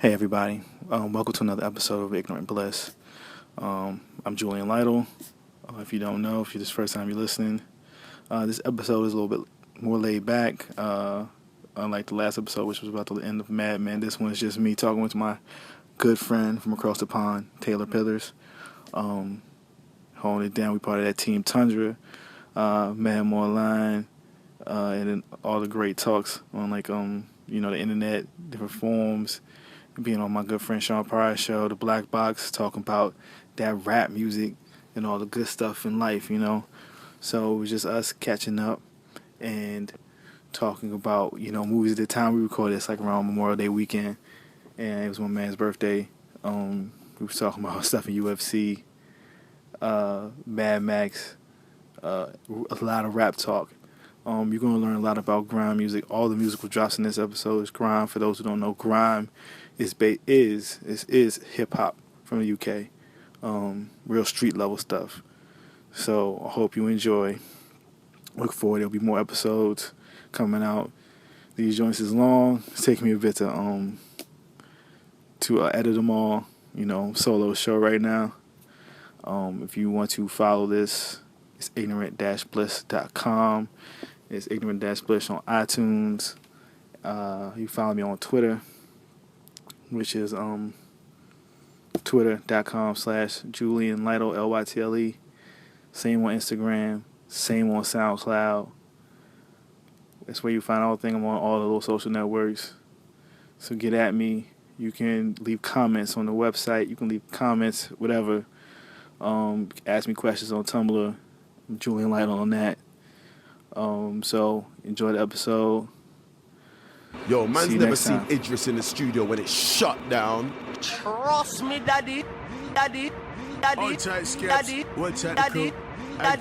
Hey everybody, welcome to another episode of Ignorant Bliss. I'm Julian Lytle. If you don't know, if you're this first time you're listening, this episode is a little bit more laid back. Unlike the last episode, which was about the end of Mad Men, this one is just me talking with my good friend from across the pond, Taylor Pithers. Holding it down, we part of that team Tundra, met him online, and then all the great talks on the internet, different forums. Being on my good friend Sean Pryor's show, The Black Box, talking about that rap music and all the good stuff in life, So it was just us catching up and talking about, movies at the time we recorded. It's like around Memorial Day weekend, and it was my man's birthday. We were talking about stuff in UFC, Mad Max, a lot of rap talk. You're going to learn a lot about grime music. All the musical drops in this episode is grime. For those who don't know, grime is hip hop from the UK, real street level stuff. So I hope you enjoy. Look forward. There'll be more episodes coming out. These joints is long. It's taking me a bit to edit them all. Solo show right now. If you want to follow this, it's ignorant-bliss.com. It's ignorant-bliss on iTunes. You follow me on Twitter, which is twitter.com/Julian Lytle, Lytle. Same on Instagram, same on SoundCloud. That's where you find all the things. I'm on all the little social networks. So get at me. You can leave comments on the website. You can leave comments, whatever. Ask me questions on Tumblr. I'm Julian Lytle on that. So enjoy the episode. Yo, man's never seen Idris in the studio when it's shut down. Trust me, daddy. One tight skips, one tight crew. I've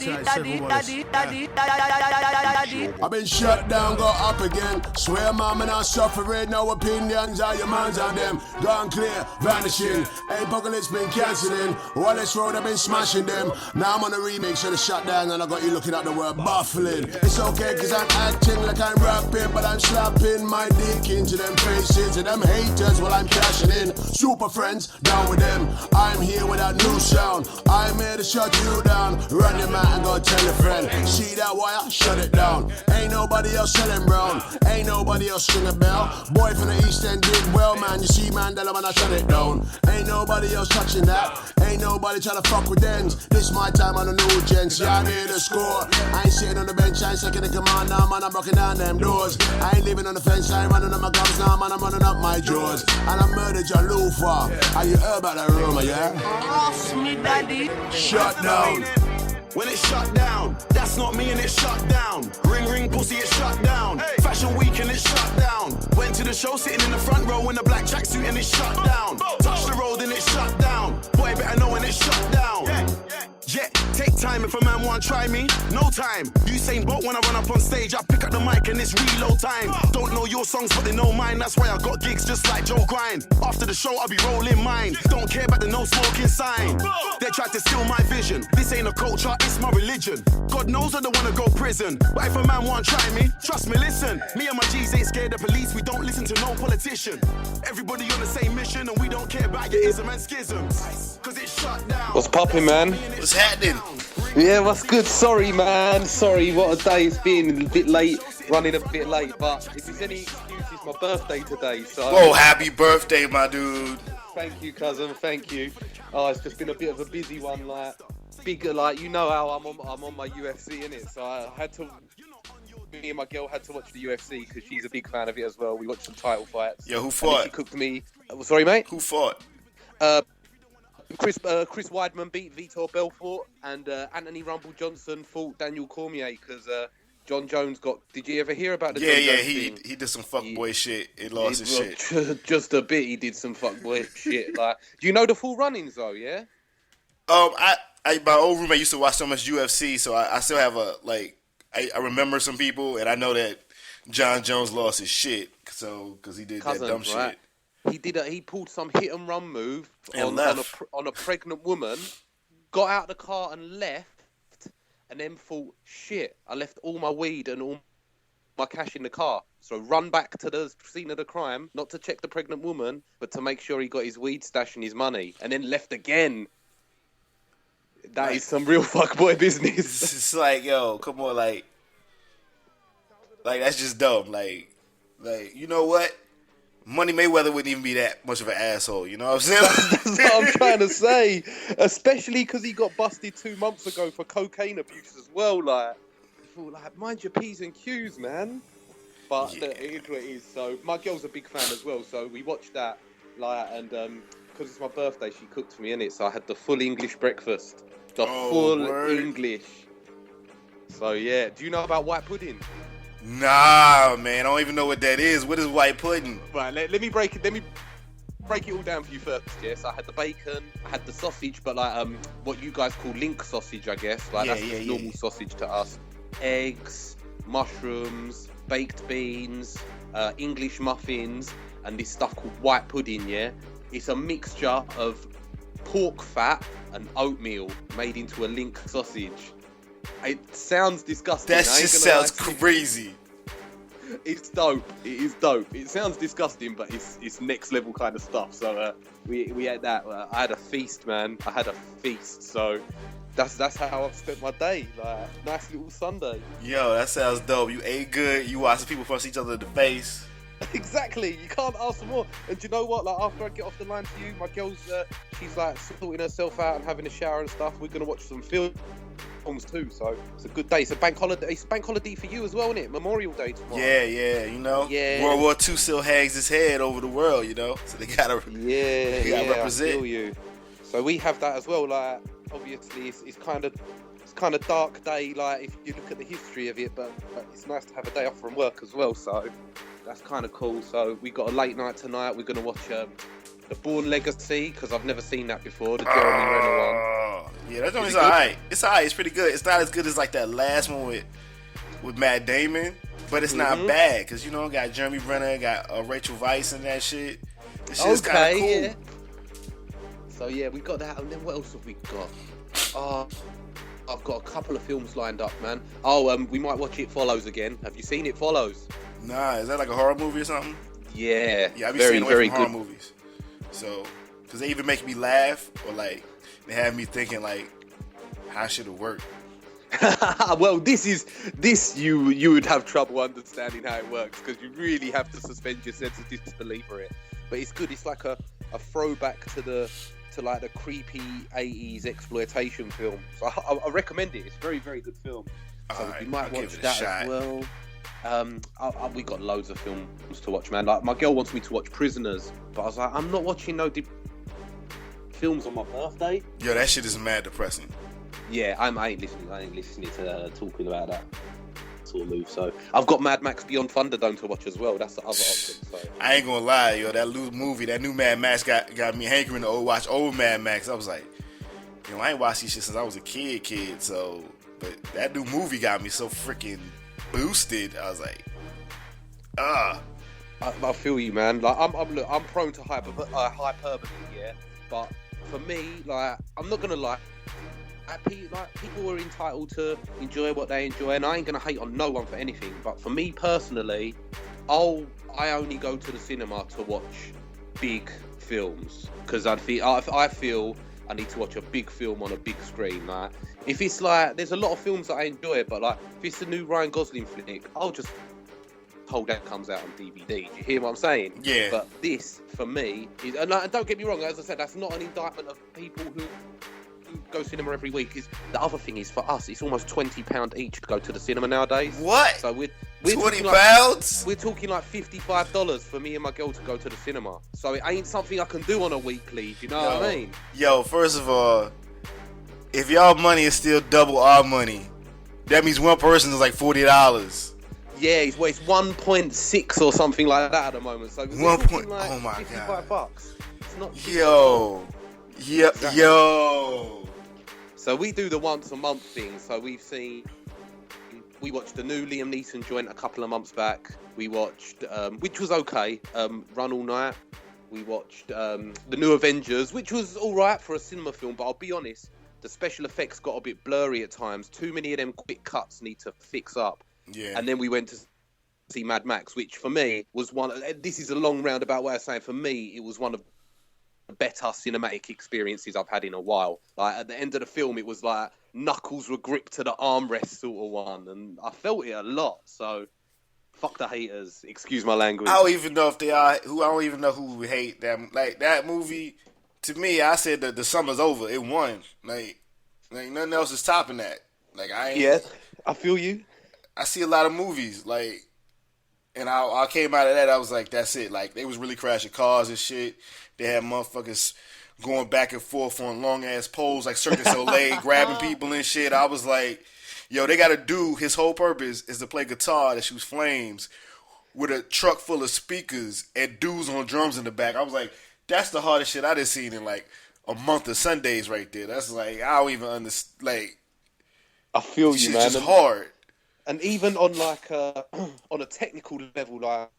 been shut down, go up again. Swear mama not suffering, no opinions, all your minds on them. Gone clear, vanishing. Apocalypse been cancelling. Wallace Road, I've been smashing them. Now I'm on a remix of the shutdown and I got you looking at the word baffling. It's okay cause I'm acting like I'm rapping, but I'm slapping my dick into them faces and them haters while I'm cashing in. Super friends, down with them. I'm here with that new sound. I'm here to shut you down. Run your mouth and go tell a friend. See that wire? Shut it down. Ain't nobody else selling brown. Ain't nobody else ring a bell. Boy from the East End did well, man. You see Mandela when I shut it down. Ain't nobody else touching that. Ain't nobody trying to fuck with ends. This my time on the new gents. Yeah, I'm here to score. I ain't sitting on the bench. I ain't second in command now, man. I'm knocking down them doors. I ain't living on the fence. I ain't running on my gums now, man. I'm running up my jaws. And I murdered your Lufa. Are you heard about that rumor, yeah? Trust me, daddy. Shut down. When it's shut down, that's not me and it's shut down. Ring ring pussy, it's shut down. Fashion week and it's shut down. Went to the show sitting in the front row in a black tracksuit and it's shut down. Touch the road and it's shut down. Boy better know when it's shut down. Yeah, take time if a man want try me. No time. Usain Bolt when I run up on stage, I pick up the mic and it's reload time. Don't know your songs but they know mine. That's why I got gigs just like Joe Grind. After the show I'll be rolling mine. Don't care about the no smoking sign. They tried to steal my vision. This ain't a culture, it's my religion. God knows I don't wanna go prison, but if a man want try me, trust me, listen. Me and my G's ain't scared of police. We don't listen to no politician. Everybody on the same mission and we don't care about your ism and schisms. Cause it's shut down. What's poppin', man? What's happening? Yeah, what's good? Sorry, man. Sorry, what a day it's been. A bit late, running a bit late, but if there's any excuse, it's my birthday today, so... Whoa, happy birthday, my dude. Thank you, cousin, thank you. Oh, it's just been a bit of a busy one, like... Bigger, like, you know how I'm on my UFC, innit? So I had to... Me and my girl had to watch the UFC because she's a big fan of it as well. We watched some title fights. Yo, who fought? She cooked me... Sorry, mate? Who fought? Chris Weidman beat Vitor Belfort, and Anthony Rumble Johnson fought Daniel Cormier because John Jones got... Did you ever hear about the John Jones thing? He did some fuckboy shit. He lost his shit. Just a bit, he did some fuckboy shit. Like, do you know the full runnings though, yeah? My old roommate used to watch so much UFC, so I still have I remember some people, and I know that John Jones lost his shit, because he did that dumb shit. He pulled some hit and run move on a pregnant woman, got out of the car and left, and then thought, shit, I left all my weed and all my cash in the car. So run back to the scene of the crime, not to check the pregnant woman, but to make sure he got his weed stash and his money, and then left again. That is some real fuckboy business. It's like, yo, come on, like that's just dumb. Like, you know what? Money Mayweather wouldn't even be that much of an asshole. You know what I'm saying? That's what I'm trying to say. Especially because he got busted 2 months ago for cocaine abuse as well. Like, mind your P's and Q's, man. But it is what it is. So my girl's a big fan as well. So we watched that, and because it's my birthday, she cooked for me, innit? So I had the full English breakfast. English. So yeah, do you know about white pudding? Nah, man, I don't even know what that is. What is white pudding? Right, let me break it. Let me break it all down for you first. Yes, I had the bacon, I had the sausage, but what you guys call link sausage, I guess. That's just normal sausage to us. Eggs, mushrooms, baked beans, English muffins, and this stuff called white pudding. Yeah, it's a mixture of pork fat and oatmeal made into a link sausage. It sounds disgusting. That just sounds crazy. It's dope. It is dope. It sounds disgusting, but it's next level kind of stuff. So we had that. I had a feast, man. I had a feast. So that's how I've spent my day. Like, nice little Sunday. Yo, that sounds dope. You ate good. You watched people punch each other in the face. Exactly. You can't ask for more. And do you know what? Like, after I get off the line to you, my girl's she's like sorting herself out and having a shower and stuff. We're gonna watch some films too, so it's a good day. It's a bank holiday. It's a bank holiday for you as well, isn't it? Memorial Day tomorrow. Yeah, you know. Yeah. World War II still hangs its head over the world, you know. So they gotta represent. I feel you. So we have that as well. Like, obviously, it's kind of dark day. Like, if you look at the history of it, but it's nice to have a day off from work as well. So that's kind of cool. So we got a late night tonight. We're gonna watch The Bourne Legacy, because I've never seen that before. The Jeremy Renner one. Yeah, that joint's alright. It's alright. It's pretty good. It's not as good as like that last one with Matt Damon, but it's not bad because, you know, got Jeremy Renner, got Rachel Weisz and that shit. This shit's kind of cool. Yeah. So yeah, we got that. And then what else have we got? I've got a couple of films lined up, man. We might watch It Follows again. Have you seen It Follows? Nah, is that like a horror movie or something? Yeah, I be very, staying away very from good horror movies. So, because they either make me laugh or like they have me thinking like, how should it work? Well, this you would have trouble understanding how it works, because you really have to suspend your sense of disbelief for it. But it's good. It's like a throwback to the creepy 80s exploitation film. So I recommend it. It's a very, very good film. So Right, we might I'll watch give it a that shot. as well. We got loads of films to watch, man. Like, my girl wants me to watch Prisoners, but I was like, I'm not watching no films on my birthday. Yo, that shit is mad depressing. Yeah, I ain't listening to her talking about that sort of move. So I've got Mad Max Beyond Thunderdome to watch as well. That's the other option. So I ain't gonna lie, yo, that new Mad Max got me hankering to watch old Mad Max. I was like, you know, I ain't watched these shit since I was a kid. So, but that new movie got me so freaking boosted. I was like, I feel you, man. Like, I'm prone to hyperbole, yeah. But for me, like, I'm not gonna lie. People are entitled to enjoy what they enjoy, and I ain't gonna hate on no one for anything. But for me personally, I only go to the cinema to watch big films, because I feel I need to watch a big film on a big screen. Like, if it's like, there's a lot of films that I enjoy, but like, if it's a new Ryan Gosling flick, I'll just hold that comes out on DVD. Do you hear what I'm saying? Yeah. But this, for me, is, and don't get me wrong, as I said, that's not an indictment of people who go cinema every week. The other thing is, for us, it's almost £20 each to go to the cinema nowadays. what? So we're £20? Like, we're talking like $55 for me and my girl to go to the cinema. So it ain't something I can do on a weekly. Do you know what I mean? Yo, first of all, if y'all money is still double our money, that means one person is like $40. Yeah, it's 1.6 or something like that at the moment. So we're 1 talking point. like Oh my god. $55. It's not cheap. Yo. Yep. Exactly. Yo. So we do the once a month thing. So we watched the new Liam Neeson joint a couple of months back. We watched, which was okay, Run All Night. We watched the new Avengers, which was all right for a cinema film, but I'll be honest, the special effects got a bit blurry at times. Too many of them quick cuts need to fix up. Yeah. And then we went to see Mad Max, which for me was this is a long roundabout way of saying, for me, it was one of the better cinematic experiences I've had in a while. Like, at the end of the film, it was like knuckles were gripped to the armrest sort of one, and I felt it a lot, so... Fuck the haters. Excuse my language. I don't even know if they are. I don't even know who would hate that. Like that movie, to me, I said that the summer's over. It won. Like nothing else is topping that. Like I feel you. I see a lot of movies and I came out of that. I was like, that's it. Like they was really crashing cars and shit. They had motherfuckers going back and forth on long ass poles like Cirque du Soleil, grabbing people and shit. I was like. Yo, they got a dude, his whole purpose is to play guitar that shoots flames with a truck full of speakers and dudes on drums in the back. I was like, that's the hardest shit I done seen in like a month of Sundays right there. That's like, I don't even understand. Like, I feel you, man. It's just hard. And even on like on a technical level, like,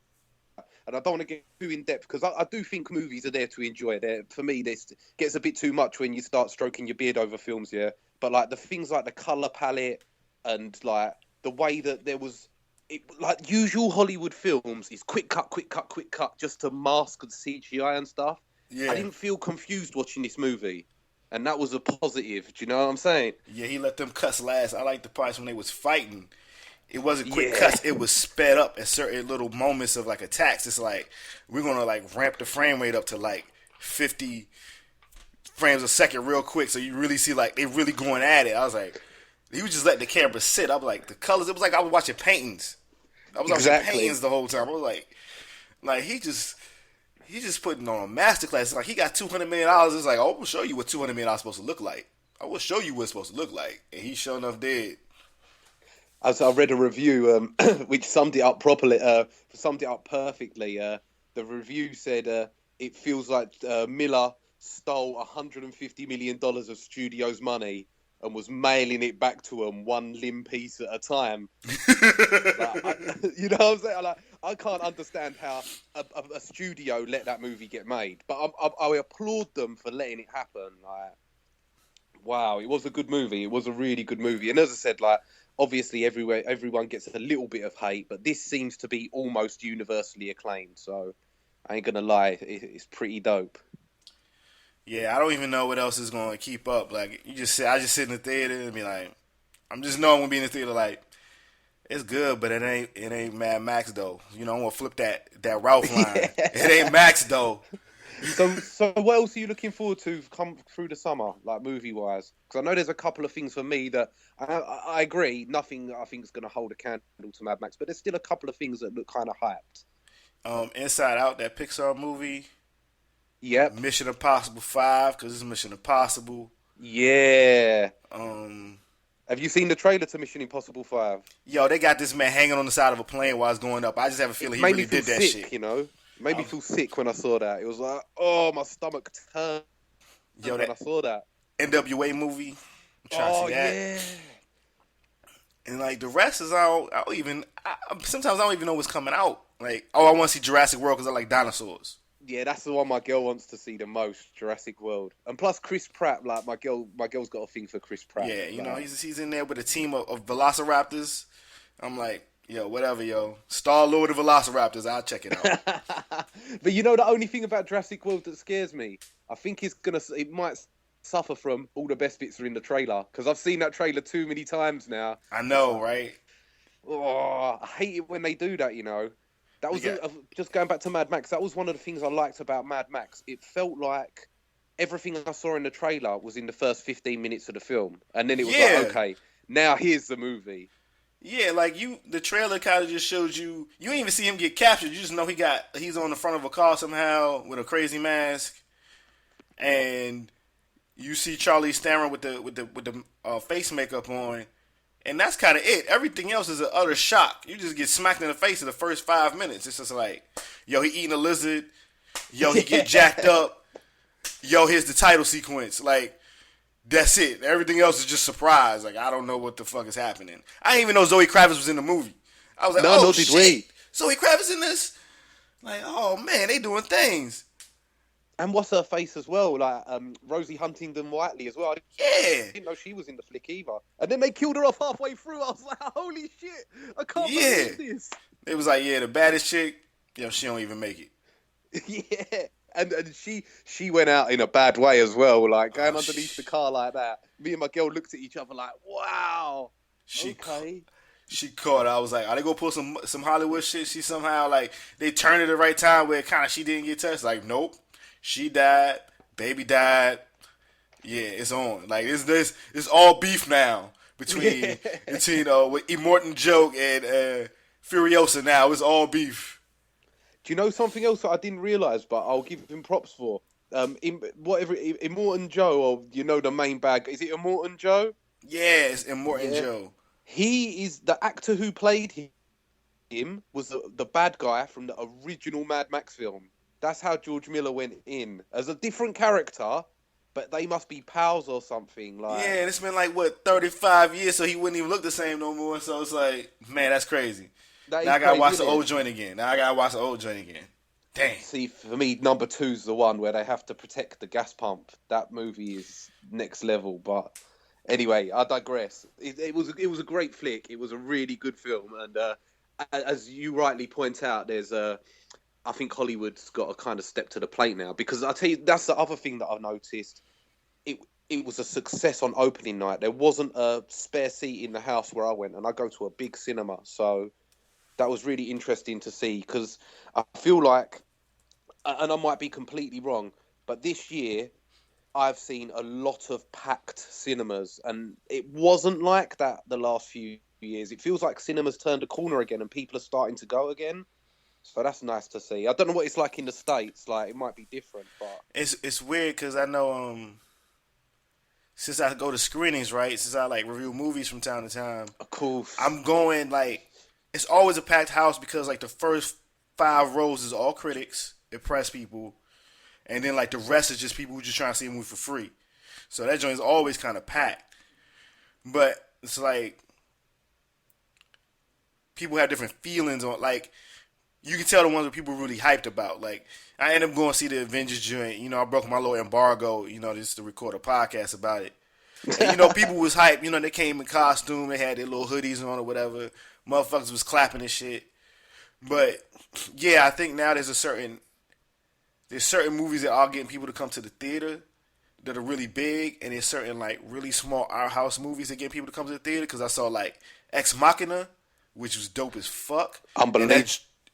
and I don't want to get too in depth because I do think movies are there to enjoy. For me, this gets a bit too much when you start stroking your beard over films, yeah. But like the things like the color palette. And like the way that there was, like usual Hollywood films, is quick cut, just to mask the CGI and stuff. Yeah. I didn't feel confused watching this movie, and that was a positive. Do you know what I'm saying? Yeah, he let them cuts last. I like the parts when they was fighting. It wasn't quick cuts. It was sped up at certain little moments of like attacks. It's like we're gonna like ramp the frame rate up to like 50 frames a second real quick, so you really see like they really going at it. I was like. He was just letting the camera sit. I'm like, the colors, it was like I was watching paintings. I was watching paintings the whole time. I was like he just putting on a masterclass. Like, he got $200 million. It's like, oh, I'm going to show you what $200 million is supposed to look like. I will show you what it's supposed to look like. And he sure enough did. As I read a review which summed it up properly, summed it up perfectly. The review said it feels like Miller stole $150 million of studio's money and was mailing it back to them one limb piece at a time. You know what I'm saying? Like, I can't understand how a studio let that movie get made, but I applaud them for letting it happen. Like, wow, it was a good movie. It was a really good movie. And as I said, like, obviously everyone gets a little bit of hate, but this seems to be almost universally acclaimed. So I ain't gonna lie, it's pretty dope. Yeah, I don't even know what else is going to keep up. Like, I just sit in the theater and be like, I'm just knowing when being in the theater, like, it's good, but it ain't Mad Max though. You know, I'm gonna flip that Ralph line. It ain't Max though. So what else are you looking forward to come through the summer, like movie wise? Because I know there's a couple of things for me that I agree. Nothing I think is going to hold a candle to Mad Max, but there's still a couple of things that look kind of hyped. Inside Out, that Pixar movie. Yep. Mission Impossible 5, because it's Mission Impossible. Yeah. Have you seen the trailer to Mission Impossible 5? Yo, they got this man hanging on the side of a plane while it's going up. I just have a feeling he really did that shit. You know? Made me feel sick when I saw that. It was like, oh, my stomach turned when I saw that. NWA movie. I'm trying to see that. Yeah. And like the rest is sometimes I don't even know what's coming out. Like, I want to see Jurassic World because I like dinosaurs. Yeah, that's the one my girl wants to see the most, Jurassic World. And plus Chris Pratt, like my girl's got a thing for Chris Pratt. Yeah, you know, he's in there with a team of velociraptors. I'm like, yo, whatever, yo. Star-Lord of Velociraptors, I'll check it out. But you know the only thing about Jurassic World that scares me? I think it might suffer from all the best bits are in the trailer. Because I've seen that trailer too many times now. I know, right? Oh, I hate it when they do that, you know. That was just going back to Mad Max. That was one of the things I liked about Mad Max. It felt like everything I saw in the trailer was in the first 15 minutes of the film, and then it was like, okay, now here's the movie. Yeah, like the trailer kind of just shows you. You didn't even see him get captured. You just know he's on the front of a car somehow with a crazy mask, and you see Charlie Theron with the face makeup on. And that's kind of it. Everything else is an utter shock. You just get smacked in the face in the first 5 minutes. It's just like, yo, he eating a lizard. Yo, he get jacked up. Yo, here's the title sequence. Like, that's it. Everything else is just surprise. Like, I don't know what the fuck is happening. I didn't even know Zoe Kravitz was in the movie. I was like, oh, shit. Zoe Kravitz in this? Like, oh, man, they doing things. And what's her face as well? Like Rosie Huntington-Whiteley as well. I didn't know she was in the flick either. And then they killed her off halfway through. I was like, holy shit, I can't believe this. It was like, yeah, the baddest chick, she don't even make it. Yeah. And she went out in a bad way as well, like going Oh, underneath the car like that. Me and my girl looked at each other like, wow. She Okay. she caught. I was like, are they gonna pull some Hollywood shit? She somehow like they turned it the right time where kind of she didn't get touched. Like, nope, she died, baby died. Yeah, it's on. Like it's all beef now between with Immortan Joke and Furiosa. Now it's all beef. Do you know something else that I didn't realise, but I'll give him props for? Immortan Joe, or the main bag. Is it Immortan Joe? Yeah, it's Immortan Joe. He is the actor who played him was the bad guy from the original Mad Max film. That's how George Miller went in as a different character, but they must be pals or something. Like, yeah, and it's been like 35 years, so he wouldn't even look the same no more. So it's like, man, that's crazy. Now I gotta watch the old joint again. Dang. See, for me, number 2's the one where they have to protect the gas pump. That movie is next level. But anyway, I digress. It was a great flick. It was a really good film, and as you rightly point out, I think Hollywood's got to kind of step to the plate now, because I tell you, that's the other thing that I've noticed. It was a success on opening night. There wasn't a spare seat in the house where I went, and I go to a big cinema, so that was really interesting to see, because I feel like, and I might be completely wrong, but this year I've seen a lot of packed cinemas, and it wasn't like that the last few years. It feels like cinemas turned a corner again and people are starting to go again. So that's nice to see. I don't know what it's like in the States. Like, it might be different, but it's weird because I know since I go to screenings, right? Since I like review movies from time to time, of course, I'm going like it's always a packed house because like the first 5 rows is all critics, press people, and then like the rest is just people who just trying to see a movie for free. So that joint is always kind of packed. But it's like people have different feelings on, like, you can tell the ones that people really hyped about. Like, I ended up going to see the Avengers joint. I broke my little embargo, just to record a podcast about it. And, people was hyped. They came in costume. They had their little hoodies on or whatever. Motherfuckers was clapping and shit. But, yeah, I think now there's certain movies that are getting people to come to the theater that are really big. And there's certain, like, really small art house movies that get people to come to the theater. Because I saw, like, Ex Machina, which was dope as fuck. Unbelievable.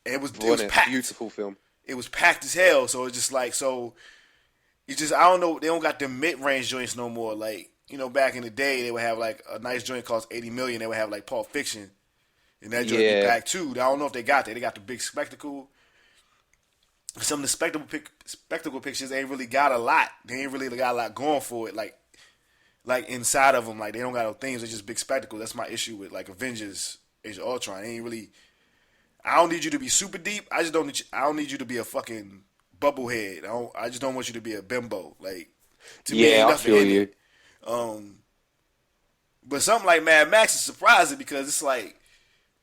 It was packed. Beautiful film. It was packed as hell. So it's just like, I don't know. They don't got the mid-range joints no more. Like, back in the day, they would have like a nice joint cost $80 million. They would have like Pulp Fiction, and that joint be packed too. I don't know if they got that. They got the big spectacle. Some of the spectacle pictures ain't really got a lot. They ain't really got a lot going for it. Like inside of them, like they don't got no things. They're just big spectacles. That's my issue with like Avengers: Age of Ultron. They ain't really. I don't need you to be super deep. I don't need you to be a fucking bubblehead. I just don't want you to be a bimbo. Like, to me, ain't nothing in it. But something like Mad Max is surprising because it's like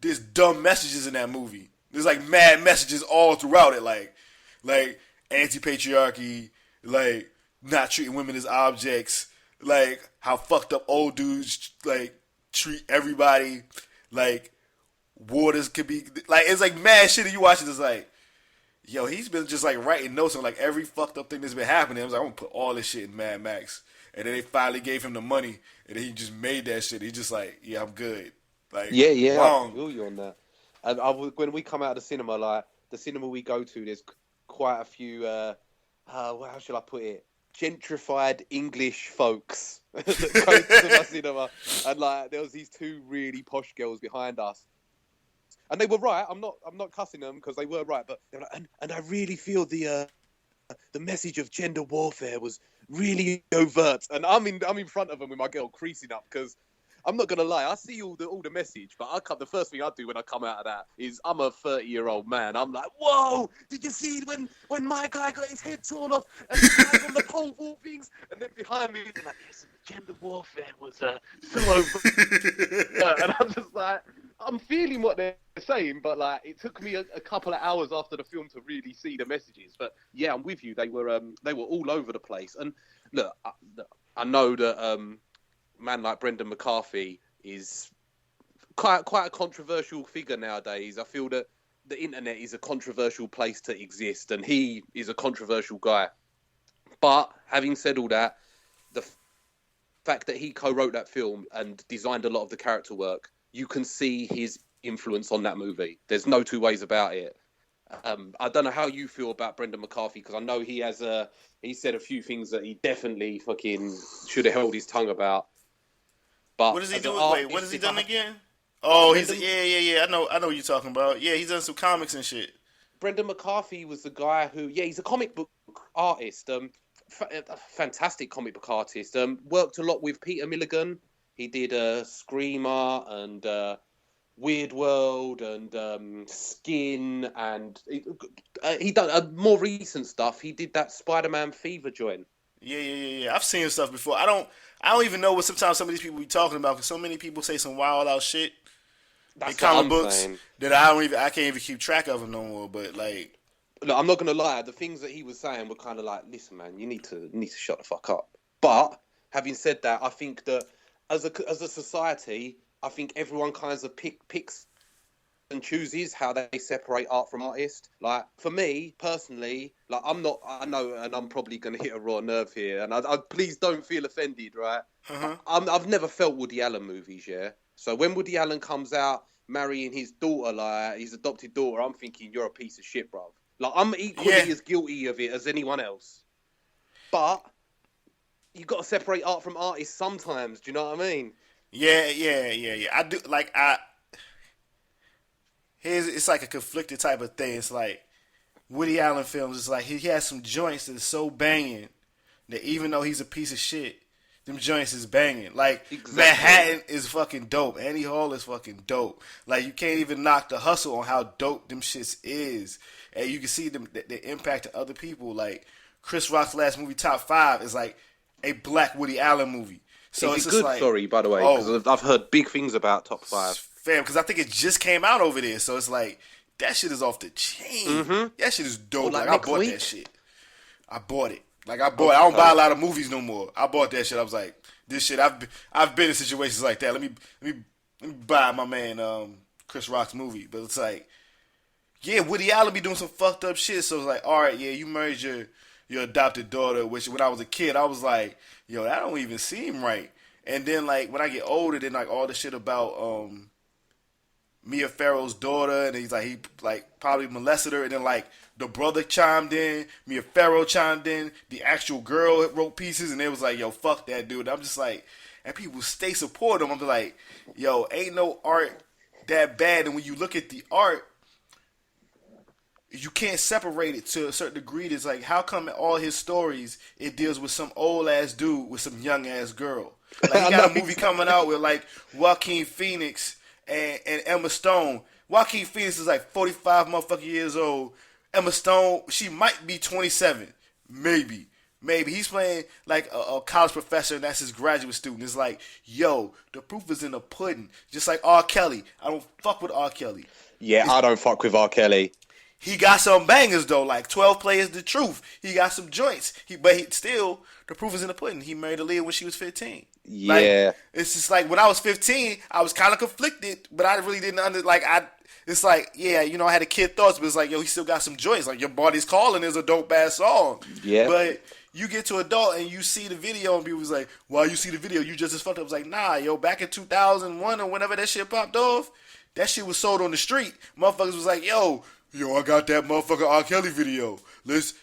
there's dumb messages in that movie. There's like mad messages all throughout it, like anti-patriarchy, like not treating women as objects, like how fucked up old dudes like treat everybody, like. Waters could be like, it's like mad shit that you watch it. It's like, yo, he's been just like writing notes on like every fucked up thing that's been happening. I was like, I'm gonna put all this shit in Mad Max, and then they finally gave him the money, and then he just made that shit. He just like, yeah, I'm good. Like, yeah, wrong. I feel you on that. And when we come out of the cinema, like the cinema we go to, there's quite a few. How shall I put it? Gentrified English folks that go to the cinema, and like there was these 2 really posh girls behind us. And they were right. I'm not cussing them because they were right. But they were like, and I really feel the message of gender warfare was really overt. And I'm in front of them with my girl creasing up because I'm not gonna lie. I see all the message, but the first thing I do when I come out of that is I'm a 30-year-old man. I'm like, whoa! Did you see when my guy got his head torn off and the guy on the pole vault things? And then behind me, like, yes, gender warfare was so overt. And I'm just like, I'm feeling what they're saying, but like it took me a couple of hours after the film to really see the messages. But yeah, I'm with you. They were all over the place. And look, I know that a man like Brendan McCarthy is quite a controversial figure nowadays. I feel that the internet is a controversial place to exist, and he is a controversial guy. But having said all that, the fact that he co-wrote that film and designed a lot of the character work, you can see his influence on that movie. There's no two ways about it. I don't know how you feel about Brendan McCarthy, because I know he said a few things that he definitely fucking should have held his tongue about. But what does he do? Wait, what has he done again? Oh, yeah. I know what you're talking about. Yeah, he's done some comics and shit. Brendan McCarthy was the guy who, he's a comic book artist. Fantastic comic book artist. Worked a lot with Peter Milligan. He did Screamer and Weird World and Skin, and he done more recent stuff. He did that Spider-Man Fever joint. Yeah. I've seen stuff before. I don't even know what sometimes some of these people be talking about, because so many people say some wild out shit in comic books saying. That I can't even keep track of them no more. But like, look, I'm not gonna lie, the things that he was saying were kind of like, listen, man, you need to shut the fuck up. But having said that, I think that as a society, I think everyone kind of picks and chooses how they separate art from artist. Like, for me personally, like, I know, and I'm probably going to hit a raw nerve here, and I please don't feel offended, right? Uh-huh. I've never felt Woody Allen movies, yeah? So when Woody Allen comes out marrying his daughter, like, his adopted daughter, I'm thinking, you're a piece of shit, bruv. Like, I'm equally as guilty of it as anyone else. But you got to separate art from artists sometimes, do you know what I mean? Yeah. I do, like, it's like a conflicted type of thing. It's like Woody Allen films. It's like he has some joints that are so banging that even though he's a piece of shit, them joints is banging. Like, exactly. Manhattan is fucking dope. Annie Hall is fucking dope. Like, you can't even knock the hustle on how dope them shits is. And you can see the impact on other people. Like, Chris Rock's last movie, Top 5, is like a black Woody Allen movie. So it's a good story, by the way, because I've heard big things about Top 5. Fam, because I think it just came out over there, so it's like, that shit is off the chain. Mm-hmm. That shit is dope. Well, like I bought that shit. I bought it. I don't buy a lot of movies no more. I bought that shit. I was like, this shit. I've been in situations like that. Let me buy my man Chris Rock's movie. But it's like, yeah, Woody Allen be doing some fucked up shit. So it's like, all right, yeah, you married your adopted daughter, which when I was a kid, I was like, yo, that don't even seem right. And then like when I get older, then like all the shit about Mia Farrow's daughter, and he's like, he like probably molested her, and then like the brother chimed in, Mia Farrow chimed in, the actual girl wrote pieces, and it was like, yo, fuck that dude. I'm just like, and people stay supporting him. I'm like, yo, ain't no art that bad, and when you look at the art, you can't separate it to a certain degree. It's like, how come in all his stories it deals with some old ass dude with some young ass girl? Like, he got a movie coming out with like Joaquin Phoenix and Emma Stone. Joaquin Phoenix is like 45 motherfucking years old. Emma Stone, she might be 27. Maybe. He's playing like a college professor, and that's his graduate student. It's like, yo, the proof is in the pudding. Just like R. Kelly. I don't fuck with R. Kelly. Yeah, I don't fuck with R. Kelly. He got some bangers though, like 12 Players the Truth. He got some joints. But still, the proof is in the pudding. He married Aaliyah when she was 15. Yeah. Like, it's just like when I was 15, I was kind of conflicted, but I really didn't it's like, yeah, you know, I had a kid thoughts, but it's like, yo, he still got some joints. Like, Your Body's Calling is a dope ass song. Yeah. But you get to adult and you see the video and people was like, why you see the video? You just as fucked up. I was like, nah, yo, back in 2001 or whenever that shit popped off, that shit was sold on the street. Motherfuckers was like, yo, I got that motherfucker R. Kelly video. Let's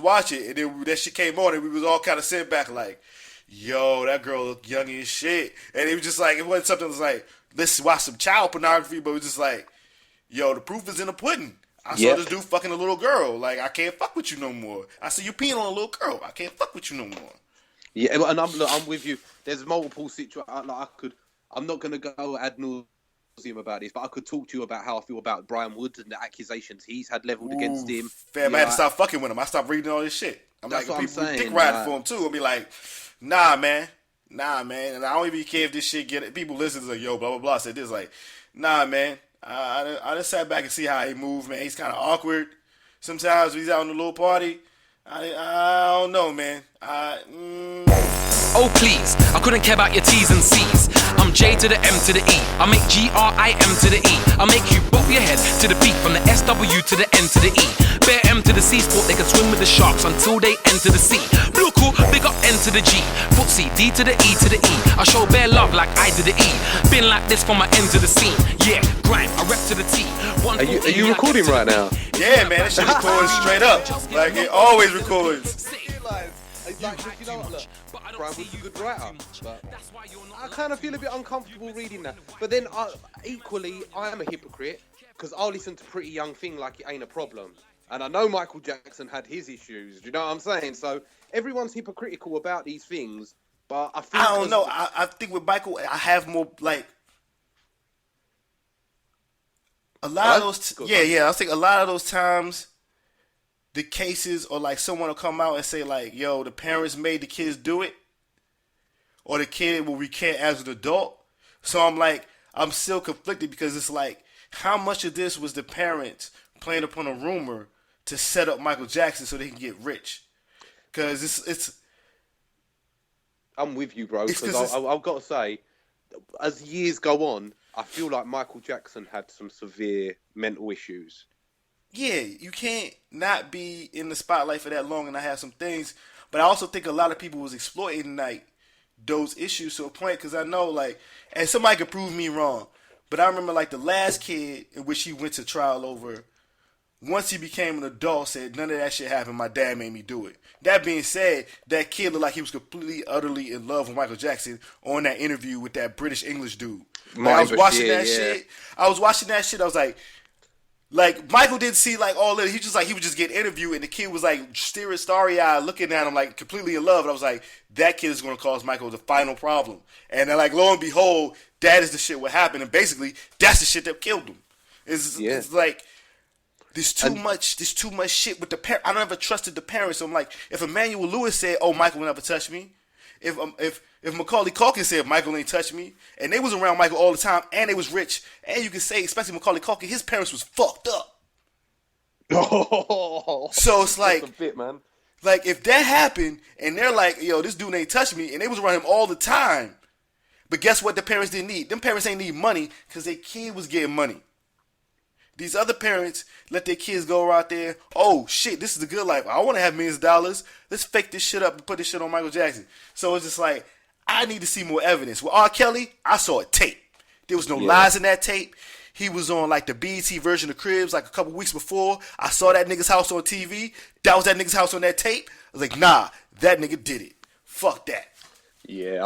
watch it. And then that shit came on and we was all kind of sitting back like, yo, that girl look young as shit. And it was just like, it wasn't something that was like, let's watch some child pornography, but it was just like, yo, the proof is in the pudding. I saw this dude fucking a little girl. Like, I can't fuck with you no more. I see you peeing on a little girl. I can't fuck with you no more. Yeah, and I'm with you. There's multiple situations. I'm not going to go ad nauseum about this, but I could talk to you about how I feel about Brian Wood and the accusations he's had leveled against him. Fam, I had to stop fucking with him. I stopped reading all this shit. I'm like, people dick riding for him too. I'll be like, nah, man. And I don't even care if this shit get it. People listen to like, yo, blah, blah, blah. Said this, like, nah, man. I just sat back and see how he moved, man. He's kind of awkward. Sometimes when he's out in a little party, I don't know, man. Oh please, I couldn't care about your T's and C's. I'm J to the M to the E. I make GRIM to the E. I make you bob your head to the beat from the SW to the N to the E. Bear M to the C sport, they can swim with the sharks until they enter the sea. Blue cool, big up N to the G. Footsie, D to the E to the E. I show bare love like I to the E. Been like this from my N to the C. Yeah, grime, I rep to the T. Are you recording right now? Yeah, man, that shit records straight up. Like, it always records. You know what, look, Brian was a good writer, but I kind of feel a bit uncomfortable reading that. But then, equally, I am a hypocrite, because I'll listen to Pretty Young Thing like it ain't a problem. And I know Michael Jackson had his issues, do you know what I'm saying? So, everyone's hypocritical about these things, but I think... I don't know, I think with Michael, I have more, like... A lot of those... I think a lot of those times... The cases, or like someone will come out and say like, yo, the parents made the kids do it, or the kid will recant as an adult. So I'm like, I'm still conflicted, because it's like, how much of this was the parents playing upon a rumor to set up Michael Jackson so they can get rich? Because it's I'm with you, bro, because I've got to say, as years go on, I feel like Michael Jackson had some severe mental issues. Yeah, you can't not be in the spotlight for that long and not have some things. But I also think a lot of people was exploiting like those issues to a point, because I know like, and somebody could prove me wrong, but I remember like the last kid in which he went to trial over, once he became an adult, said none of that shit happened. My dad made me do it. That being said, that kid looked like he was completely, utterly in love with Michael Jackson on that interview with that British English dude. Like, I was watching that shit. I was like, Michael didn't see, like, all of it. He was just getting interviewed, and the kid was, like, staring starry-eyed, looking at him, like, completely in love. And I was like, that kid is going to cause Michael the final problem. And then, like, lo and behold, that is the shit what happened. And basically, that's the shit that killed him. It's like, there's too much shit with the parents. I don't ever trusted the parents. So I'm like, if Emmanuel Lewis said, oh, Michael will never touch me. If Macaulay Culkin said Michael ain't touched me, and they was around Michael all the time, and they was rich, and you can say, especially Macaulay Culkin, his parents was fucked up. So it's like, that's a bit, man. Like if that happened, and they're like, yo, this dude ain't touched me, and they was around him all the time, but guess what? The parents didn't need. Them parents ain't need money because their kid was getting money. These other parents let their kids go out there. Oh shit, this is a good life. I want to have millions of dollars. Let's fake this shit up and put this shit on Michael Jackson. So it's just like, I need to see more evidence. With R. Kelly, I saw a tape. There was no lies in that tape. He was on like the BET version of Cribs like a couple weeks before. I saw that nigga's house on TV. That was that nigga's house on that tape. I was like, nah, that nigga did it. Fuck that. Yeah,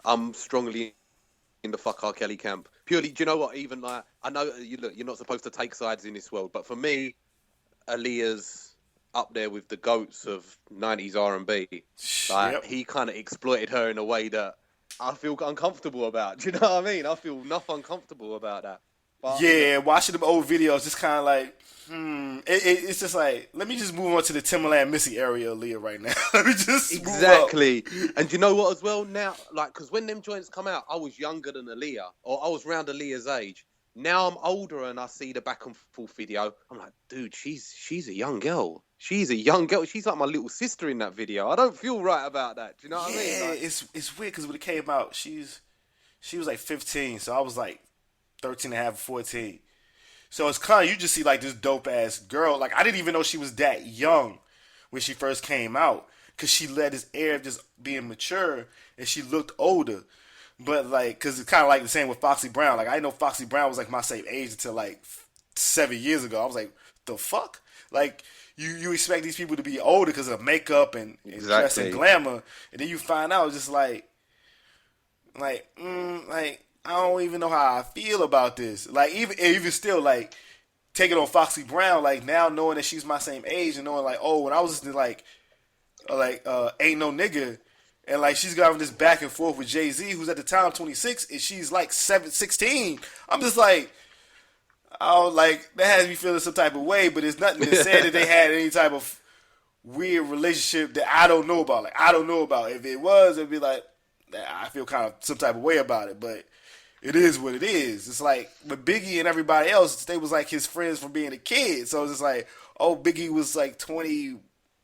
I'm strongly in the fuck R. Kelly camp. Purely, do you know what? Even like, I know you're not supposed to take sides in this world, but for me, Aaliyah's up there with the goats of 90s R&B. Like, he kind of exploited her in a way that I feel uncomfortable about. Do you know what I mean? I feel enough uncomfortable about that. But, yeah, watching them old videos, it's kind of like, it's just like, let me just move on to the Timberland Missy area of Aaliyah right now. Let me just exactly. Move up. And you know what as well? Now, like, because when them joints come out, I was younger than Aaliyah, or I was around Aaliyah's age. Now I'm older and I see the back and forth video. I'm like, dude, she's a young girl. She's a young girl. She's like my little sister in that video. I don't feel right about that. Do you know what I mean? Yeah, like, it's weird because when it came out, she was like 15, so I was like 13 and a half or 14. So it's kind of, you just see like this dope ass girl. Like I didn't even know she was that young when she first came out, because she let this air of just being mature and she looked older. But like, because it's kind of like the same with Foxy Brown. Like I didn't know Foxy Brown was like my same age until like 7 years ago. I was like, the fuck? Like you expect these people to be older because of makeup and dress and glamour, and then you find out it's just like I don't even know how I feel about this. Like even still, like taking on Foxy Brown, like now knowing that she's my same age and knowing like, oh, when I was listening to like Ain't No Nigga, and like she's got this back and forth with Jay-Z, who's at the time 26, and she's like 16. I'm just like, oh, like that has me feeling some type of way, but it's nothing to say that they had any type of weird relationship that I don't know about. Like I don't know about. If it was, it'd be like, I feel kind of some type of way about it, but it is what it is. It's like, but Biggie and everybody else, they was like his friends from being a kid. So it's just like, oh, Biggie was like 21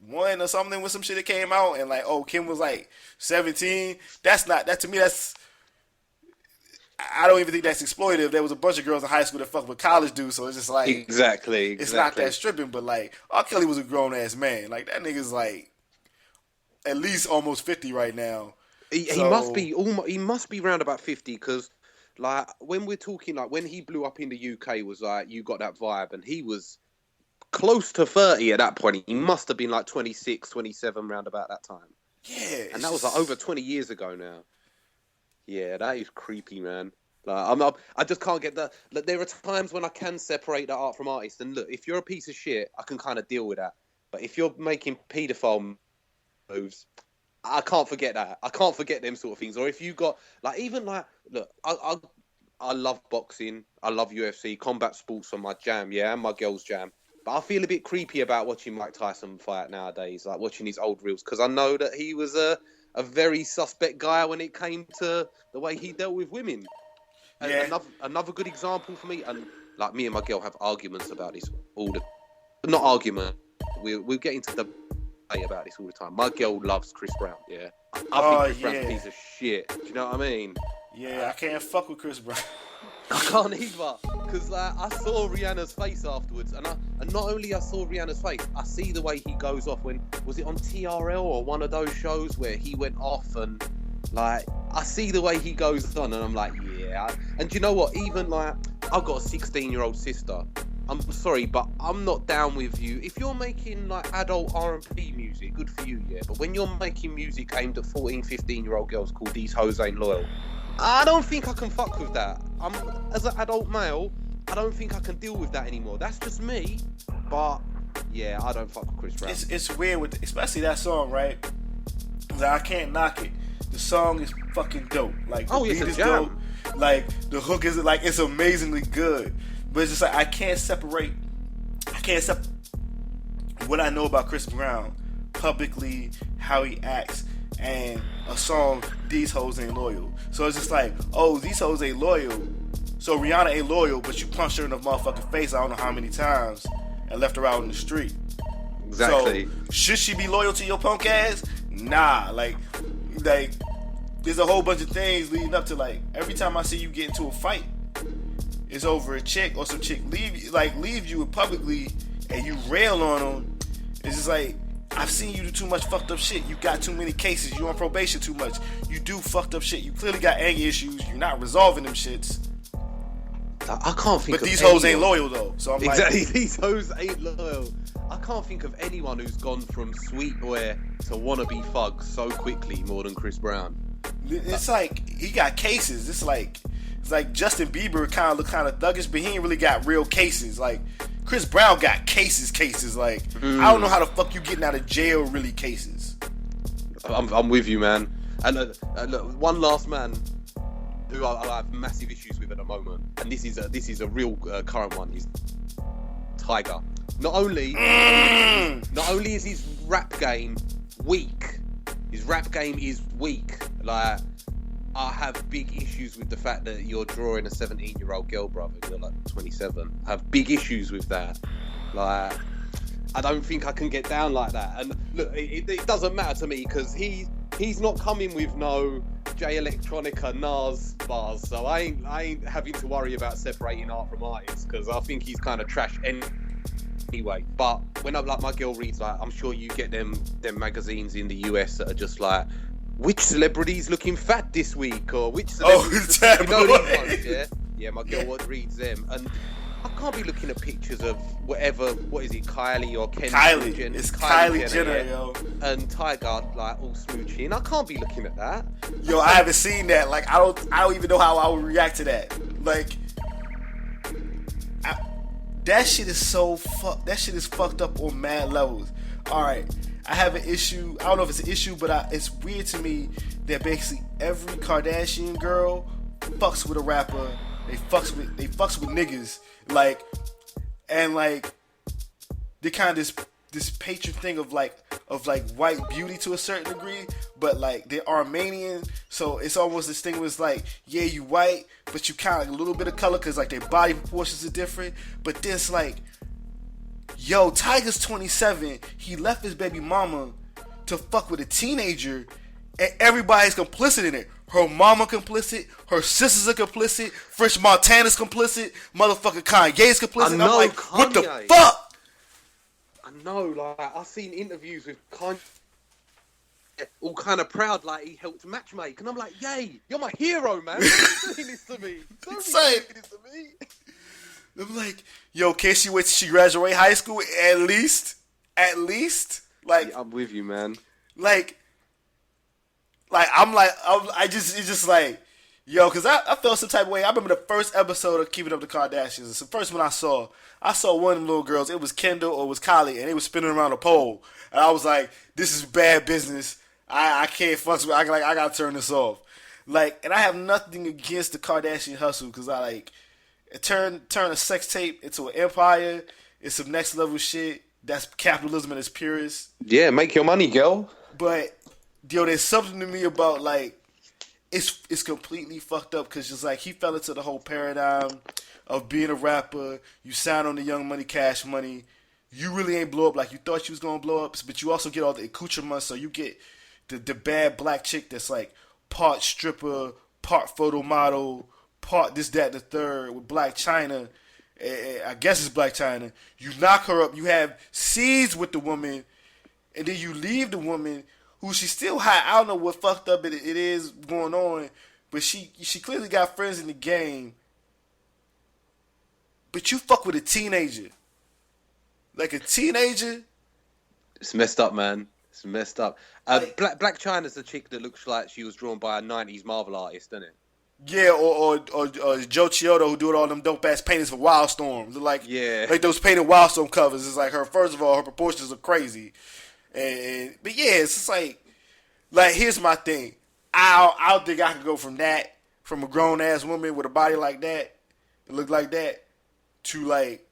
1 or something with some shit that came out, and like, oh, Kim was like 17. That's not that to me. That's I don't even think that's exploitative. There was a bunch of girls in high school that fucked with college dudes, so it's just like exactly. It's not that stripping, but like R. Kelly was a grown ass man. Like that nigga's like at least almost 50 right now. He must be around about 50 because like when we're talking like when he blew up in the UK was like you got that vibe, and he was close to 30 at that point. He must have been like 26, 27 round about that time. Yeah, and that was like over 20 years ago now. Yeah, that is creepy, man. Like, I just can't get that. Like, there are times when I can separate the art from artist. And look, if you're a piece of shit, I can kind of deal with that. But if you're making paedophile moves, I can't forget that. I can't forget them sort of things. Or if you got like even like look, I love boxing. I love UFC. Combat sports are my jam. Yeah, and my girl's jam. But I feel a bit creepy about watching Mike Tyson fight nowadays. Like watching his old reels because I know that he was a very suspect guy when it came to the way he dealt with women. And another good example for me, and like me and my girl have arguments about this all the not argument. We're getting to debate about this all the time. My girl loves Chris Brown. Yeah, I think Chris Brown's a piece of shit. Do you know what I mean? Yeah, I can't fuck with Chris Brown. I can't either, because like I saw Rihanna's face afterwards, and not only I saw Rihanna's face, I see the way he goes off when was it on TRL or one of those shows where he went off, and like I see the way he goes on, and I'm like, yeah. And do you know what? Even like I've got a 16-year-old sister. I'm sorry, but I'm not down with you. If you're making like adult R&B music, good for you, yeah. But when you're making music aimed at 14, 15-year-old girls called These Hoes Ain't Loyal, I don't think I can fuck with that. As an adult male, I don't think I can deal with that anymore. That's just me. But yeah, I don't fuck with Chris Brown. It's weird with especially that song, right? Like, I can't knock it. The song is fucking dope. Like the beat is dope. Like the hook is like it's amazingly good. But it's just like I can't separate what I know about Chris Brown publicly, how he acts, and a song, These Hoes Ain't Loyal. So it's just like, oh, these hoes ain't loyal. So Rihanna ain't loyal, but you punched her in the motherfucking face I don't know how many times and left her out in the street. Exactly. So should she be loyal to your punk ass? Nah. Like there's a whole bunch of things leading up to like every time I see you get into a fight, it's over a chick or some chick leave you publicly and you rail on them. It's just like, I've seen you do too much fucked up shit. You got too many cases. You on probation too much. You do fucked up shit. You clearly got anger issues. You're not resolving them shits. I can't think. But these hoes ain't loyal though. So I'm exactly. These hoes ain't loyal. I can't think of anyone who's gone from sweet boy to wannabe thug so quickly more than Chris Brown. It's like he got cases. It's like Justin Bieber kind of thuggish, but he ain't really got real cases. Like Chris Brown got cases. Like I don't know how the fuck you getting out of jail really cases. I'm with you, man. And look, one last man who I have massive issues with at the moment, and this is a real current one, is Tiger. Not only is his rap game weak, like I have big issues with the fact that you're drawing a 17-year-old girl, brother. You're like 27. I have big issues with that. Like, I don't think I can get down like that. And look, it doesn't matter to me because he's not coming with no J Electronica Nas bars, so I ain't having to worry about separating art from artists because I think he's kind of trash anyway. But when my girl reads, like, I'm sure you get them magazines in the US that are just like, which celebrity's looking fat this week, or which celebrity's these ones, yeah, my girl reads them, and I can't be looking at pictures of whatever, what is it, Kylie or Kendall Jenner? It's Kylie Jenner, yo. And Tiger, like, all smooching. I can't be looking at that. Yo, I haven't seen that. Like, I don't even know how I would react to that. Like, that shit is so that shit is fucked up on mad levels. All right, I have an issue. I don't know if it's an issue, but it's weird to me that basically every Kardashian girl fucks with a rapper. They fucks with niggas. Like, and like, they kind of this patron thing of white beauty to a certain degree, but like they're Armenian, so it's almost this thing where it's like, yeah, you white, but you kind of like a little bit of color because like their body proportions are different. But this like, yo, Tiger's 27. He left his baby mama to fuck with a teenager, and everybody's complicit in it. Her mama complicit. Her sisters are complicit. French Montana's complicit. Motherfucking Kanye's complicit. I know, I'm like, what the Kanye. fuck? I know, like, I've seen interviews with Kanye, all kind of proud, like he helped matchmake, and I'm like, yay, you're my hero, man. Don't be doing this to me. Don't be Same. doing this to me. I'm like, yo, can't she wait till she graduate high school? At least? Like, Yeah, I'm with you, man. Like, it's just like, yo, because I felt some type of way. I remember the first episode of Keeping Up the Kardashians. It's the first one I saw one of them little girls. It was Kendall or it was Kylie, and they was spinning around a pole. And I was like, this is bad business. I can't fuck with. I gotta turn this off. Like, and I have nothing against the Kardashian hustle because I like turn a sex tape into an empire. It's some next level shit. That's capitalism at its purest. Yeah, make your money, girl. But yo, there's something to me about like it's completely fucked up because just like he fell into the whole paradigm of being a rapper. You sign on the Young Money, Cash Money. You really ain't blow up like you thought you was gonna blow up, but you also get all the accoutrements. So you get the bad black chick that's like part stripper, part photo model, part this, that, the third with Black China. I guess it's Black China. You knock her up. You have seeds with the woman, and then you leave the woman who she's still high. I don't know what fucked up it is going on, but she clearly got friends in the game. But you fuck with a teenager, like a teenager. It's messed up, man. It's messed up. Black China's the chick that looks like she was drawn by a 90s Marvel artist, doesn't it? Yeah, or Joe Chiodo who doing all them dope ass paintings for Wildstorm. Like those painted Wildstorm covers. It's like her. First of all, her proportions are crazy, but yeah, it's just like here's my thing. I don't think I could go from a grown ass woman with a body like that, and look like that, to like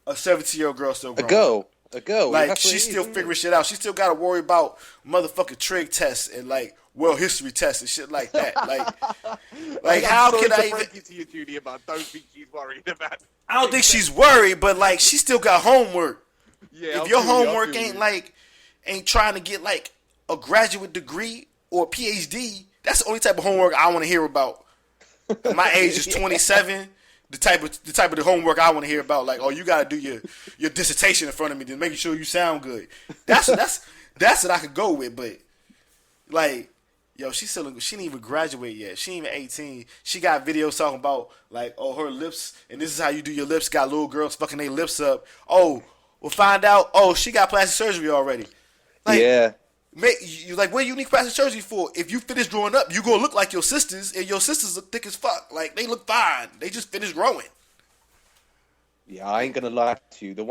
a 17-year-old girl still growing. A girl. Like, she's still figuring shit out. She still got to worry about motherfucking trig tests and, like, world history tests and shit like that. Like how can I even... to you, Judy, but I don't think she's worried about it. I don't think she's worried, but, like, she still got homework. Yeah, if your homework ain't trying to get, like, a graduate degree or a PhD, that's the only type of homework I want to hear about. My age is 27. The type of the homework I want to hear about, like, oh, you gotta do your dissertation in front of me, to making sure you sound good. That's what I could go with. But like, yo, she didn't even graduate yet. She ain't even 18. She got videos talking about like, oh, her lips, and this is how you do your lips. Got little girls fucking their lips up. Oh, we'll find out. Oh, she got plastic surgery already. Like, yeah. You like, what do you need plastic surgery for? If you finish growing up, you gonna look like your sisters, and your sisters look thick as fuck. Like, they look fine. They just finished growing. Yeah, I ain't gonna lie to you. The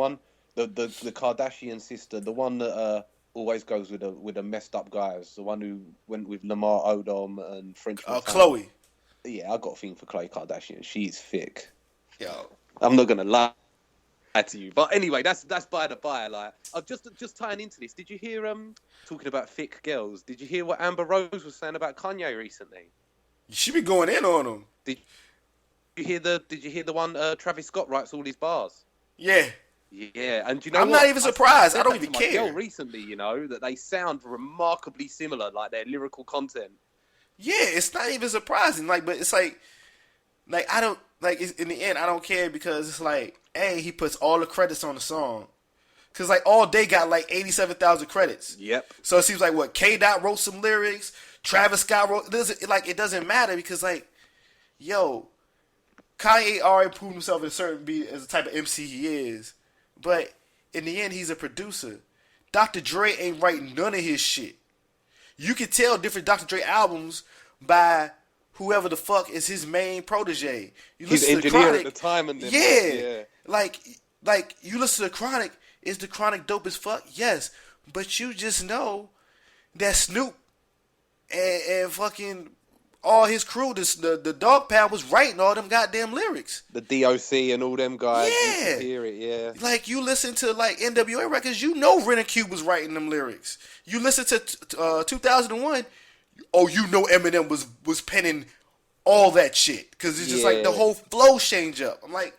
Kardashian sister, the one that always goes with the messed up guys, the one who went with Lamar Odom and French. Chloe. Yeah, I got a thing for Khloe Kardashian. She's thick. Yo, I'm not gonna lie to you, but anyway, that's by the by. Like, I've just tying into this. Did you hear talking about thick girls? Did you hear what Amber Rose was saying about Kanye recently? She be going in on him. Did you hear the one Travis Scott writes all his bars? Yeah. Yeah, and you know I'm what? not even surprised. I don't even to care. My girl recently, you know, that they sound remarkably similar, like their lyrical content. Yeah, it's not even surprising. Like, but it's like I don't like. In the end, I don't care because it's like, hey, he puts all the credits on the song. Cause like All Day got like 87,000 credits. Yep. So it seems like what K. Dot wrote some lyrics, Travis Scott wrote. It doesn't matter because like, yo, Kanye already proved himself in a certain beat as the type of MC he is. But in the end, he's a producer. Dr. Dre ain't writing none of his shit. You can tell different Dr. Dre albums by whoever the fuck is his main protege. You He's listen to engineer Chronic, at the time, and then yeah. Like you listen to Chronic. Is the Chronic dope as fuck? Yes, but you just know that Snoop and fucking all his crew, the Dog Pound, was writing all them goddamn lyrics. The DOC and all them guys. Yeah, you can hear it. Yeah. Like you listen to like NWA records, you know Ren and Cube was writing them lyrics. You listen to 2001, oh, you know Eminem was penning all that shit because it's just like the whole flow change up. I'm like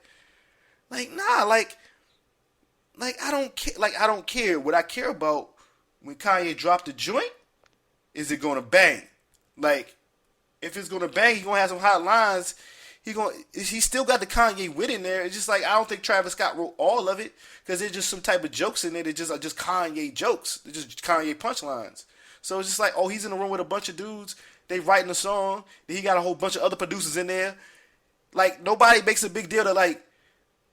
nah, like Like, I don't care. Like, I don't care. What I care about when Kanye dropped the joint, is it gonna bang? Like, if it's gonna bang, he gonna have some hot lines. He still got the Kanye wit in there. It's just like, I don't think Travis Scott wrote all of it, because there's just some type of jokes in there that just are just Kanye jokes. They're just Kanye punchlines. So it's just like, oh, he's in the room with a bunch of dudes. They writing a song. Then he got a whole bunch of other producers in there. Like, nobody makes a big deal that, like,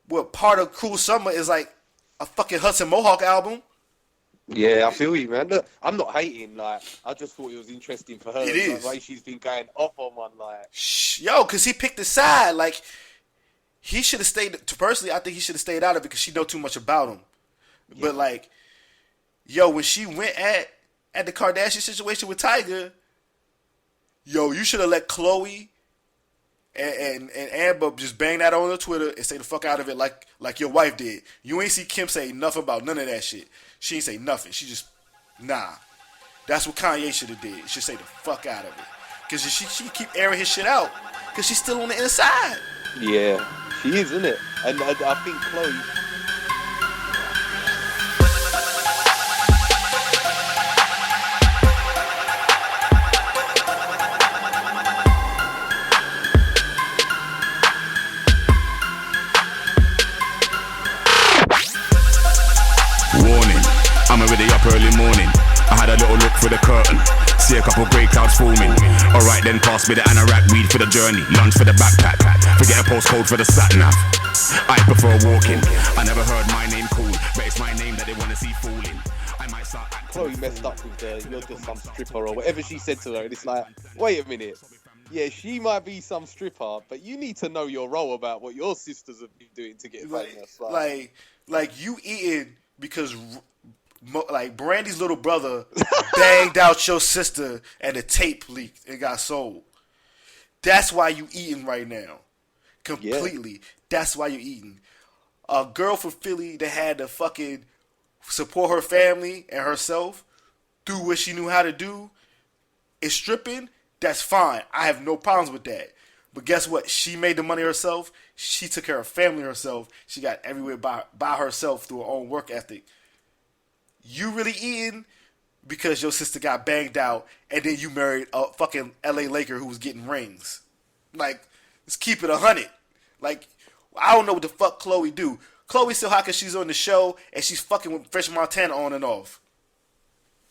what part of Cruel Summer is like a fucking Hudson Mohawk album. Yeah, I feel you, man. Look, I'm not hating. Like, I just thought it was interesting for her. It is. The way she's been going off on one. Like, Yo, because he picked a side. Like, he should have stayed. Personally, I think he should have stayed out of it because she know too much about him. Yeah. But, like, yo, when she went at the Kardashian situation with Tiger, yo, you should have let Khloe and Amber just bang that on her Twitter and say the fuck out of it like your wife did. You ain't see Kim say nothing about none of that shit. She ain't say nothing. She just, nah. That's what Kanye should have did. She say the fuck out of it. Because she keep airing his shit out. Because she's still on the inside. yeah, she is, isn't it? And I think Chloe. I'm already up early morning. I had a little look through the curtain, see a couple grey clouds forming. Alright then, pass me the anorak, weed for the journey, lunch for the backpack, forget a postcode for the sat-nav. I prefer walking. I never heard my name called, but it's my name that they want to see falling. I might start acting. Chloe messed up with you're just some stripper or whatever she said to her, and it's like, wait a minute. Yeah, she might be some stripper, but you need to know your role about what your sisters have been doing to get famous. Like you eating because like Brandy's little brother banged out your sister and the tape leaked and got sold. That's why you eating right now. Completely. Yeah. That's why you eating. A girl from Philly that had to fucking support her family and herself, do what she knew how to do, is stripping. That's fine. I have no problems with that. But guess what? She made the money herself. She took care of family herself. She got everywhere by herself through her own work ethic. You really eating because your sister got banged out and then you married a fucking LA Laker who was getting rings. Like, let's keep it 100. Like, I don't know what the fuck Chloe do. Chloe's still hot because she's on the show and she's fucking with Fresh Montana on and off.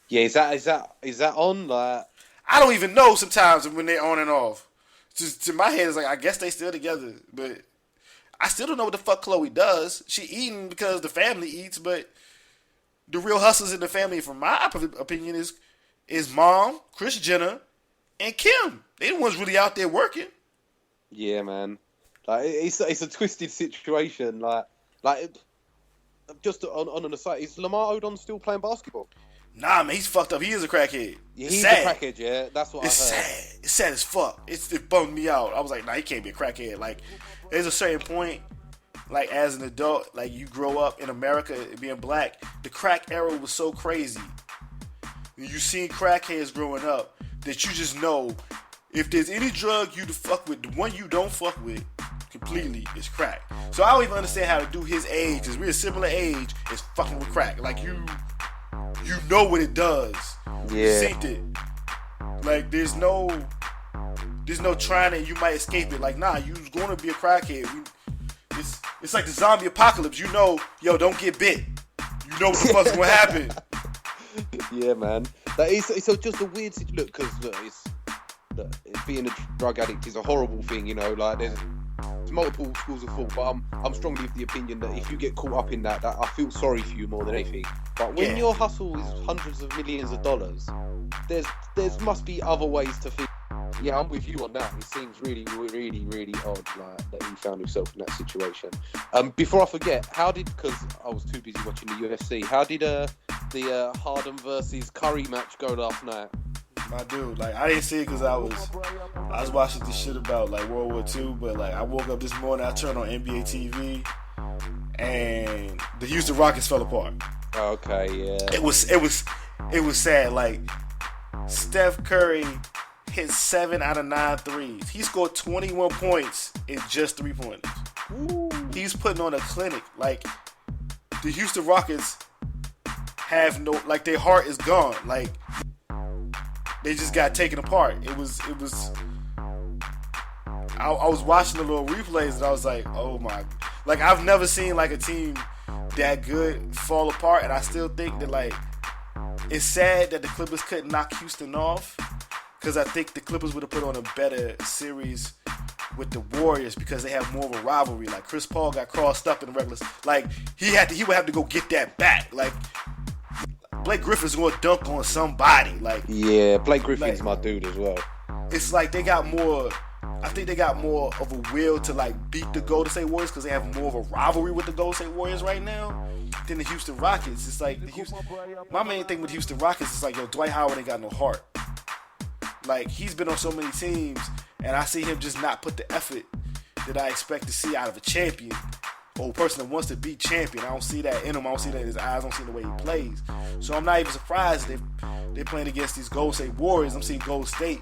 Yeah, is that on? Like, I don't even know sometimes when they're on and off. Just to my head, it's like, I guess they still together. But I still don't know what the fuck Chloe does. She eating because the family eats, but the real hustlers in the family, from my opinion, is Mom, Kris Jenner, and Kim. They the ones really out there working. Yeah, man. Like, it's a twisted situation. Like just on an aside, is Lamar Odom still playing basketball? Nah, man, he's fucked up. He is a crackhead. Yeah, he's sad. A crackhead, yeah. That's what it's I heard. Sad. It's sad as fuck. It bummed me out. I was like, nah, he can't be a crackhead. Like, there's a certain point, like, as an adult, like, you grow up in America being black, the crack era was so crazy. You seen crackheads growing up that you just know if there's any drug you to fuck with, the one you don't fuck with completely is crack. So I don't even understand how to do his age, because we're a similar age, is fucking with crack. Like, you know what it does. Yeah. You seen it. Like, there's no trying it, you might escape it. Like, nah, you's gonna be a crackhead. It's like the zombie apocalypse. You know, yo, don't get bit. You know what the fuck's gonna happen. Yeah, man. It's just a weird situation. Look, because being a drug addict is a horrible thing, you know. Like, there's multiple schools of thought, but I'm strongly of the opinion that if you get caught up in that I feel sorry for you more than anything. But when your hustle is hundreds of millions of dollars, there's must be other ways to feel. Yeah, I'm with you on that. It seems really, really, really odd, like, that he found himself in that situation. Before I forget, because I was too busy watching the UFC, how did the Harden versus Curry match go last night? My dude, like, I didn't see it because I was watching this shit about, like, World War II, but, like, I woke up this morning, I turned on NBA TV, and the Houston Rockets fell apart. Okay, yeah. It was sad. Like, Steph Curry hit 7 out of 9 threes. He scored 21 points in just 3 pointers. He's putting on a clinic. Like, the Houston Rockets have no, like, their heart is gone. Like, they just got taken apart. It was. I was watching the little replays and I was like, oh my, like, I've never seen like a team that good fall apart, and I still think that, like, it's sad that the Clippers couldn't knock Houston off, because I think the Clippers would have put on a better series with the Warriors because they have more of a rivalry. Like, Chris Paul got crossed up in the regular, like, he would have to go get that back. Like, Blake Griffin's going to dunk on somebody. Like, yeah, Blake Griffin's my dude as well. It's like they got more. I think they got more of a will to, like, beat the Golden State Warriors because they have more of a rivalry with the Golden State Warriors right now than the Houston Rockets. It's like my main thing with Houston Rockets is like, yo, Dwight Howard ain't got no heart. Like, he's been on so many teams, and I see him just not put the effort that I expect to see out of a champion or a person that wants to be champion. I don't see that in him. I don't see that in his eyes. I don't see the way he plays. So I'm not even surprised they're playing against these Golden State Warriors. I'm seeing Golden State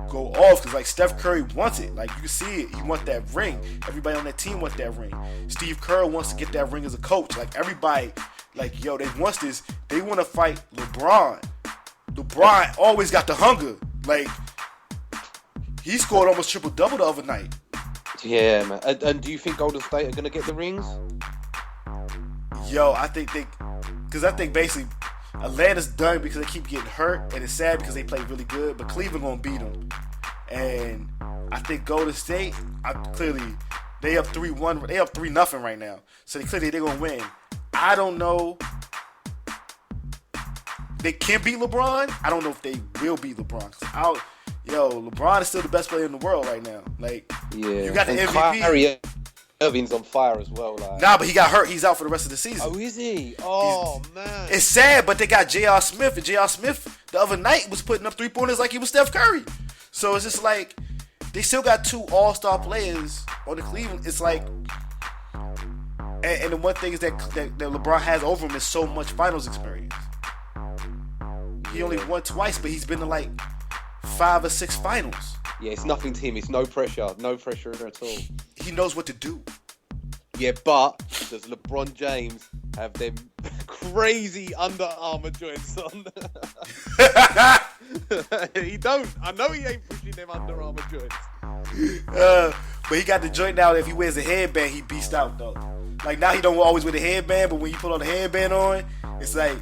go off because, like, Steph Curry wants it. Like, you can see it. He wants that ring. Everybody on that team wants that ring. Steve Kerr wants to get that ring as a coach. Like, everybody, like, yo, they want this. They want to fight LeBron. LeBron always got the hunger. Like, he scored almost triple-double the other night. Yeah, man. And do you think Golden State are going to get the rings? Yo, I think basically Atlanta's done because they keep getting hurt, and it's sad because they play really good, but Cleveland gonna beat them. And I think Golden State, they up 3-1, they up 3-0 right now. So they're gonna win. I don't know. They can beat LeBron. I don't know if they will beat LeBron. LeBron is still the best player in the world right now. Like, yeah, you got the MVP. Kyrie Irving's on fire as well. Like. Nah, but he got hurt. He's out for the rest of the season. Oh, is he? Oh, man. It's sad, but they got J.R. Smith, and J.R. Smith the other night was putting up 3-pointers like he was Steph Curry. So it's just like they still got 2 all-star players on the Cleveland. It's like, and the one thing is that LeBron has over him is so much finals experience. He only won twice, but he's been to like 5 or 6 finals. Yeah, it's nothing to him. It's no pressure at all. He knows what to do. Yeah, but does LeBron James have them crazy Under Armour joints on? He don't. I know he ain't pushing them Under Armour joints. But he got the joint now. If he wears a headband, he beast out though. Like, now he don't always wear the headband, but when you put on the headband on, it's like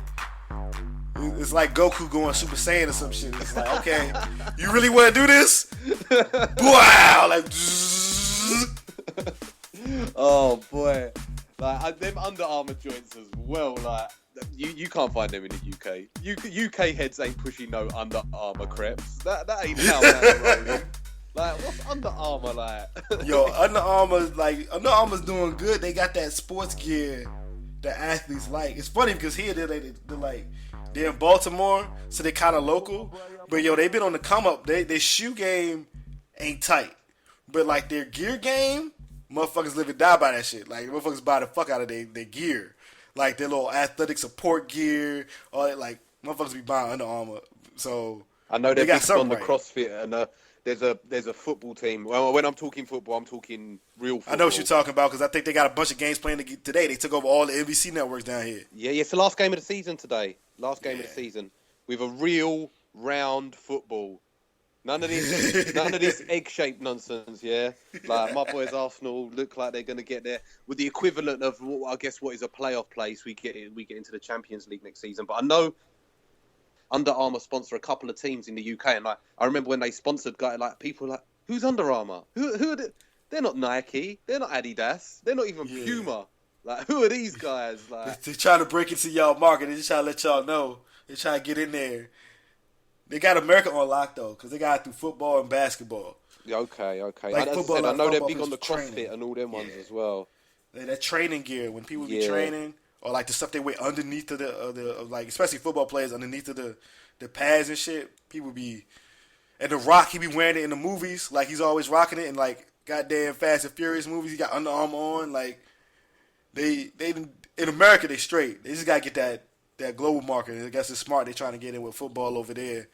Goku going Super Saiyan or some shit. It's like, okay, you really want to do this? Wow! Like, oh boy, like them Under Armour joints as well. Like, you can't find them in the UK. UK heads ain't pushing no Under Armour crepes. That ain't how that's rolling. Like, what's Under Armour like? Yo, Under Armour's doing good. They got that sports gear that athletes like. It's funny because here they're in Baltimore, so they're kind of local. But yo, they've been on the come up. Their shoe game ain't tight, but like their gear game, motherfuckers live and die by that shit. Like, motherfuckers buy the fuck out of their gear, like their little athletic support gear. All that, like, motherfuckers be buying Under Armour. So I know they're big on the right. CrossFit, and there's a football team. Well, when I'm talking football, I'm talking real football. I know what you're talking about because I think they got a bunch of games playing today. They took over all the NBC networks down here. Yeah, it's the last game of the season today. Last game of the season with a real round football. None of this egg-shaped nonsense. Yeah, like my boys Arsenal look like they're going to get there with the equivalent of what is a playoff place. We get into the Champions League next season. But I know Under Armour sponsor a couple of teams in the UK, and I remember when they sponsored people like, who's Under Armour? Who are they? They're not Nike. They're not Adidas. They're not even Puma. Like, who are these guys? Like, they're trying to break into y'all market. They're just trying to let y'all know. They're trying to get in there. They got America on lock though, because they got it through football and basketball. Okay. Like, I know they're big on the CrossFit and all them ones as well. That training gear when people be training, or like the stuff they wear underneath of the like, especially football players underneath of the pads and shit. People be, and The Rock, he be wearing it in the movies. Like, he's always rocking it in like goddamn Fast and Furious movies. He got Under Armour on. Like, they in America they straight. They just gotta get that global market. I guess it's smart. They trying to get in with football over there,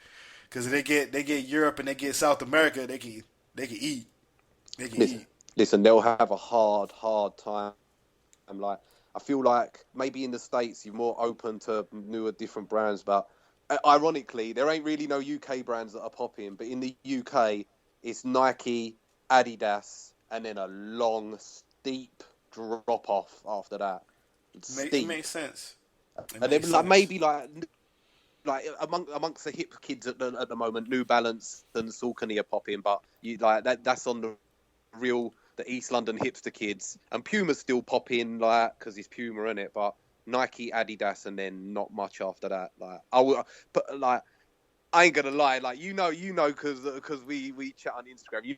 because if they get Europe and they get South America, they can eat. They can eat. Listen, they'll have a hard time. Like, I feel like maybe in the States you're more open to newer, different brands, but ironically, there ain't really no UK brands that are popping. But in the UK, it's Nike, Adidas, and then a long, steep drop off after that. It makes sense. And then like maybe like amongst the hip kids at the moment, New Balance and Saucony are popping, but you like that's on the East London hipster kids, and Puma's still popping like because it's Puma in it, but Nike, Adidas, and then not much after that. Like I ain't gonna lie, like you know, because we chat on Instagram, you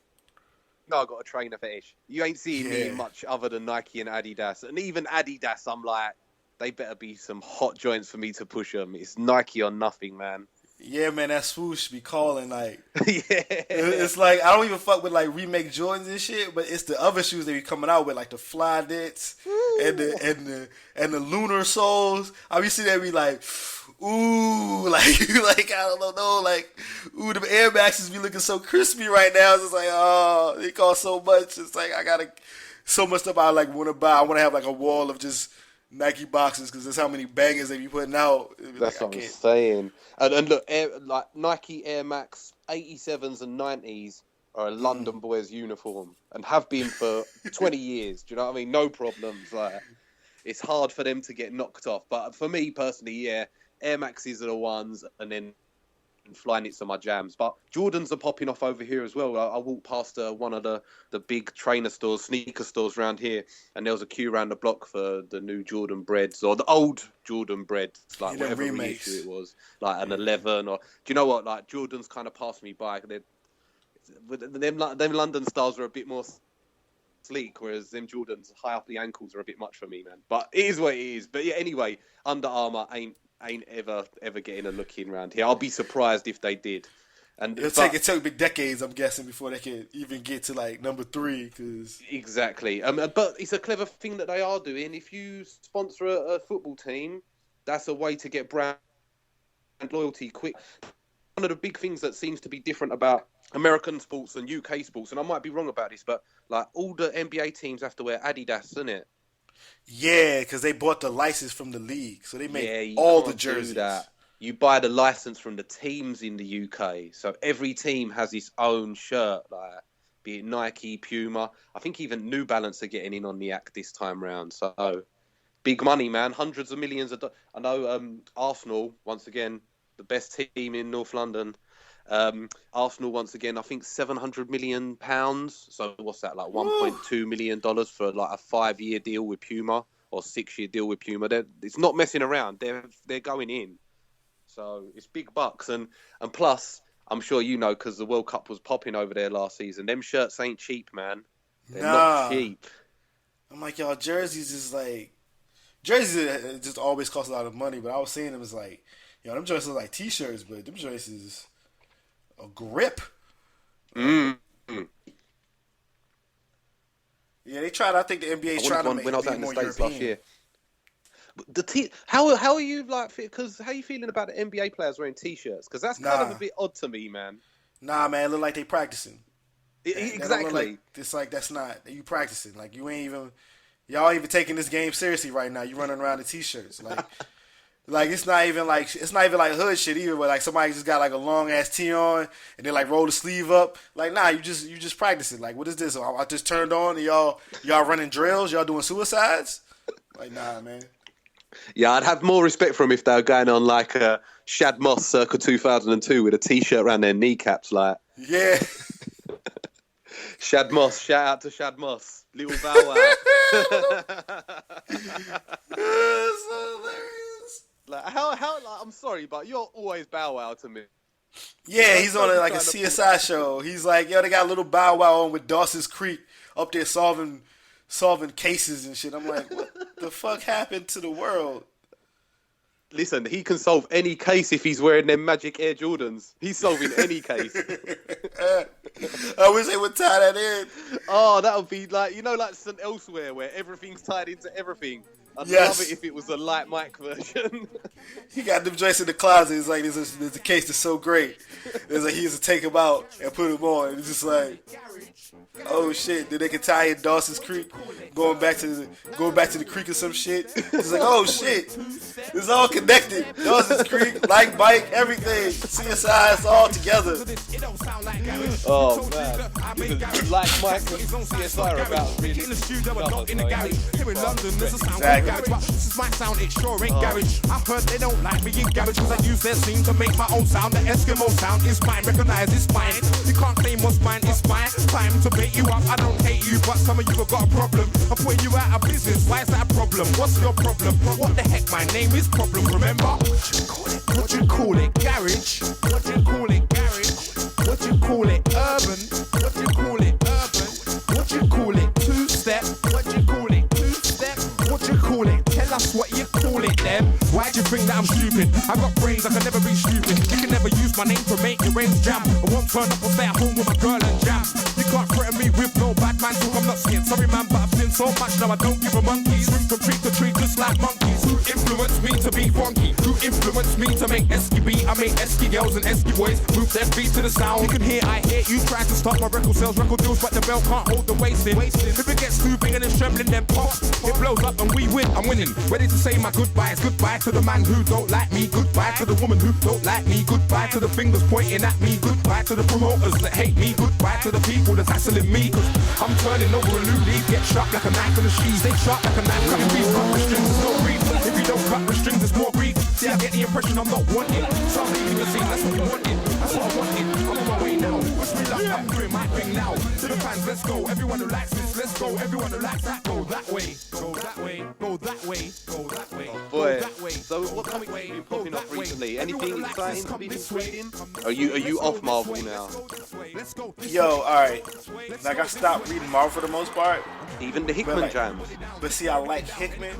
know I got a trainer fetish. You ain't seeing me in much other than Nike and Adidas, and even Adidas, I'm like, they better be some hot joints for me to push them. It's Nike or nothing, man. Yeah, man, that swoosh be calling like. It's like I don't even fuck with like remake Jordans and shit, but it's the other shoes they be coming out with, like the fly knits and the lunar soles. I be seeing that be like, ooh, like I don't know, like ooh, the Air Maxes be looking so crispy right now. It's just like, oh, they cost so much. It's like I gotta so much stuff I like want to buy. I want to have like a wall of just Nike boxes because that's how many bangers they be putting out. That's what I'm saying. And look, like Nike Air Max 87s and 90s are a London boys uniform and have been for 20 years. Do you know what I mean? No problems. Like it's hard for them to get knocked off. But for me personally, yeah, Air Maxes are the ones, and then flying it to my jams. But Jordans are popping off over here as well. I walked past one of the big trainer stores, sneaker stores around here, and there was a queue around the block for the new Jordan Breads or the old Jordan Breads, like whatever reissue it was, like an 11 or. Do you know what? Like Jordans kind of passed me by. Them London styles are a bit more sleek, whereas them Jordans high up the ankles are a bit much for me, man. But it is what it is. But yeah, anyway, Under Armour ain't ever getting a look in around here. I'll be surprised if they did. And it took big decades, I'm guessing, before they could even get to like number 3. Cause exactly. But it's a clever thing that they are doing. If you sponsor a football team, that's a way to get brand loyalty quick. One of the big things that seems to be different about American sports and UK sports, and I might be wrong about this, but like all the NBA teams have to wear Adidas, isn't it? Yeah, because they bought the license from the league, so they make all the jerseys. That. You buy the license from the teams in the UK, so every team has its own shirt, like be it Nike, Puma. I think even New Balance are getting in on the act this time round. So big money, man, hundreds of millions of dollars. I know Arsenal once again, the best team in North London. Arsenal once again, I think £700 million. So what's that, like $1.2 million for like a 5-year deal with Puma or 6-year deal with Puma? It's not messing around. They're going in. So it's big bucks, and plus I'm sure you know because the World Cup was popping over there last season. Them shirts ain't cheap, man. They're not cheap. I'm like, y'all, jerseys just always cost a lot of money. But I was saying them as like, them jerseys are like t-shirts, but them jerseys. A grip. Yeah, they tried. I think the NBA's trying to make it more European. When I was out in the States last year. How are you like? Because how are you feeling about the NBA players wearing t-shirts? Because that's kind of a bit odd to me, man. Nah, man, it look like they practicing. Exactly. It's like that's not you practicing. Like you ain't even y'all even taking this game seriously right now. You running around in t-shirts like. Like it's not even like hood shit either, where like somebody just got like a long ass tee on and then like roll the sleeve up. Like nah, you just practicing. Like what is this? I just turned on and y'all running drills. Y'all doing suicides? Like nah, man. Yeah, I'd have more respect for them if they were going on like a Shad Moss circa 2002 with a t-shirt around their kneecaps. Like yeah, Shad Moss. Shout out to Shad Moss, little Bow Wow. That's so hilarious. Like how like, I'm sorry, but you're always Bow Wow to me. Yeah, he's on like a CSI show. He's like, they got a little Bow Wow on with Dawson's Creek up there solving cases and shit. I'm like, what the fuck happened to the world? Listen, he can solve any case if he's wearing them Magic Air Jordans. He's solving any case. I wish they would tie that in. Oh, that would be like, like St. Elsewhere where everything's tied into everything. I'd love it if it was a light mic version. He got them joints in the closet. It's like, there's a case that's so great. There's like, he has to take them out and put them on. And it's just like, oh shit. Then they can tie in Dawson's Creek going back to the creek or some shit. It's like, oh shit, it's all connected. Dawson's Creek, like Bike, everything. CSI, it's all together. Oh man, because like Mike and CSI are about really Here in London, there's a sound Exactly. garage. This might sound it sure ain't garage. I've heard they don't like me in garage because I use their scene to make my own sound. The Eskimo sound is mine, recognize it's mine. You can't claim what's mine, it's mine. Time to bait you up, I don't hate you, but some of you have got a problem. I'm putting you out of business, why is that a problem? What's your problem? What the heck, my name is Problem, remember? What you call it? Garage? What you call it? Garage? What you call it? Urban? What you call it? Urban? What you call it? Two-step? What you call it? Two-step? What you call it? Tell us what you call it then. Why do you think that I'm stupid? I got brains, I can never be stupid. You can never use my name to make your brains jam. I won't turn up or stay at home with my girl and jam. You can't threaten me with no bad man talk, I'm not scared. Sorry man, but I've seen so much now I don't give a monkey's. Room from tree to tree just like monkeys. Who influenced me to be funky? Who influenced me to make Esky beat? I make Esky girls and Esky boys move their feet to the sound. You can hear, I hear you trying to stop my record sales, record deals, but the bell can't hold the waist in. If it gets too big and it's trembling, then pop. It blows up and we win, I'm winning. Ready to say my goodbyes. Goodbye to the man who don't like me. Goodbye to the woman who don't like me. Goodbye to the fingers pointing at me. Goodbye to the promoters that hate me. Goodbye to the people that's hassling me. Cause I'm turning over a new leaf. Get sharp like a knife on the cheese. They sharp like a knife cutting beef. Cut restrings, there's no grief. If you don't cut restrings, there's more grief. See, I get the impression I'm not wanted. So I'm leaving the scene, that's what you wanted. That's what I wanted. I'm on my way now. Wish me luck, I'm doing my thing now. To the fans, let's go. Everyone who likes this, let's go. Everyone who likes that, go that way. Go that way. Go that way. Go that way. boy. So what comics have you been popping up recently? Anything exciting to be reading? Are you off Marvel now? Yo, alright. Like I stopped reading Marvel for the most part. Even the Hickman jams. But see, I like Hickman.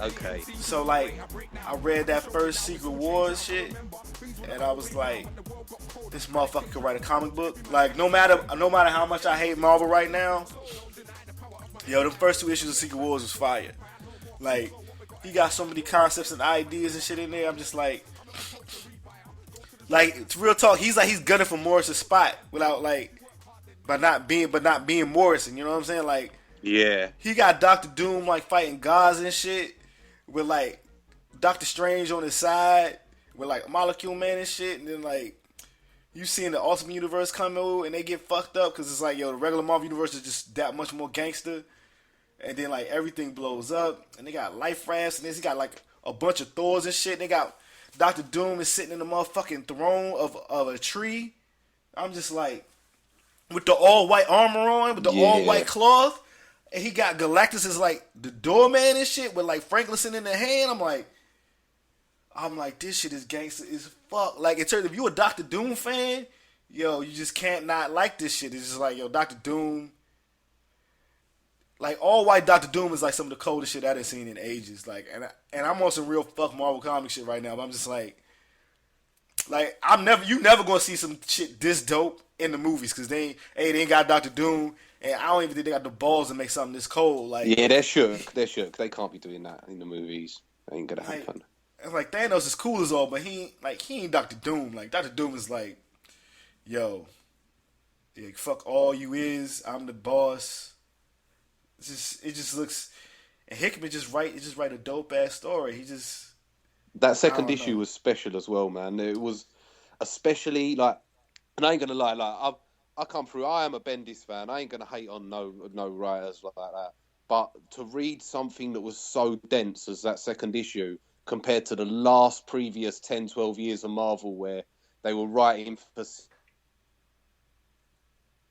Okay. So like, I read that first Secret Wars shit, and I was like, this motherfucker could write a comic book. Like, no matter how much I hate Marvel right now, yo, the first two issues of Secret Wars was fire. Like, he got so many concepts and ideas and shit in there. I'm just like, to real talk, he's gunning for Morris's spot without but not being Morrison. You know what I'm saying? Like, yeah, he got Doctor Doom like fighting gods and shit with like Doctor Strange on his side with like Molecule Man and shit, and then like you seeing the Ultimate Universe come over and they get fucked up because it's like, yo, the regular Marvel Universe is just that much more gangster. And then, like, everything blows up. And they got life rafts. And then he got, like, a bunch of Thors and shit. And they got Dr. Doom is sitting in the motherfucking throne of a tree. I'm just like, with the all-white armor on, with the all-white cloth. And he got Galactus as, like, the doorman and shit with, like, Franklin in the hand. I'm like, this shit is gangster as fuck. Like, in terms of, if you a Dr. Doom fan, yo, you just can't not like this shit. It's just like, yo, Dr. Doom. Like, all white Dr. Doom is like some of the coldest shit I done seen in ages. Like, and I'm on some real fuck Marvel comic shit right now. But I'm just like you never gonna see some shit this dope in the movies because they ain't got Dr. Doom, and I don't even think they got the balls to make something this cold. Like, yeah, they're shook. They can't be doing that in the movies. It ain't gonna happen. It's like Thanos is cool as all, but he ain't Dr. Doom. Like, Dr. Doom is like, yo, yeah, fuck all you is. I'm the boss. It just looks, and Hickman just write a dope ass story. That second issue was special as well, man. It was especially like, and I ain't gonna lie, like I come through. I am a Bendis fan. I ain't gonna hate on no writers like that. But to read something that was so dense as that second issue compared to the previous 10, 12 years of Marvel where they were writing for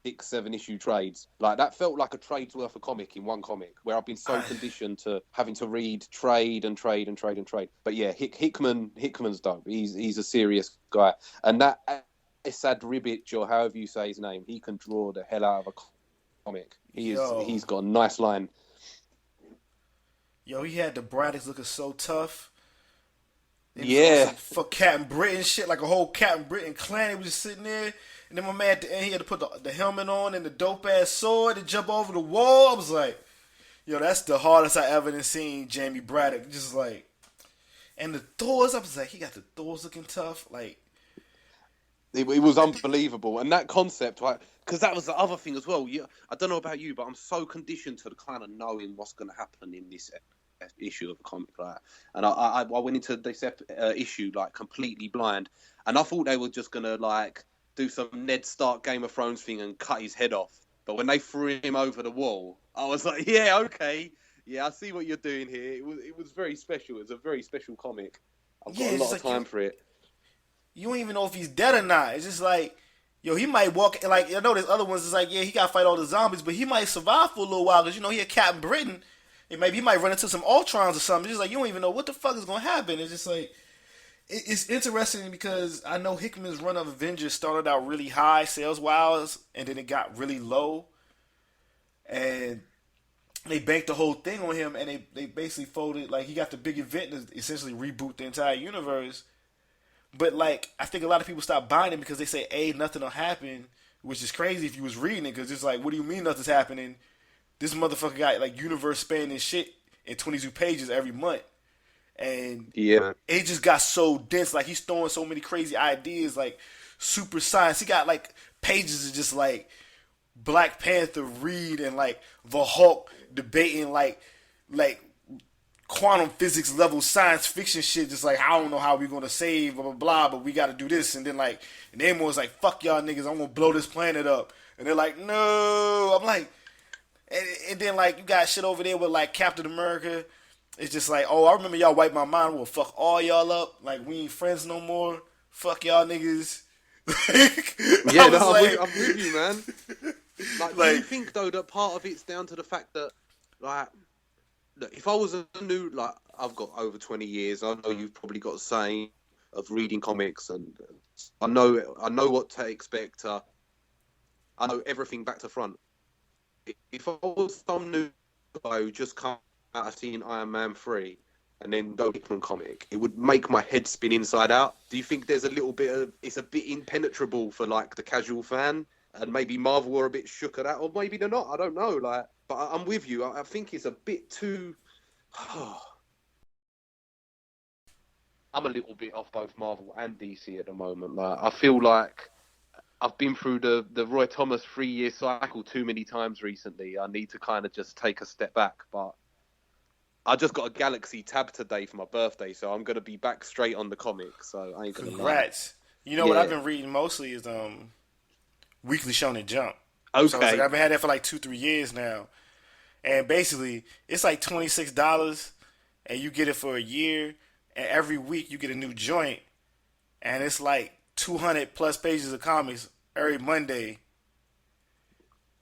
6, 7 issue trades, like that felt like a trade's worth of comic in one comic, where I've been so conditioned to having to read trade. But yeah, Hickman's dope. He's a serious guy, and that Esad Ribic, or however you say his name, he can draw the hell out of a comic. He's got a nice line. Yo, he had the Braddocks looking so tough. For Captain Britain shit, like a whole Captain Britain clan. He was just sitting there. And then my man at the end, he had to put the helmet on and the dope-ass sword to jump over the wall. I was like, yo, that's the hardest I ever seen Jamie Braddock. Just like, and the Thors, I was like, he got the Thors looking tough. Like, It was unbelievable, and that concept, right? Because that was the other thing as well. I don't know about you, but I'm so conditioned to the kind of knowing what's going to happen in this issue of a comic, like, and I went into this issue like completely blind, and I thought they were just going to like do some Ned Stark Game of Thrones thing and cut his head off. But when they threw him over the wall, I was like, yeah, okay, yeah, I see what you're doing here. It was very special. It was a very special comic. I've got a lot of time for it. You don't even know if he's dead or not. It's just like, yo, he might walk, like, I know there's other ones, it's like, yeah, he got to fight all the zombies, but he might survive for a little while, because, you know, he a Captain Britain, and maybe he might run into some Ultrons or something. It's just like, you don't even know what the fuck is going to happen. It's just like, it's interesting because I know Hickman's run of Avengers started out really high sales-wise, and then it got really low, and they banked the whole thing on him, and they basically folded, like, he got the big event to essentially reboot the entire universe. But, like, I think a lot of people stop buying it because they say, A, nothing will happen, which is crazy if you was reading it, because it's like, what do you mean nothing's happening? This motherfucker got, like, universe spanning shit in 22 pages every month. And it just got so dense. Like, he's throwing so many crazy ideas, like, super science. He got, like, pages of just, like, Black Panther, Reed, and, like, the Hulk debating, like quantum physics level science fiction shit, just like, I don't know how we're gonna save blah blah blah, but we gotta do this. And then like, and Namor was like, fuck y'all niggas, I'm gonna blow this planet up. And they're like, no. I'm like, and then like, you got shit over there with like Captain America. It's just like, oh, I remember y'all wiped my mind. We'll fuck all y'all up. Like, we ain't friends no more. Fuck y'all niggas. Yeah, no, I'm with you, man. Like, do you think though that part of it's down to the fact that, like, look, if I was a new, like, I've got over 20 years, I know you've probably got a saying of reading comics, and I know what to expect. I know everything back to front. If I was some new guy who just come out of seeing Iron Man 3 and then go Hickman comic, it would make my head spin inside out. Do you think there's a little bit of, it's a bit impenetrable for like the casual fan, and maybe Marvel were a bit shook at that, or maybe they're not, I don't know, like, but I'm with you. I think it's a bit too... I'm a little bit off both Marvel and DC at the moment. Like, I feel like I've been through the Roy Thomas 3-year cycle too many times recently. I need to kind of just take a step back. But I just got a Galaxy tab today for my birthday, so I'm going to be back straight on the comics. So I ain't going to lie. Congrats. You know what I've been reading mostly is Weekly Shonen Jump. Okay. So I've been had that for like 2-3 years now. And basically, it's like $26, and you get it for a year, and every week you get a new joint, and it's like 200 plus pages of comics every Monday.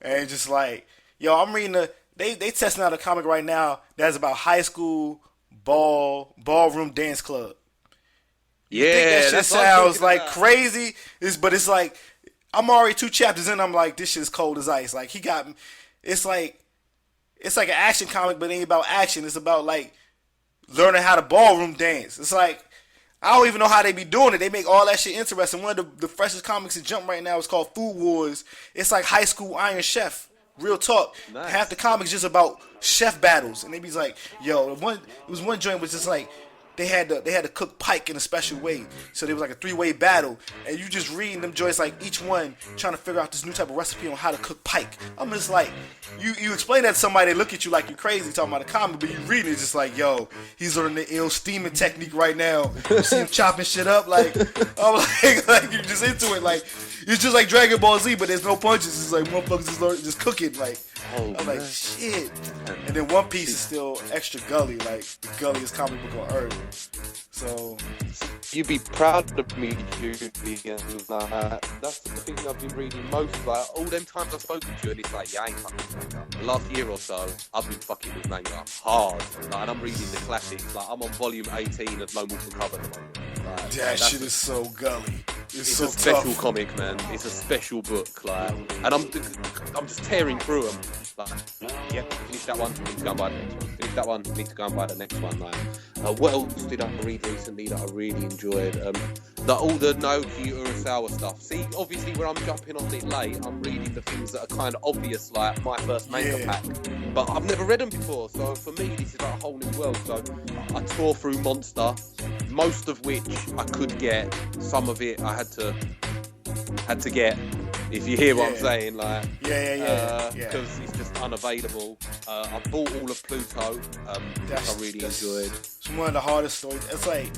And just like, yo, I'm reading they testing out a comic right now that's about high school ballroom dance club. You think that shit sounds like crazy, but it's like, I'm already 2 chapters in, I'm like, this shit is cold as ice. Like, it's like an action comic, but it ain't about action. It's about like learning how to ballroom dance. It's like, I don't even know how they be doing it. They make all that shit interesting. One of the freshest comics in Jump right now is called Food Wars. It's like high school Iron Chef. Real talk. Nice. Half the comics just about chef battles, and they be like, yo, it was one joint was just like, they had to cook pike in a special way. So there was like a 3-way battle, and you just reading them joints, like each one trying to figure out this new type of recipe on how to cook pike. I'm just like, you explain that to somebody, they look at you like you're crazy talking about a comic, but you reading it just like, yo, he's learning the ill steaming technique right now. You see him chopping shit up, like, I'm like you're just into it, like, it's just like Dragon Ball Z, but there's no punches. It's like motherfuckers just cooking, like. I'm like, shit. And then One Piece is still extra gully, like the gulliest comic book on earth. So you'd be proud of me, Judy, and that's the thing I've been reading most. Like, all them times I've spoken to you, and it's like, yeah, I ain't fucking with manga. The last year or so, I've been fucking with manga hard. Like, and I'm reading the classics. Like, I'm on volume 18 of No More to Cover at the moment. Like, that shit is so gully. It's so a special tough. comic, man. It's a special book, like, and I'm just tearing through them. Like, yeah, finish that one, need to go and buy the next one. Finish that one, need to go and buy the next one. Like, what else did I read recently that I really enjoyed? All the Naoki Urasawa stuff. See, obviously, when I'm jumping on it late, I'm reading the things that are kind of obvious, like my first manga pack. But I've never read them before, so for me, this is like a whole new world. So I tore through Monster, most of which I could get. Some of it I had to had to get. If you hear what I'm Yeah. saying, like, Yeah. because it's just unavailable. I bought all of Pluto, which I really enjoyed. It's one of the hardest stories. It's like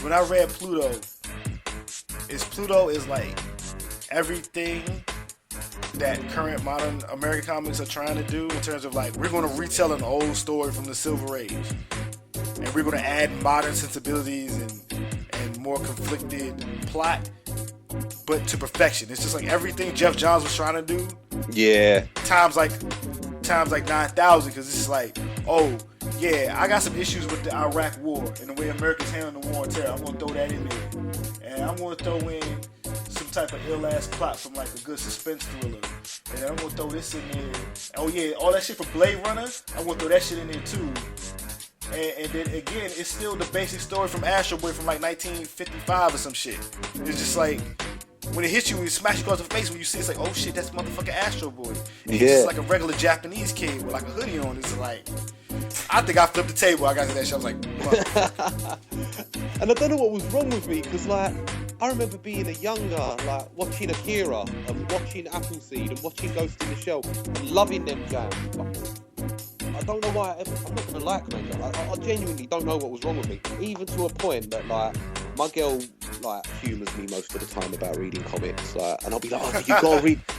when I read Pluto is like everything that current modern American comics are trying to do in terms of like we're going to retell an old story from the Silver Age, and we're going to add modern sensibilities and more conflicted plot, but to perfection. It's just like everything Jeff Johns was trying to do. Yeah. Times like 9,000, because it's like, oh yeah, I got some issues with the Iraq War and the way Americans handling the war on terror. I'm gonna throw that in there, and I'm gonna throw in some type of ill ass plot from like a good suspense thriller, and I'm gonna throw this in there. Oh yeah, all that shit from Blade Runner, I'm gonna throw that shit in there too. And then again, it's still the basic story from Astro Boy from like 1955 or some shit. It's just like when it hits you, it smashes you across the face when you see it's like, oh shit, that's motherfucking Astro Boy. And he's just like a regular Japanese kid with like a hoodie on. It's like, I think I flipped the table. I got to that shit. I was like, and I don't know what was wrong with me, because like I remember being a younger, like watching Akira and watching Appleseed and watching Ghost in the Shell and loving them jams. Like, I don't know why. I'm not gonna like manga. I genuinely don't know what was wrong with me. Even to a point that like my girl like humours me most of the time about reading comics, and I'll be like, oh,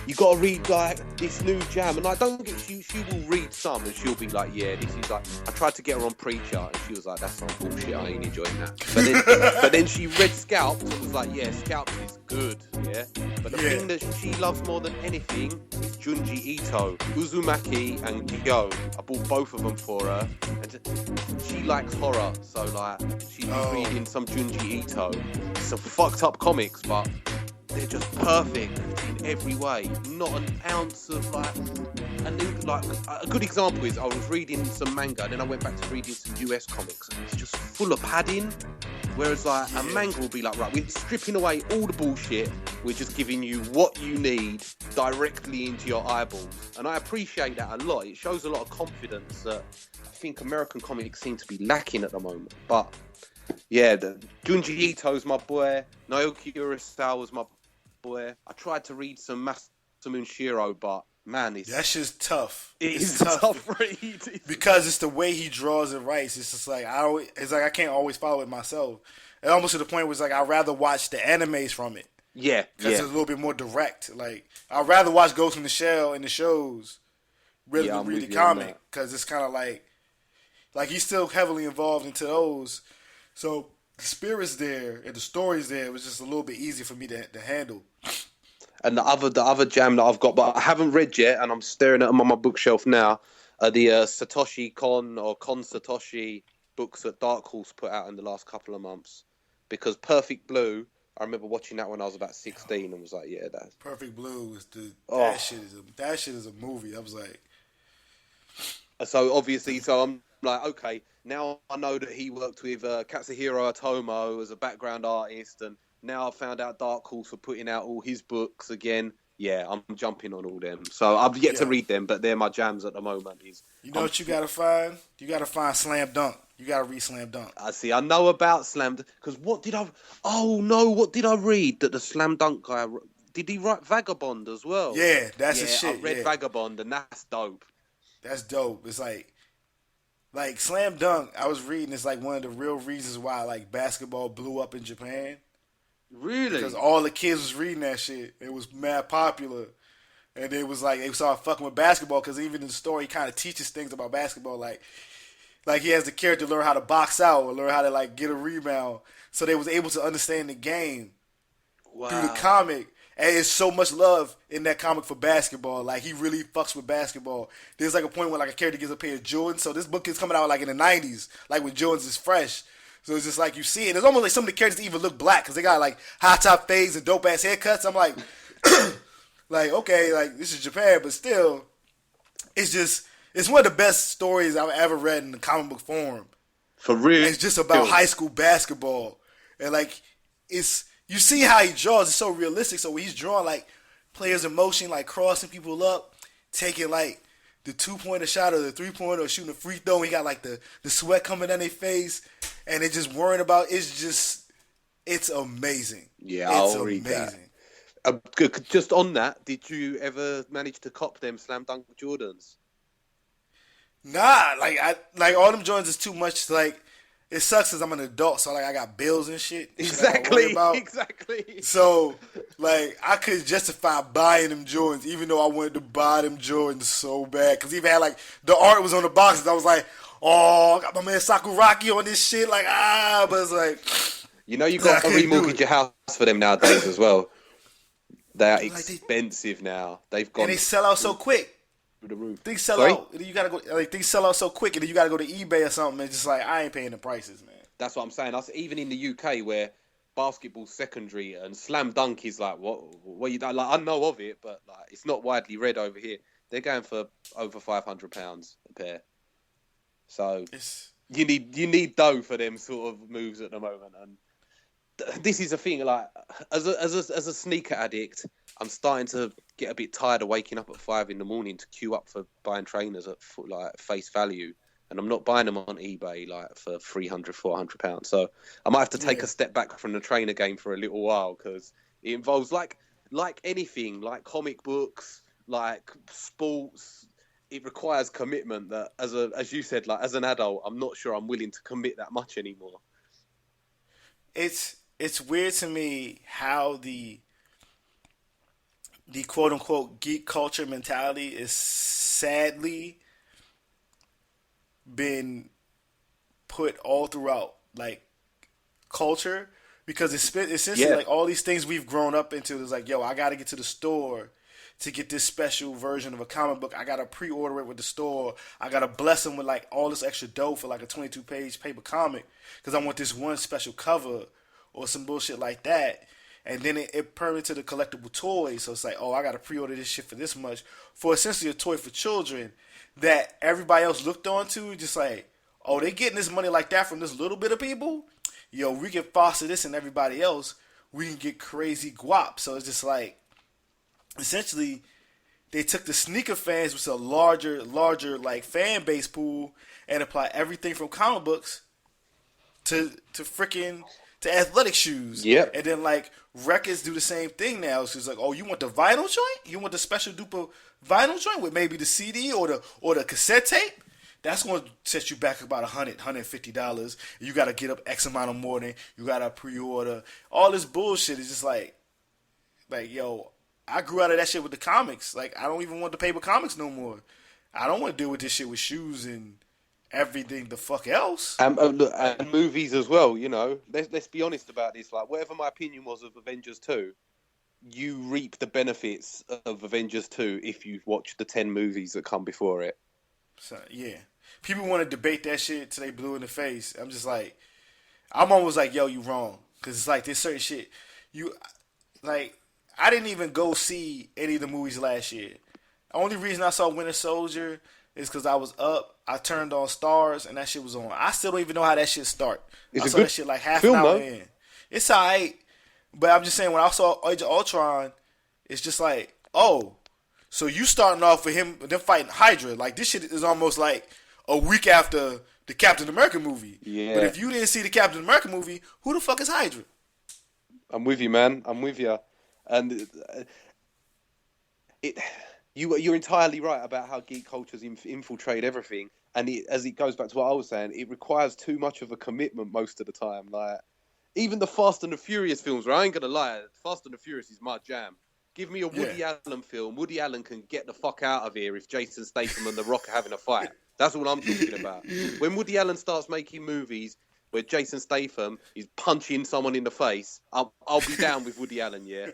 you gotta read like this new jam, and I don't get. She will read some, and she'll be like, yeah, this is like. I tried to get her on Preacher, and she was like, that's some bullshit. I ain't enjoying that. But then she read Scalps and was like, yeah, Scalps is good, yeah. But the thing that she loves more than anything is Junji Ito, Uzumaki, and Gyo. I bought both of them for her, and she likes horror, so like she's reading some Junji Ito. Some fucked up comics, but they're just perfect in every way. Not an ounce of like a good example is I was reading some manga, and then I went back to reading some US comics, and it's just full of padding. Whereas like a manga will be like, right, we're stripping away all the bullshit, we're just giving you what you need directly into your eyeballs. And I appreciate that a lot. It shows a lot of confidence that I think American comics seem to be lacking at the moment. But yeah, the Junji Ito's my boy, Naoki Urasawa's my boy. I tried to read some Masamune Shiro, but man, that shit's tough. It's a tough read. Because it's the way he draws and writes. It's just like I can't always follow it myself. And almost to the point where it's like I'd rather watch the animes from it. Yeah, because it's a little bit more direct. Like I'd rather watch Ghost in the Shell in the shows rather than read the comic, because it's kind of like he's still heavily involved into those. So the spirit's there and the story's there. It was just a little bit easier for me to handle. And the other jam that I've got, but I haven't read yet, and I'm staring at them on my bookshelf now, are the Satoshi Kon or Kon Satoshi books that Dark Horse put out in the last couple of months. Because Perfect Blue, I remember watching that when I was about 16 and was like, yeah, that's... Perfect Blue is that shit is a movie. I was like... So obviously, I'm like, okay, now I know that he worked with Katsuhiro Otomo as a background artist, and now I've found out Dark Horse for putting out all his books again. Yeah, I'm jumping on all them. So I've yet to read them, but they're my jams at the moment. You know what you gotta find? You gotta find Slam Dunk. You gotta read Slam Dunk. I know about Slam Dunk, because what did I read that the Slam Dunk guy... Did he write Vagabond as well? Yeah, that's his shit. I read Vagabond, and that's dope. That's dope. It's like Slam Dunk, I was reading, it's like one of the real reasons why like basketball blew up in Japan. Really? Because all the kids was reading that shit. It was mad popular. And it was like they started fucking with basketball, because even in the story he kind of teaches things about basketball. Like he has the character learn how to box out or learn how to like get a rebound. So they was able to understand the game through the comic. And there's so much love in that comic for basketball. Like, he really fucks with basketball. There's like a point where like a character gets a pair of Jordans. So this book is coming out like in the 90s, like when Jordans is fresh. So it's just like you see it. It's almost like some of the characters even look black, because they got like high top fades and dope ass haircuts. I'm like, like, okay, like this is Japan, but still, it's one of the best stories I've ever read in the comic book form. For real? And it's just about high school basketball. And like, you see how he draws. It's so realistic. So when he's drawing like players in motion, like crossing people up, taking like the 2-pointer shot or the 3-pointer, or shooting a free throw, and he got like the sweat coming down their face, and they're just worrying about it's amazing. Yeah, I'll read that. Just on that, did you ever manage to cop them Slam Dunk Jordans? Nah, like all them joints is too much. Like it sucks because I'm an adult, so like I got bills and shit. Exactly. So like I could justify buying them Jordans, even though I wanted to buy them Jordans so bad. Because even had like the art was on the boxes. I was like, oh, I got my man Sakuraki on this shit. Like but it's like, you know, you got to remortgage your house for them nowadays as well. They are expensive now. They've gone and they sell out so quick. Through the roof. Things sell out. You gotta go. Like things sell out so quick, and then you gotta go to eBay or something. And just like I ain't paying the prices, man. That's what I'm saying. Even in the UK, where basketball's secondary and slam dunk is like what you like. I know of it, but like it's not widely read over here. They're going for over £500 a pair. So you need dough for them sort of moves at the moment. And this is a thing. Like as a sneaker addict, I'm starting to get a bit tired of waking up at 5 a.m. to queue up for buying trainers at like face value, and I'm not buying them on eBay like for £300-400. So I might have to take a step back from the trainer game for a little while, because it involves like anything, like comic books, like sports. It requires commitment that, as you said, like as an adult, I'm not sure I'm willing to commit that much anymore. It's weird to me how the quote unquote geek culture mentality is sadly been put all throughout like culture, because it's essentially like all these things we've grown up into is like, yo, I got to get to the store to get this special version of a comic book. I got to pre-order it with the store. I got to bless them with like all this extra dough for like a 22-page paper comic because I want this one special cover or some bullshit like that. And then it turned into the collectible toys. So it's like, oh, I got to pre-order this shit for this much, for essentially a toy for children that everybody else looked on to. Just like, oh, they getting this money like that from this little bit of people? Yo, we can foster this and everybody else. We can get crazy guap. So it's just like, essentially, they took the sneaker fans, which is a larger like fan base pool, and apply everything from comic books to athletic shoes. Yep. And then like records do the same thing now. So it's like, oh, you want the vinyl joint? You want the special duper vinyl joint with maybe the CD or the cassette tape? That's going to set you back about $150. You got to get up X amount of morning. You got to pre-order. All this bullshit is just like, yo, I grew out of that shit with the comics. Like, I don't even want the paper comics no more. I don't want to deal with this shit with shoes and everything the fuck else. And movies as well, you know. Let's be honest about this. Like, whatever my opinion was of Avengers 2, you reap the benefits of Avengers 2 if you've watched the 10 movies that come before it. So, yeah. People want to debate that shit till they blue in the face. I'm just like, I'm almost like, yo, you wrong. Because it's like, there's certain shit. I didn't even go see any of the movies last year. The only reason I saw Winter Soldier is because I was up. I turned on Stars, and that shit was on. I still don't even know how that shit start. I saw that shit like half an hour in. It's alright. But I'm just saying, when I saw Age of Ultron, it's just like, oh, so you starting off with them fighting Hydra. Like, this shit is almost like a week after the Captain America movie. Yeah. But if you didn't see the Captain America movie, who the fuck is Hydra? I'm with you, man. I'm with you. And you're entirely right about how geek cultures infiltrate everything. And as it goes back to what I was saying, it requires too much of a commitment most of the time. Like, even the Fast and the Furious films, where I ain't going to lie, Fast and the Furious is my jam. Give me a Woody Allen film. Woody Allen can get the fuck out of here if Jason Statham and The Rock are having a fight. That's what I'm talking about. When Woody Allen starts making movies where Jason Statham is punching someone in the face, I'll be down with Woody Allen, yeah?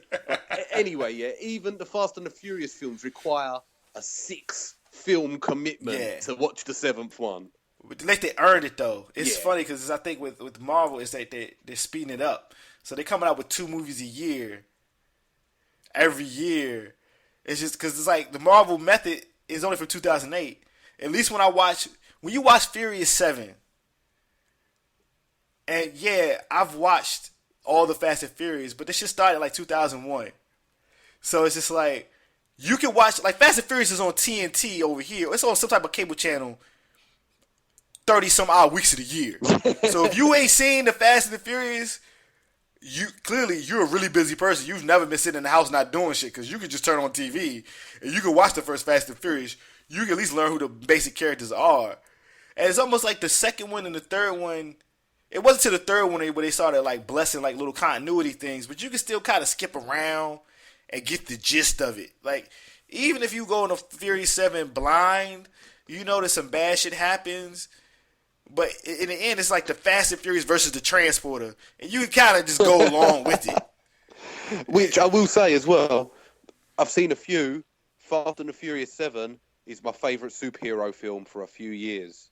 Anyway, yeah, even the Fast and the Furious films require a 6-film commitment to watch the 7th one. Like they earned it, though. It's funny because I think with Marvel, it's like they're speeding it up. So they're coming out with 2 movies a year. Every year. It's just because it's like the Marvel method is only from 2008. At least when you watch Furious 7, and yeah, I've watched all the Fast and Furious, but this shit started like 2001. So it's just like, you can watch, like Fast and Furious is on TNT over here. It's on some type of cable channel 30 some odd weeks of the year. So if you ain't seen the Fast and the Furious, you're a really busy person. You've never been sitting in the house not doing shit because you could just turn on TV and you can watch the first Fast and Furious. You can at least learn who the basic characters are. And it's almost like the second one and the third one. It wasn't to the third one where they started like blessing like little continuity things, but you can still kind of skip around and get the gist of it. Like even if you go into Fury 7 blind, you know that some bad shit happens. But in the end, it's like the Fast and Furious versus the Transporter, and you can kind of just go along with it. Which I will say as well, I've seen a few. Fast and the Furious 7 is my favourite superhero film for a few years.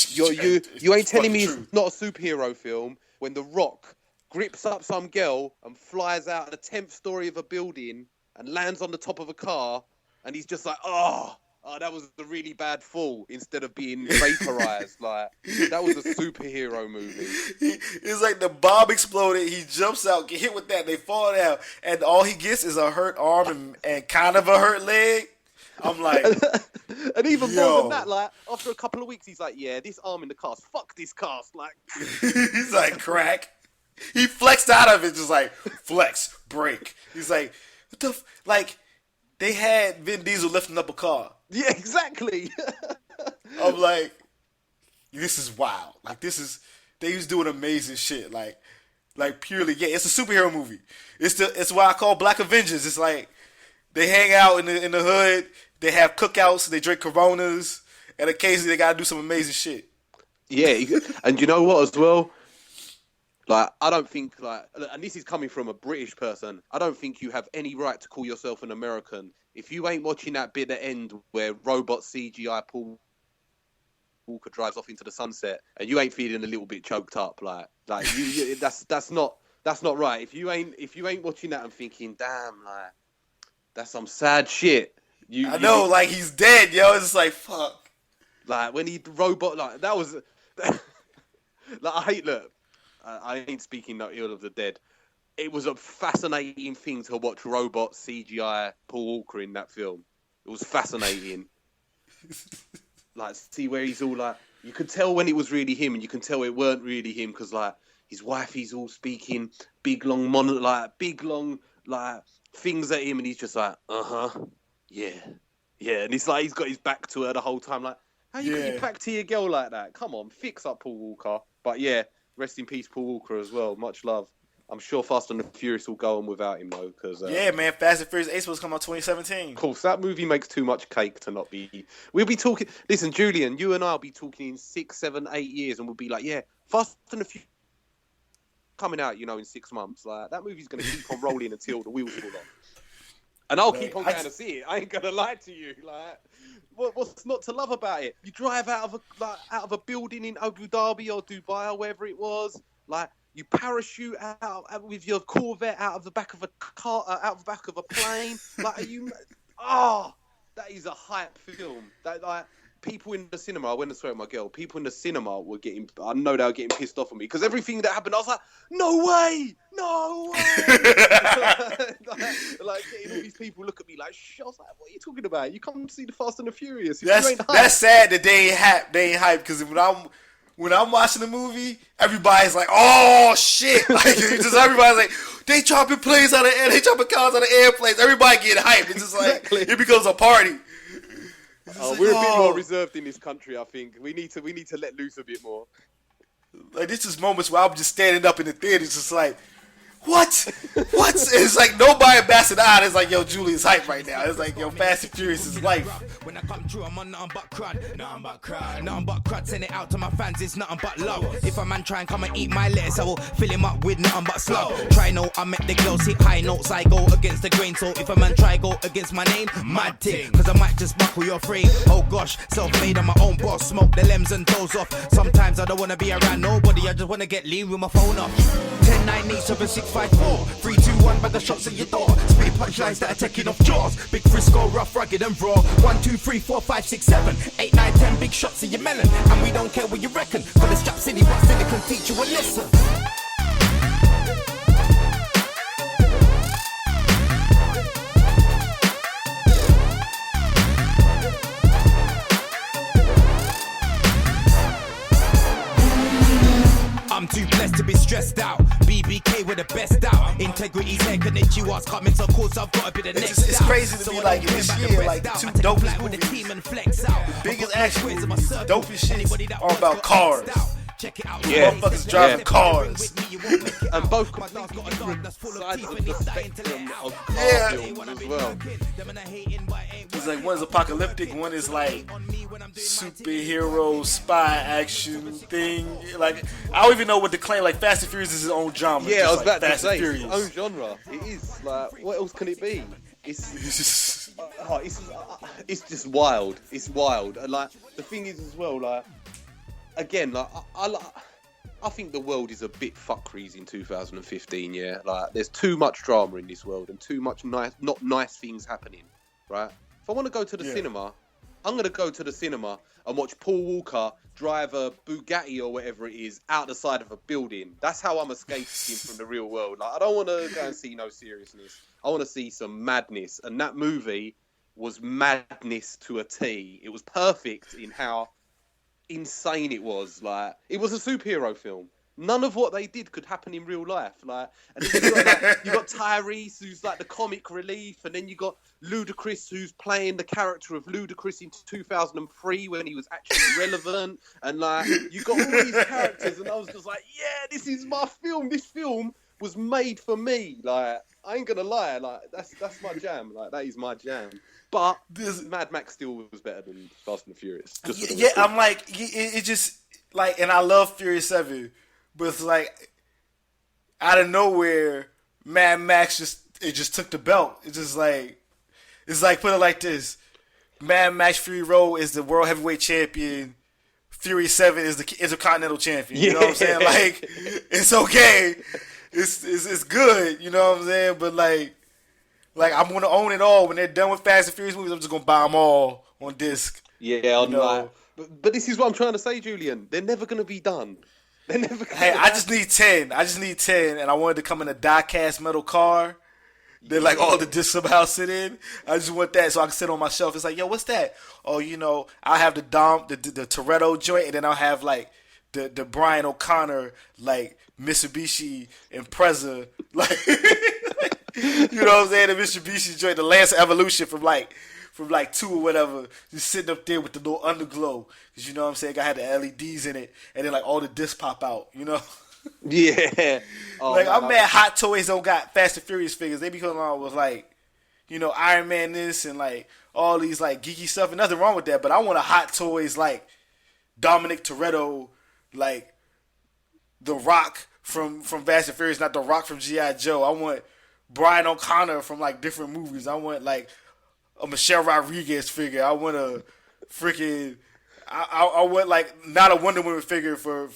You ain't telling me it's not a superhero film when The Rock grips up some girl and flies out of the 10th story of a building and lands on the top of a car, and he's just like, oh, that was a really bad fall instead of being vaporized. Like, that was a superhero movie. It's like the bomb exploded, he jumps out, get hit with that, they fall down, and all he gets is a hurt arm and kind of a hurt leg. I'm like... And even more than that, like, after a couple of weeks, he's like, yeah, this arm in the cast, fuck this cast. Like, he's like, crack. He flexed out of it, just like, flex, break. He's like, what the... Like, they had Vin Diesel lifting up a car. Yeah, exactly. I'm like, this is wild. Like, this is... They was doing amazing shit. Like purely, yeah, it's a superhero movie. It's what I call Black Avengers. It's like, they hang out in the hood... They have cookouts, they drink Coronas, and occasionally they gotta do some amazing shit. Yeah, and you know what as well? Like, I don't think, like, and this is coming from a British person, I don't think you have any right to call yourself an American if you ain't watching that bit at the end where robot CGI Paul Walker drives off into the sunset, and you ain't feeling a little bit choked up, like you that's not right. If you ain't watching that and thinking, damn, like, that's some sad shit. I know, like, he's dead, yo. It's just like, fuck. Like, when he robot, like, that was... like, I ain't speaking no ill of the dead. It was a fascinating thing to watch robot CGI Paul Walker in that film. It was fascinating. Like, see where he's all like... You could tell when it was really him, and you can tell it weren't really him, because, like, his wife, he's all speaking big, long things at him, and he's just like, uh-huh. Yeah, and it's like he's got his back to her the whole time. Like, how you got your back to your girl like that? Come on, fix up Paul Walker. But yeah, rest in peace, Paul Walker as well. Much love. I'm sure Fast and the Furious will go on without him though, because yeah, man, Fast and Furious 8 supposed to come out 2017. Of course, that movie makes too much cake to not be. We'll be talking. Listen, Julian, you and I'll be talking in 6, 7, 8 years, and we'll be like, yeah, Fast and the Furious coming out, in 6 months. Like, that movie's going to keep on rolling until the wheels fall off. And I'll keep on going to see it. I ain't gonna lie to you. Like, what's not to love about it? You drive out of a building in Abu Dhabi or Dubai or wherever it was. Like, you parachute out with your Corvette out of the back of a car, out of the back of a plane. Like, that is a hype film. That, like, people in the cinema, I went and saw it with my girl, people in the cinema were I know they were getting pissed off at me, because everything that happened, I was like, no way! like getting all these people look at me like, I was like, what are you talking about? You come to see the Fast and the Furious. That's sad that they ain't hype, because when I'm watching the movie, everybody's like, oh shit! Like, just everybody's like, they chopping planes out of air, they chopping cars out of airplanes. Everybody getting hyped. It's just like, it becomes a party. We're a bit more reserved in this country, I think. We need to let loose a bit more. Like, this is moments where I'm just standing up in the theater, just like, what? It's like nobody bashing out. It's like, yo, Julian's hype right now. It's like, yo, Fast and Furious is life. When I come through, I'm on nothing but crud. Nothing but crud. Send it out to my fans, it's nothing but love. If a man try and come and eat my lettuce, I will fill him up with nothing but slug. Try no, I met the girls hit high notes. I go against the grain. So if a man try go against my name, mad ting. Cause I might just buckle your frame. Oh gosh, self-made, I'm my own boss. Smoke the lems and toes off. Sometimes I don't wanna be around nobody. I just wanna get lean with my phone off. 10, 9, 8, 7, 6, 5, 4 3, 2, 1, bag of shots at your door. Spit punchlines that are taking off jaws. Big Frisco, rough, rugged and raw. 1, 2, 3, 4, 5, 6, 7 8, 9, 10 big shots in your melon. And we don't care what you reckon. For the strap city, but still it can teach you a lesson. I'm too blessed to be stressed out. BBK with the best Integrity's taken it, you ask coming, so of course I've got to be the next. It's crazy to me, like, this year, like, the two dopest movies, the biggest action movies, dopest shit are about cars. Yeah. Motherfuckers driving cars. And both completely different sides of the spectrum of car films as well. It's like, one is apocalyptic, one is like superhero spy action thing. Like, I don't even know what to claim. Like, Fast and Furious is his own genre. Yeah, I was like about to say, Furious. its own genre. It is. Like, what else can it be? It's just wild. It's wild. And like, the thing is as well, like, again, like, I think the world is a bit fuckeries in 2015. Yeah, like, there's too much drama in this world and too much not nice things happening. Right? If I want to go to the cinema, I'm gonna go to the cinema and watch Paul Walker drive a Bugatti or whatever it is out the side of a building. That's how I'm escaping from the real world. Like, I don't want to go and see no seriousness. I want to see some madness, and that movie was madness to a T. It was perfect in how insane it was. Like, it was a superhero film. None of what they did could happen in real life. Like, and then you got Tyrese, who's like the comic relief, and then you got Ludacris, who's playing the character of Ludacris in 2003 when he was actually relevant. And like, you got all these characters, and I was just like, yeah, this is my film. This film was made for me. Like, I ain't gonna lie. Like, that's my jam. Like, that is my jam. But Mad Max still was better than Fast and Furious. Yeah, I'm like, it just, like, and I love Furious 7, but it's like, out of nowhere, Mad Max just took the belt. It's just like, it's like, put it like this: Mad Max Fury Road is the world heavyweight champion. Fury 7 is the Intercontinental champion. You know what I'm saying? Like, it's okay. It's good. You know what I'm saying? But like I'm gonna own it all when they're done with Fast and Furious movies. I'm just gonna buy them all on disc. Yeah, on like, but this is what I'm trying to say, Julian. They're never gonna be done. They're never. Hey, I just need 10. I just need 10, and I wanted to come in a die-cast metal car. That like all the discs somehow sit in. I just want that so I can sit on my shelf. It's like, yo, what's that? Oh, you know, I'll have the Toretto joint, and then I'll have like the Brian O'Connor like Mitsubishi Impreza, like you know what I'm saying? The Mitsubishi joint, the Lancer Evolution from like 2 or whatever, just sitting up there with the little underglow, because you know what I'm saying, I had the LEDs in it, and then like all the discs pop out, you know. Yeah. Oh, like, man, I'm mad Hot Toys don't got Fast and Furious figures. They be coming out with like, you know, Iron Man this and like all these like geeky stuff, and nothing wrong with that. But I want a Hot Toys like Dominic Toretto, like The Rock from Fast and Furious, not The Rock from G.I. Joe. I want Brian O'Connor from like different movies. I want like a Michelle Rodriguez figure. I want a freaking I want like not a Wonder Woman figure for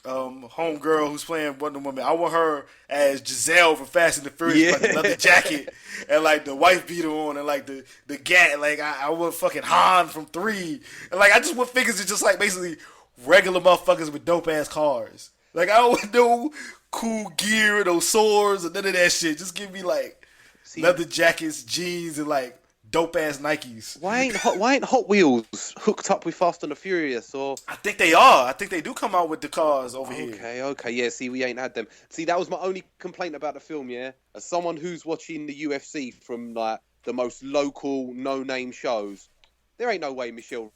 homegirl who's playing Wonder Woman. I want her as Giselle from Fast and the Furious, like the leather jacket and like the wife beater on and like the gat. Like I want fucking Han from 3, and like I just want figures that just like basically regular motherfuckers with dope ass cars. Like I don't want no cool gear, no swords, or none of that shit. Just give me like leather jackets, jeans, and like dope ass Nikes. Why ain't Hot Wheels hooked up with Fast and the Furious? Or I think they are. I think they do come out with the cars over here. Okay, yeah. See, we ain't had them. See, that was my only complaint about the film. Yeah, as someone who's watching the UFC from like the most local, no-name shows, there ain't no way Michelle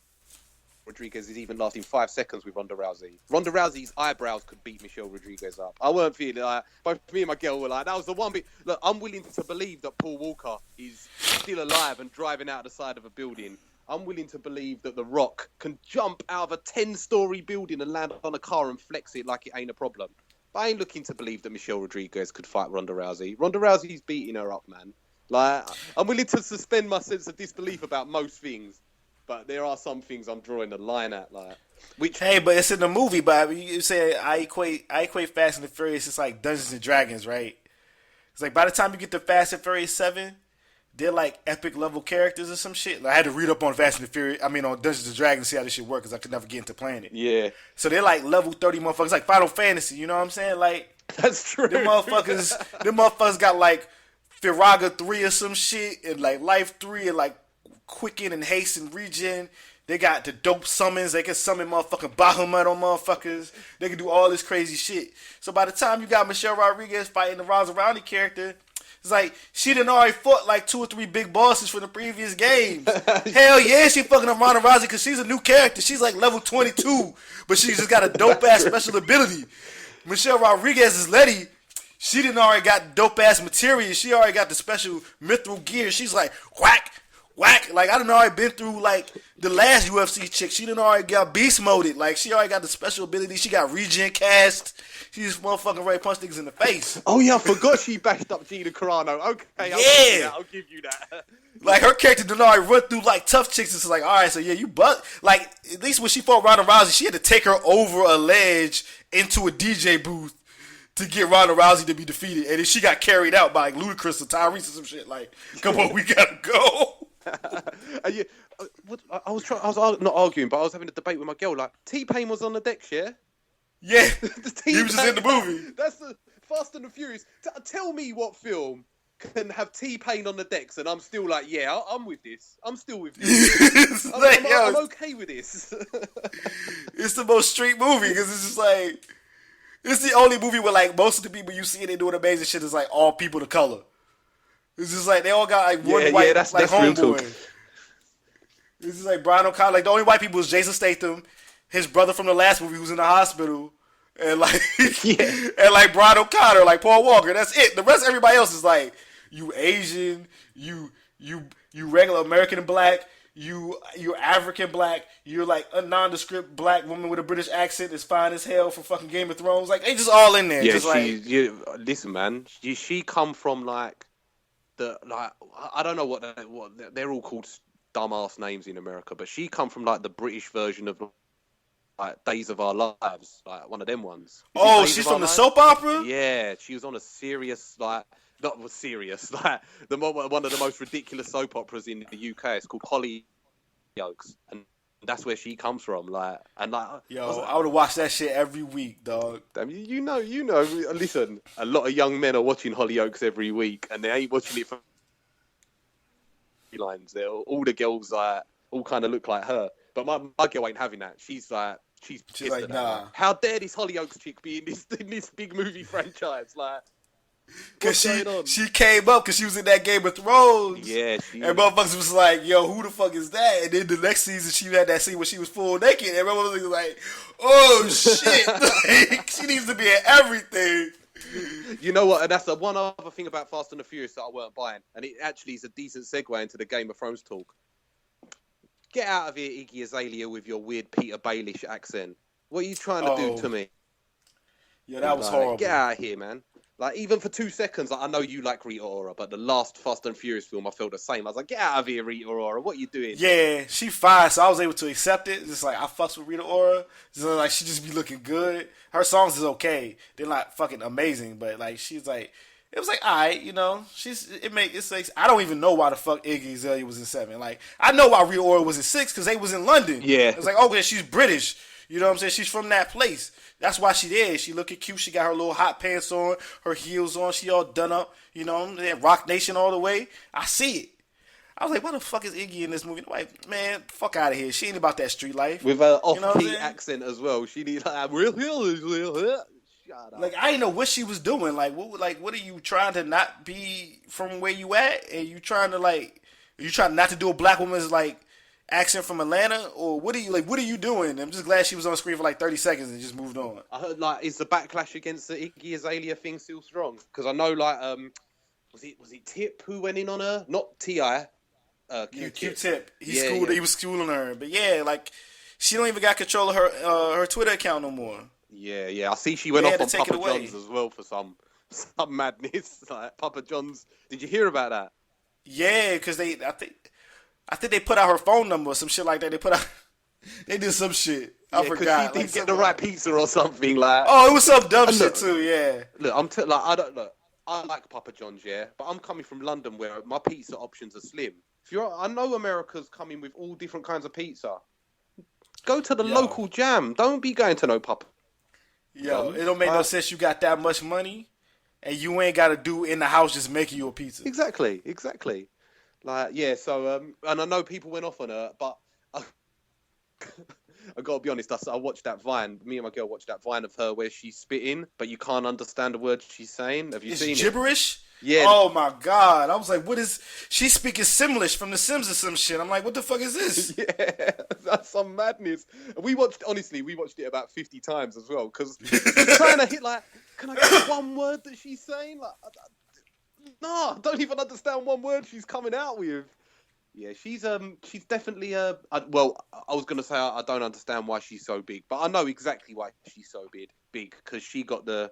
Rodriguez is even lasting 5 seconds with Ronda Rousey. Ronda Rousey's eyebrows could beat Michelle Rodriguez up. I weren't feeling like, both me and my girl were like, that was the one bit. Look, I'm willing to believe that Paul Walker is still alive and driving out the side of a building. I'm willing to believe that The Rock can jump out of a 10-story building and land on a car and flex it like it ain't a problem. But I ain't looking to believe that Michelle Rodriguez could fight Ronda Rousey. Ronda Rousey's beating her up, man. Like, I'm willing to suspend my sense of disbelief about most things. But there are some things I'm drawing the line at, like. Hey, but it's in the movie. But you say I equate Fast and the Furious. It's like Dungeons and Dragons, right? It's like by the time you get to Fast and Furious 7, they're like epic level characters or some shit. Like, I had to read up on Fast and the Furious. I mean, on Dungeons and Dragons to see how this shit works because I could never get into playing it. Yeah. So they're like level 30 motherfuckers, like Final Fantasy. You know what I'm saying? Like that's true. Them motherfuckers got like Firaga 3 or some shit, and like Life 3, and like Quicken and Haste and Regen. They got the dope summons. They can summon motherfucking Bahamut on motherfuckers. They can do all this crazy shit. So by the time you got Michelle Rodriguez fighting the Ronda Rousey character, it's like she done already fought like 2 or 3 big bosses from the previous games. Hell yeah, she fucking up Ronda Rousey because she's a new character. She's like level 22, but she just got a dope ass special ability. Michelle Rodriguez is Letty. She done already got dope ass material. She already got the special mithril gear. She's like whack. Like I done already been through like the last UFC chick. She done already got beast moded. Like she already got the special ability. She got regen cast. She just motherfucking ready to punch niggas in the face. Oh yeah, I forgot she bashed up Gina Carano. Okay, I'll give you that. Like her character done already run through like tough chicks. It's like, all right, so yeah, you like at least when she fought Ronda Rousey, she had to take her over a ledge into a DJ booth to get Ronda Rousey to be defeated, and then she got carried out by like Ludacris or Tyrese or some shit. Like, come on, we gotta go. I was not arguing, but I was having a debate with my girl. Like T-Pain was on the decks, yeah. Yeah, he was just in the movie. That's the Fast and the Furious. Tell me what film can have T-Pain on the decks, and I'm still like, yeah, I'm with this. I'm still with this. I'm okay with this. It's the most street movie because it's just like it's the only movie where like most of the people you see they doing amazing shit is like all people of color. It's just like they all got like one white that's homeboy. It's just like Brian O'Connor. Like the only white people is Jason Statham, his brother from the last movie who's in the hospital, and like and like Brian O'Connor, like Paul Walker. That's it. The rest of everybody else is like you Asian, you regular American and black, you're African black, you're like a nondescript black woman with a British accent that's fine as hell for fucking Game of Thrones. Like they just all in there. Yeah, just listen, man. She come from like. I don't know what they're all called dumbass names in America, but she come from like the British version of like Days of Our Lives, like one of them ones. Oh, she's from the soap opera? Yeah, she was on a serious one of the most ridiculous soap operas in the UK. It's called Hollyoaks, and that's where she comes from. I would have watched that shit every week, dog. Damn, you know. Listen, a lot of young men are watching Hollyoaks every week, and they ain't watching it for lines. All the girls all kind of look like her, but my girl ain't having that. She's pissed like, nah. How dare this Hollyoaks chick be in this big movie franchise? Like. Cause she came up because she was in that Game of Thrones. Yeah, and motherfuckers was like, "Yo, who the fuck is that?" And then the next season, she had that scene where she was full naked, and motherfuckers was like, "Oh shit!" Like, she needs to be in everything. You know what? And that's the one other thing about Fast and the Furious that I weren't buying, and it actually is a decent segue into the Game of Thrones talk. Get out of here, Iggy Azalea, with your weird Peter Baelish accent. What are you trying to do to me? Yeah, that was horrible. Get out of here, man. Like, even for 2 seconds, I know you like Rita Ora, but the last Fast and Furious film, I felt the same. I was like, get out of here, Rita Ora. What are you doing? Yeah, she fine, so I was able to accept it. Just like, I fucks with Rita Ora. So, like, she just be looking good. Her songs is okay. They're not fucking amazing, but, like, she's like, it was like, all right, you know. It's like, I don't even know why the fuck Iggy Azalea was in 7. Like, I know why Rita Ora was in 6, because they was in London. Yeah. It's like, okay, she's British. You know what I'm saying? She's from that place. That's why she there. She looking cute. She got her little hot pants on, her heels on. She all done up. You know, Rock Nation all the way. I see it. I was like, what the fuck is Iggy in this movie? I'm like, man, fuck out of here. She ain't about that street life. With an off-key accent as well. She need like, real. Shut up. Like, I didn't know what she was doing. Like, what are you trying to not be from where you at? And you trying to not to do a black woman's like accent from Atlanta, or what are you doing? I'm just glad she was on screen for like 30 seconds and just moved on. I heard like, is the backlash against the Iggy Azalea thing still strong? Because I know like was it Tip who went in on her? Not T.I. Q-Tip. He was schooling her, but yeah, like she don't even got control of her Twitter account no more. Yeah. I see she went off on Papa John's as well for some madness. Like Papa John's. Did you hear about that? Yeah, because I think they put out her phone number or some shit like that. They did some shit. I forgot. She didn't get the right pizza or something like. Oh, it was some dumb shit too. Yeah. Look, I like Papa John's, yeah, but I'm coming from London where my pizza options are slim. I know America's coming with all different kinds of pizza. Go to the local jam. Don't be going to no Papa. Yo, it don't make no sense. You got that much money, and you ain't got to do in the house just making you a pizza. Exactly. Like, yeah, so, and I know people went off on her, but I gotta be honest. I watched that Vine. Me and my girl watched that Vine of her where she's spitting, but you can't understand the words she's saying. Have you seen It's gibberish? Yeah. Oh my god. I was like, what is... She's speaking Simlish from The Sims or some shit. I'm like, what the fuck is this? it? Yeah, that's some madness. We watched it about 50 times as well, because she's trying to hit like, can I get one word that she's saying? Like, I don't even understand one word she's coming out with. Yeah, she's definitely well, I was gonna say I don't understand why she's so big, but I know exactly why she's so big because she got the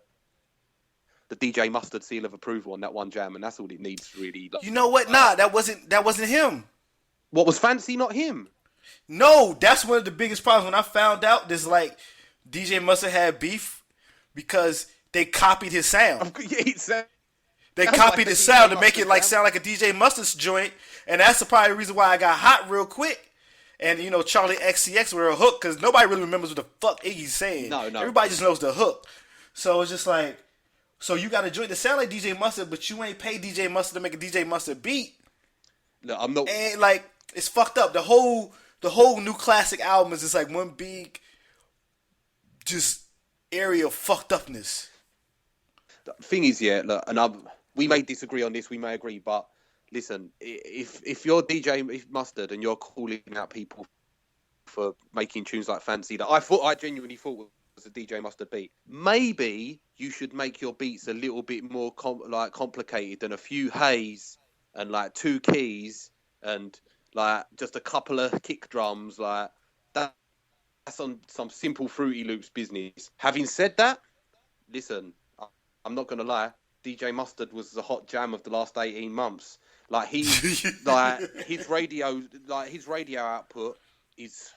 DJ Mustard seal of approval on that one jam, and that's all it needs really. You know what? Nah, that wasn't him. What was Fancy? Not him. No, that's one of the biggest problems. When I found out this, like, DJ Mustard had beef because they copied his sound. They copied his sound to make it like sound like a DJ Mustard's joint, and that's probably the reason why I got hot real quick. And you know, Charlie XCX were a hook because nobody really remembers what the fuck Iggy's saying. No. Everybody just knows the hook. So it's just like, so you got a joint that sound like DJ Mustard, but you ain't pay DJ Mustard to make a DJ Mustard beat. No, I'm not. And like, it's fucked up. The whole new classic album is just like one big, just area of fucked upness. The thing is, yeah, look, and we may disagree on this, we may agree, but listen, if you're DJ Mustard and you're calling out people for making tunes like Fancy that I genuinely thought was a DJ Mustard beat, maybe you should make your beats a little bit more complicated than a few hays and like 2 keys and like just a couple of kick drums. Like that's on some simple Fruity Loops business. Having said that, listen, I'm not gonna lie, DJ Mustard was the hot jam of the last 18 months. Like his radio output is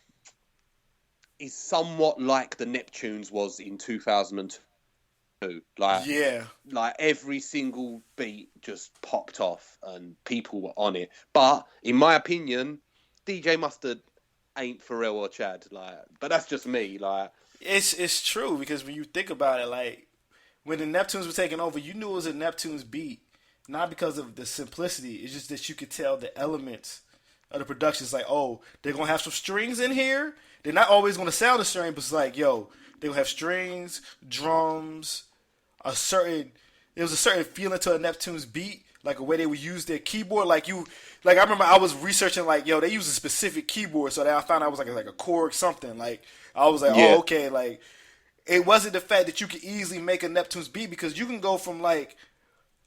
somewhat like the Neptunes was in 2002. Like every single beat just popped off and people were on it. But in my opinion, DJ Mustard ain't Pharrell or Chad. But that's just me. It's true because when you think about it, like, when the Neptunes were taking over, you knew it was a Neptunes beat, not because of the simplicity. It's just that you could tell the elements of the production. It's like, oh, they're going to have some strings in here. They're not always going to sound the string, but it's like, yo, they're going to have strings, drums, there was a certain feeling to a Neptunes beat, like a way they would use their keyboard. Like I remember I was researching, like, yo, they use a specific keyboard, so that I found out it was like a Korg something. Like, I was like, oh, okay, like, it wasn't the fact that you could easily make a Neptunes beat, because you can go from like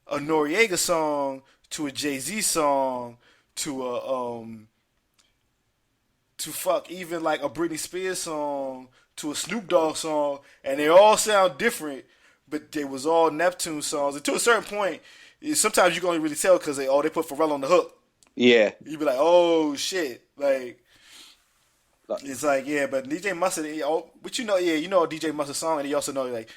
a Noriega song to a Jay-Z song to even like a Britney Spears song to a Snoop Dogg song, and they all sound different, but they was all Neptune songs. And to a certain point, sometimes you can only really tell because they put Pharrell on the hook. Yeah. You be like, oh shit, like. It's like, yeah, but DJ Mustard, but you know a DJ Mustard song, and you also know, like,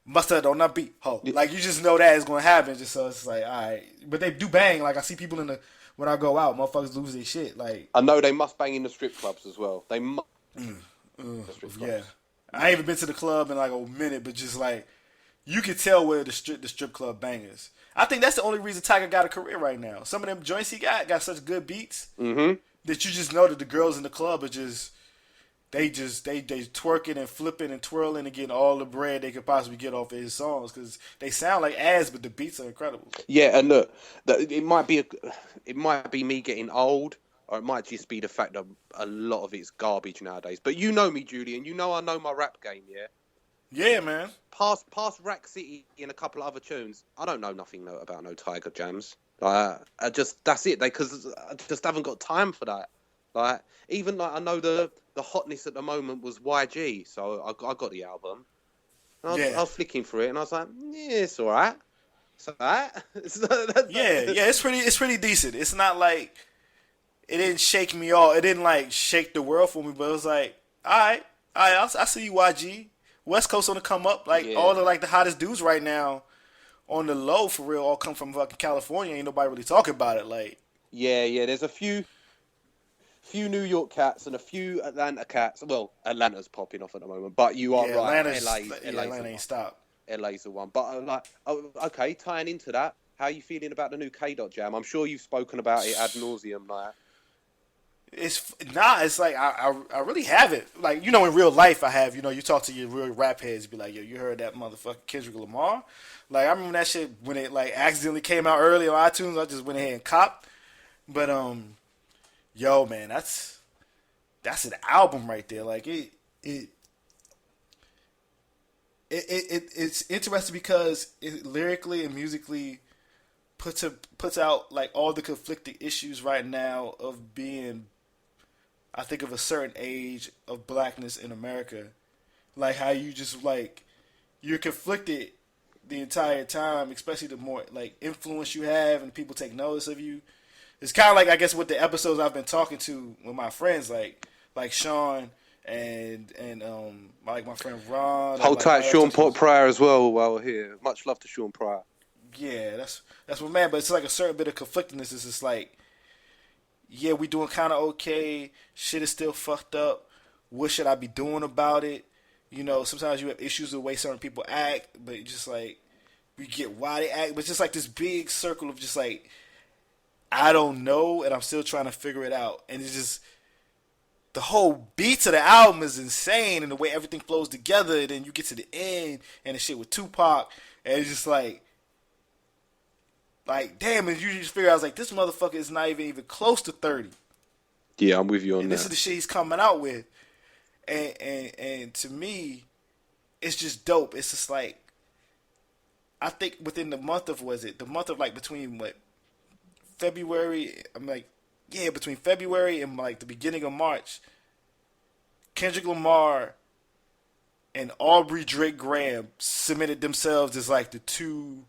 Mustard on that beat, ho. Like, you just know that it's going to happen, just so it's like, all right. But they do bang. Like, I see people when I go out, motherfuckers lose their shit. Like, I know they must bang in the strip clubs as well. They must. Yeah. I ain't even been to the club in like a minute, but just like, you can tell where the strip club bangers. I think that's the only reason Tiger got a career right now. Some of them joints he got such good beats that you just know that the girls in the club are just. They twerking and flipping and twirling and getting all the bread they could possibly get off of his songs because they sound like ass, but the beats are incredible. Yeah, and look, it might be me getting old, or it might just be the fact that a lot of it's garbage nowadays. But you know me, Julian. You know I know my rap game. Yeah. Yeah, man. Past Rack City and a couple of other tunes, I don't know nothing about no Tiger jams. That's it. Because I just haven't got time for that. Like, even like I know the hotness at the moment was YG, so I got the album. I was flicking through it, and I was like, yeah, it's all right. It's all right. It's pretty decent. It's not like it didn't shake me off. It didn't like shake the world for me, but it was like, all right, I see you, YG. West Coast on the come up. Like all the hottest dudes right now on the low for real all come from fucking California. Ain't nobody really talking about it. Like, yeah. There's a few New York cats and a few Atlanta cats. Well, Atlanta's popping off at the moment, but you are right. Atlanta ain't stopped. LA's the one. But okay, tying into that, how are you feeling about the new K-Dot jam? I'm sure you've spoken about it ad nauseum. It's like I really haven't. Like, in real life I have. You talk to your real rap heads, be like, yo, you heard that motherfucker Kendrick Lamar? Like, I remember that shit when it like accidentally came out early on iTunes. I just went ahead and copped. But yo, man, that's an album right there. Like it's interesting because it lyrically and musically puts out like all the conflicting issues right now of being, I think, of a certain age of blackness in America. Like how you just like you're conflicted the entire time, especially the more like influence you have and people take notice of you. It's kind of like, I guess, with the episodes I've been talking to with my friends, like Sean and like my friend Ron. Hold like, tight, Sean Pryor as well while we're here. Much love to Sean Pryor. Yeah, that's what, man. But it's like a certain bit of conflictedness. It's just like, yeah, we doing kind of okay. Shit is still fucked up. What should I be doing about it? Sometimes you have issues with the way certain people act, but it's just like we get why they act. But it's just like this big circle of just like, I don't know, and I'm still trying to figure it out. And it's just, the whole beats of the album is insane, and the way everything flows together. And then you get to the end, and the shit with Tupac, and it's just like damn, and you just figure out, I was like, this motherfucker is not even close to 30. Yeah, I'm with you on and that. This is the shit he's coming out with, and to me, it's just dope. It's just like, I think within the month of like between what, February, between February and like the beginning of March, Kendrick Lamar and Aubrey Drake Graham cemented themselves as like the two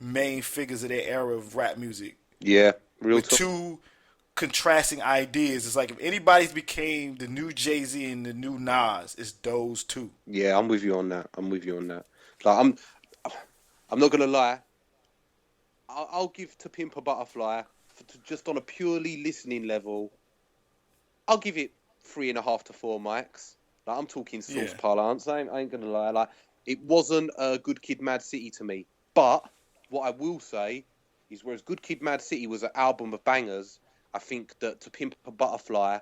main figures of their era of rap music. Yeah, with two contrasting ideas. It's like if anybody's became the new Jay-Z and the new Nas, it's those two. Yeah, I'm with you on that. Like, I'm not gonna lie. I'll give To Pimp a Butterfly, just on a purely listening level, I'll give it 3.5 to 4 mics. Like, I'm talking source parlance. I ain't gonna lie. Like, it wasn't a Good Kid, Mad City to me. But what I will say is, whereas Good Kid, Mad City was an album of bangers, I think that To Pimp a Butterfly,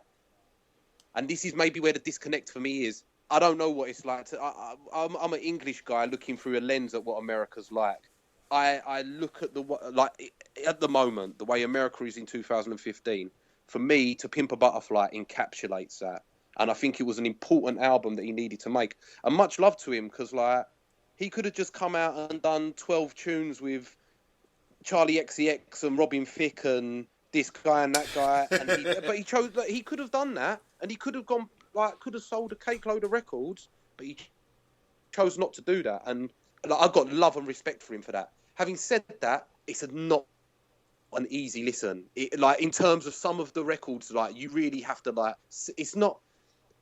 and this is maybe where the disconnect for me is, I don't know what it's like. I'm an English guy looking through a lens at what America's like. I look at at the moment, the way America is in 2015, for me, To Pimp a Butterfly encapsulates that. And I think it was an important album that he needed to make. And much love to him, because like, he could have just come out and done 12 tunes with Charlie XCX and Robin Thicke and this guy and that guy. But he chose, like, he could have done that, and he could have gone, like, could have sold a cake load of records, but he chose not to do that. And like, I've got love and respect for him for that. Having said that, it's not an easy listen. Like, in terms of some of the records, like, you really have to, like, it's not,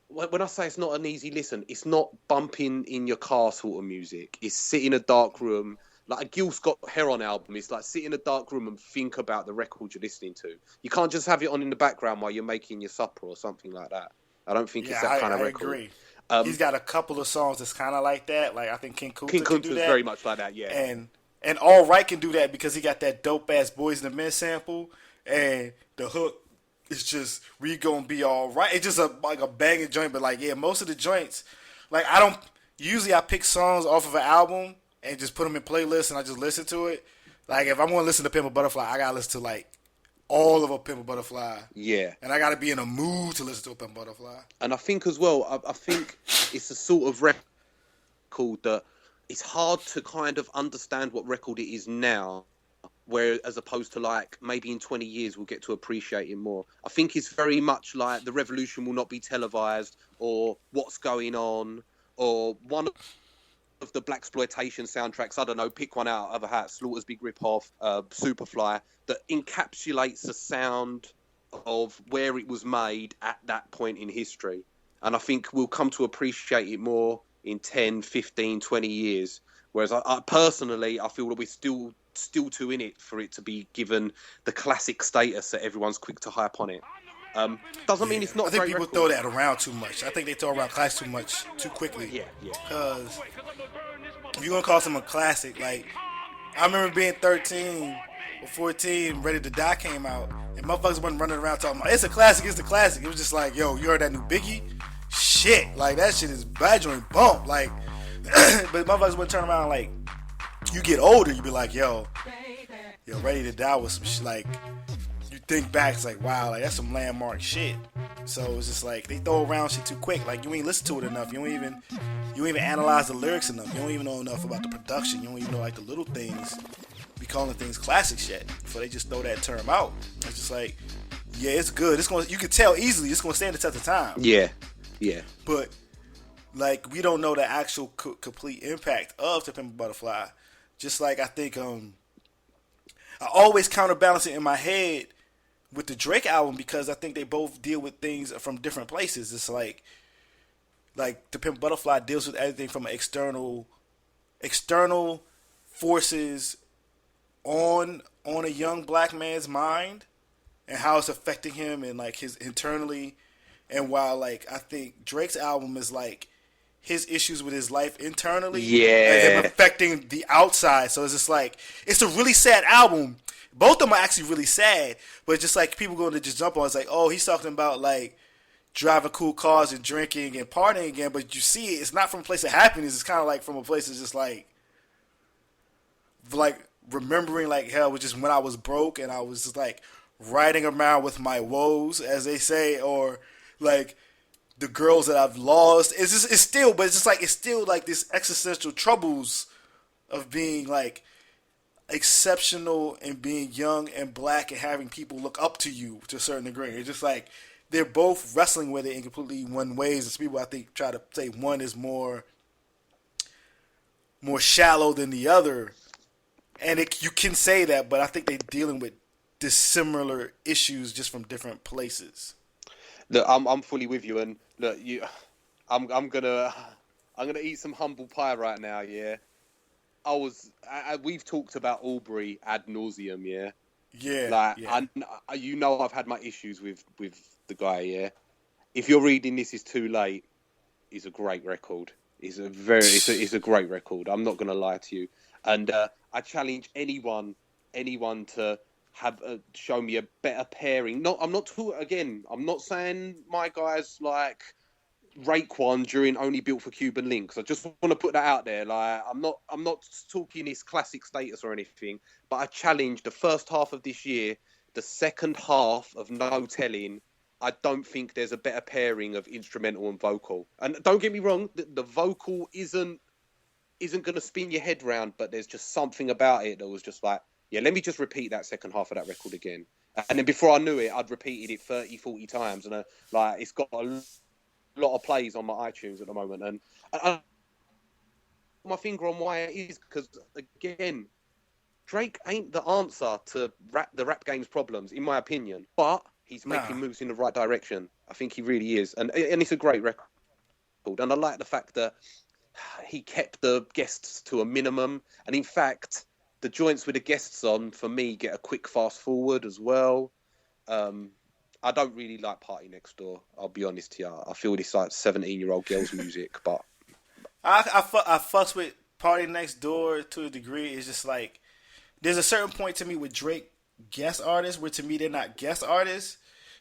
when I say it's not an easy listen, it's not bumping in your car sort of music. It's sit in a dark room, like a Gil Scott Heron album. It's like sit in a dark room and think about the record you're listening to. You can't just have it on in the background while you're making your supper or something like that. I don't think it's that kind of record. I agree. He's got a couple of songs that's kind of like that. Like, I think King Kunta can do that. Very much like that, yeah. And All Right can do that because he got that dope ass Boys II Men sample, and the hook is just, we gonna be all right. It's just like a banging joint, but like, yeah, most of the joints, like, I pick songs off of an album and just put them in playlists and I just listen to it. Like, if I'm gonna listen to Pimp a Butterfly, I gotta listen to like all of a Pimp a Butterfly. Yeah. And I gotta be in a mood to listen to a Pimp a Butterfly. And I think as well, I think it's a sort of record that it's hard to kind of understand what record it is now, where as opposed to like maybe in 20 years we'll get to appreciate it more. I think it's very much like The Revolution will not be televised, or What's Going On, or one of the blaxploitation soundtracks, I don't know, pick one out of a hat, Slaughter's Big Rip-Off, Superfly, that encapsulates the sound of where it was made at that point in history. And I think we'll come to appreciate it more in 10, 15, 20 years. Whereas I personally, I feel that we're still too in it for it to be given the classic status that everyone's quick to hype on it. Doesn't mean it's not. I think people throw that around too much. I think they throw around classic too much, too quickly. Yeah. Because if you're gonna call someone classic, like, I remember being 13 or 14, Ready to Die came out, and motherfuckers wasn't running around talking about, it's a classic, it's the classic. It was just like, yo, you heard that new Biggie? Shit. Like, that shit is bad joint bump. Like, but motherfuckers wouldn't turn around like, you get older, you be like, yo, Ready to Die was some shit, like, you think back, it's like, wow, like, that's some landmark shit. So it's just like, they throw around shit too quick. Like, you ain't listen to it enough. You don't even analyze the lyrics enough. You don't even know enough about the production. You don't even know, like, the little things. Be calling things classics yet before they just throw that term out. It's just like, yeah, it's good. You can tell easily it's gonna stand the test of time. Yeah. But like, we don't know the actual complete impact of To Pimp a Butterfly. Just like, I think I always counterbalance it in my head with the Drake album, because I think they both deal with things from different places. It's like To Pimp a Butterfly deals with everything from external forces on a young black man's mind and how it's affecting him and like his internally. And while like I think Drake's album is like his issues with his life internally, and him affecting the outside. So it's just like, it's a really sad album. Both of them are actually really sad, but it's just like people going to just jump on. It's like, oh, he's talking about like driving cool cars and drinking and partying again, but you see it's not from a place of happiness. It's kind of like from a place of just like remembering like hell was just when I was broke and I was just like riding around with my woes, as they say, or like the girls that I've lost. It's still like this existential troubles of being like exceptional and being young and black and having people look up to you to a certain degree. It's just like they're both wrestling with it in completely one ways. And people, I think, try to say one is more shallow than the other, and you can say that, but I think they're dealing with dissimilar issues just from different places. Look, I'm fully with you, and look, I'm gonna eat some humble pie right now. Yeah, we've talked about Aubrey ad nauseum. Yeah, I've had my issues with the guy. Yeah, if you're reading This Is Too Late, it's a great record. It's a great record. I'm not gonna lie to you, and I challenge anyone to have show me a better pairing. I'm not saying my guys like Raekwon during Only Built for Cuban Links. I just want to put that out there. Like, I'm not talking his classic status or anything, but I challenge the first half of this year, the second half of No Telling. I don't think there's a better pairing of instrumental and vocal. And don't get me wrong, the vocal isn't going to spin your head round, but there's just something about it that was just like, yeah, let me just repeat that second half of that record again. And then before I knew it, I'd repeated it 30, 40 times. And it's got a lot of plays on my iTunes at the moment. And I put my finger on why it is, because, again, Drake ain't the answer to the rap game's problems, in my opinion. But he's making moves in the right direction. I think he really is. And it's a great record. And I like the fact that he kept the guests to a minimum. And in fact, the joints with the guests on, for me, get a quick fast forward as well. I don't really like Party Next Door, I'll be honest to you. I feel this like 17-year-old girls' music, but I fuss with Party Next Door to a degree. It's just like, there's a certain point to me with Drake guest artists where to me they're not guest artists.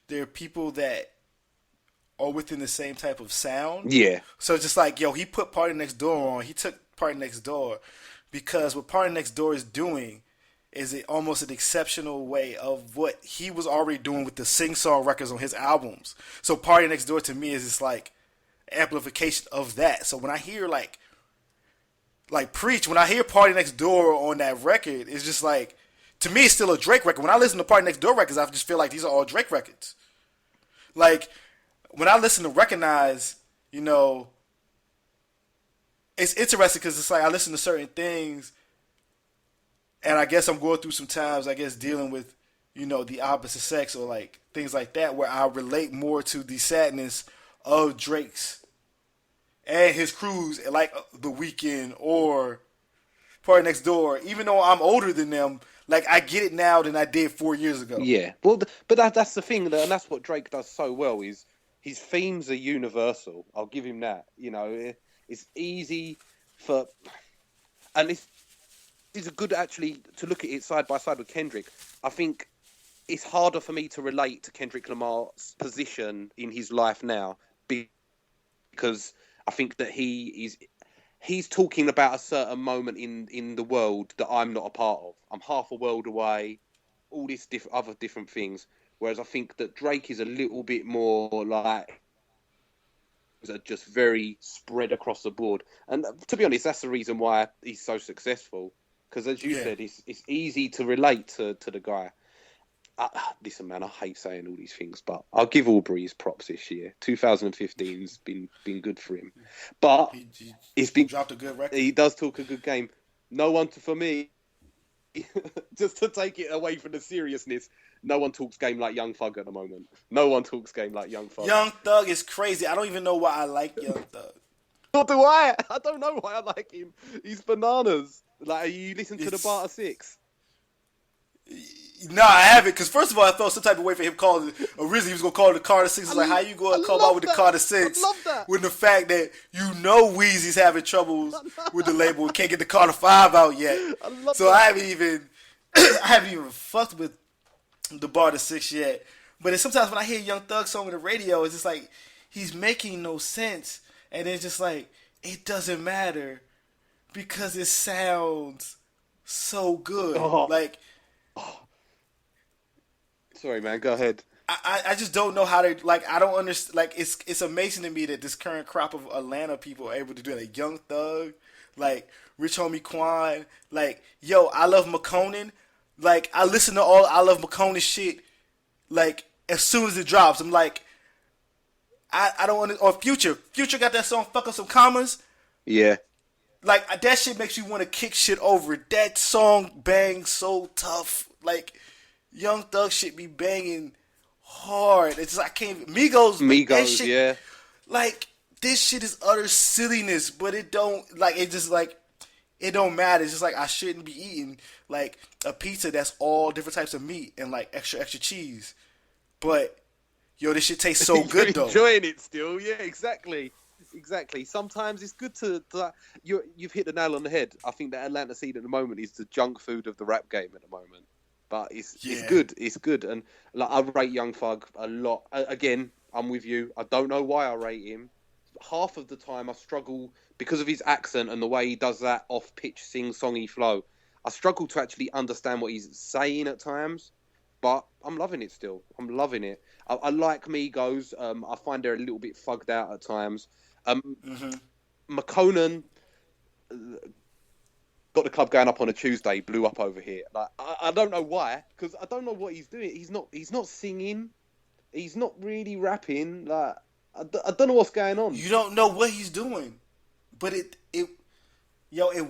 They're people that are within the same type of sound. Yeah. So it's just like, yo, he put Party Next Door on. He took Party Next Door because what Party Next Door is doing is almost an exceptional way of what he was already doing with the sing-song records on his albums. So Party Next Door to me is just like amplification of that. So when I hear like Preach, when I hear Party Next Door on that record, it's just like, to me it's still a Drake record. When I listen to Party Next Door records, I just feel like these are all Drake records. Like, when I listen to Recognize, you know, it's interesting because it's like I listen to certain things, and I guess I'm going through some times, I guess, dealing with, you know, the opposite sex or like things like that, where I relate more to the sadness of Drake's and his crews, like The Weeknd or Party Next Door. Even though I'm older than them, like, I get it now than I did 4 years ago. Yeah, well, but that's the thing, and that's what Drake does so well, is his themes are universal. I'll give him that. You know, it's easy for, and this is a good actually to look at it side by side with Kendrick. I think it's harder for me to relate to Kendrick Lamar's position in his life now because I think that he's talking about a certain moment in the world that I'm not a part of. I'm half a world away, all these other different things. Whereas I think that Drake is a little bit more like just very spread across the board. And to be honest, that's the reason why he's so successful. Because as you said, it's easy to relate to the guy. Listen, man, I hate saying all these things, but I'll give Aubrey his props this year. 2015's been good for him, but he's been dropped a good record. He does talk a good game. No one for me. Just to take it away from the seriousness, no one talks game like Young Thug at the moment. No one talks game like Young Thug. Young Thug is crazy. I don't even know why I like Young Thug. Nor do I. I don't know why I like him. He's bananas. Like, you listen to the Barter 6? No, I haven't. Because first of all, I felt some type of way for him calling. Originally, he was gonna call it the Carter 6. Like, how you gonna come out with the Carter 6? I love that. With the fact that you know Weezy's having troubles with the label and can't get the Carter 5 out yet. I haven't even fucked with the Barter 6 yet. But it's sometimes when I hear Young Thug song on the radio, it's just like he's making no sense, and it's just like it doesn't matter because it sounds so good. Sorry, man. Go ahead. I just don't know how to, like, I don't understand. Like, it's amazing to me that this current crop of Atlanta people are able to do it. Like, Young Thug, like, Rich Homie Quan, like, yo, I Love McConan. Like, I listen to all I Love McConan shit, like, as soon as it drops. I'm like, I don't want to, or Future. Future got that song, Fuck Up Some Commas. Yeah. Like, that shit makes you want to kick shit over. That song bangs so tough. Like, Young Thug shit be banging hard. It's just, I can't. Migos, shit, yeah. Like, this shit is utter silliness, but it don't, like, it just, like, it don't matter. It's just like, I shouldn't be eating, like, a pizza that's all different types of meat and, like, extra cheese. But, yo, this shit tastes so good, though. Enjoying it still. Yeah, exactly. Sometimes it's good to you've hit the nail on the head. I think that Atlanta scene at the moment is the junk food of the rap game at the moment. But it's good. It's good. And like, I rate Young Thug a lot. Again, I'm with you. I don't know why I rate him. Half of the time I struggle because of his accent and the way he does that off-pitch sing-songy flow. I struggle to actually understand what he's saying at times. But I'm loving it still. I'm loving it. I like Migos. I find they're a little bit fugged out at times. McConan got the club going up on a Tuesday, blew up over here. Like, I don't know why, because I don't know what he's doing. He's not singing. He's not really rapping. Like, I don't know what's going on. You don't know what he's doing, but it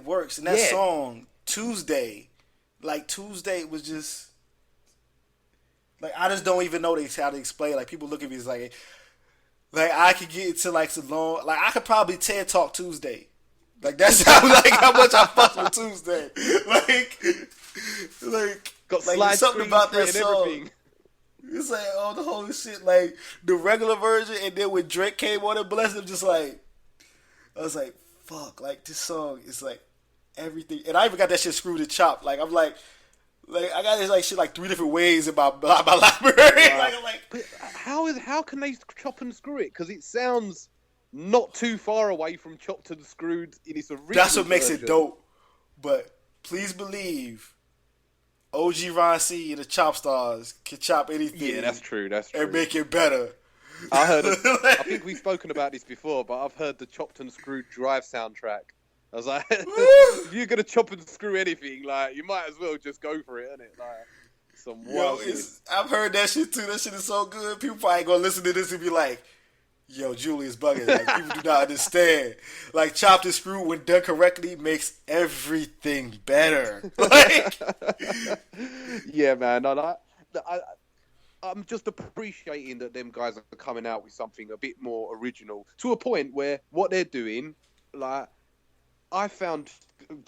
works. And that song Tuesday was just like, I just don't even know how to explain. Like, people look at me as like I could get into like some long, like I could probably TED Talk Tuesday. Like, that's how much I fuck with Tuesday. Like got like something about that song. Everything. It's like, oh, the whole shit, like the regular version, and then when Drake came on and blessed him, just like, I was like, fuck, like this song is like everything. And I even got that shit screwed and chopped. Like, I'm like I got this like shit like 3 different ways in my library. Wow. But how can they chop and screw it? Because it sounds not too far away from chopped and screwed in its original. That's what makes it dope. But please believe, OG Ron C and the Chop Stars can chop anything. Yeah, that's true. And make it better. I think we've spoken about this before, but I've heard the chopped and screwed Drive soundtrack. I was like, if you're gonna chop and screw anything, like, you might as well just go for it, innit? Like, some wild shit. I've heard that shit too. That shit is so good. People probably gonna listen to this and be like, yo, Julius bugging. Like, people do not understand. Like, chopped and screwed, when done correctly, makes everything better. Like, yeah, man. I'm just appreciating that them guys are coming out with something a bit more original, to a point where what they're doing, like, I found,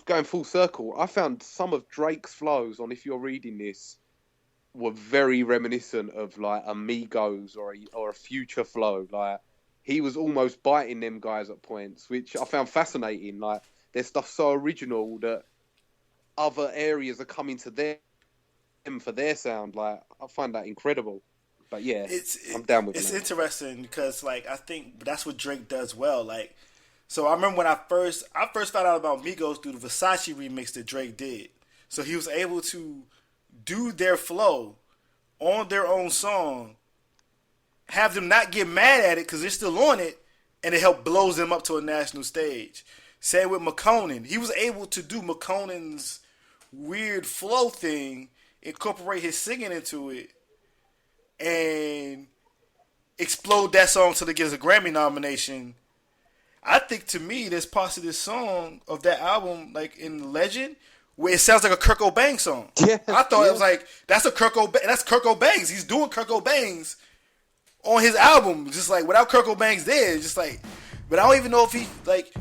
going full circle, I found some of Drake's flows on If You're Reading This were very reminiscent of like Amigos or a Future flow. Like, he was almost biting them guys at points, which I found fascinating. Like, their stuff's so original that other areas are coming to them for their sound. Like, I find that incredible. But yeah, I'm down with it. It's interesting because, like, I think that's what Drake does well. Like, so I remember when I first found out about Migos through the Versace remix that Drake did. So he was able to do their flow on their own song, have them not get mad at it because they're still on it, and it helped blows them up to a national stage. Same with McConan. He was able to do McConan's weird flow thing, incorporate his singing into it, and explode that song till it gets a Grammy nomination. I think, to me, there's possibly this song of that album, like in Legend, where it sounds like a Kurt Cobain song. Yeah, I thought it was like, that's Kurt Cobain's. He's doing Kurt Cobain's on his album, just like without Kurt Cobain's there. Just like, but I don't even know if he, like,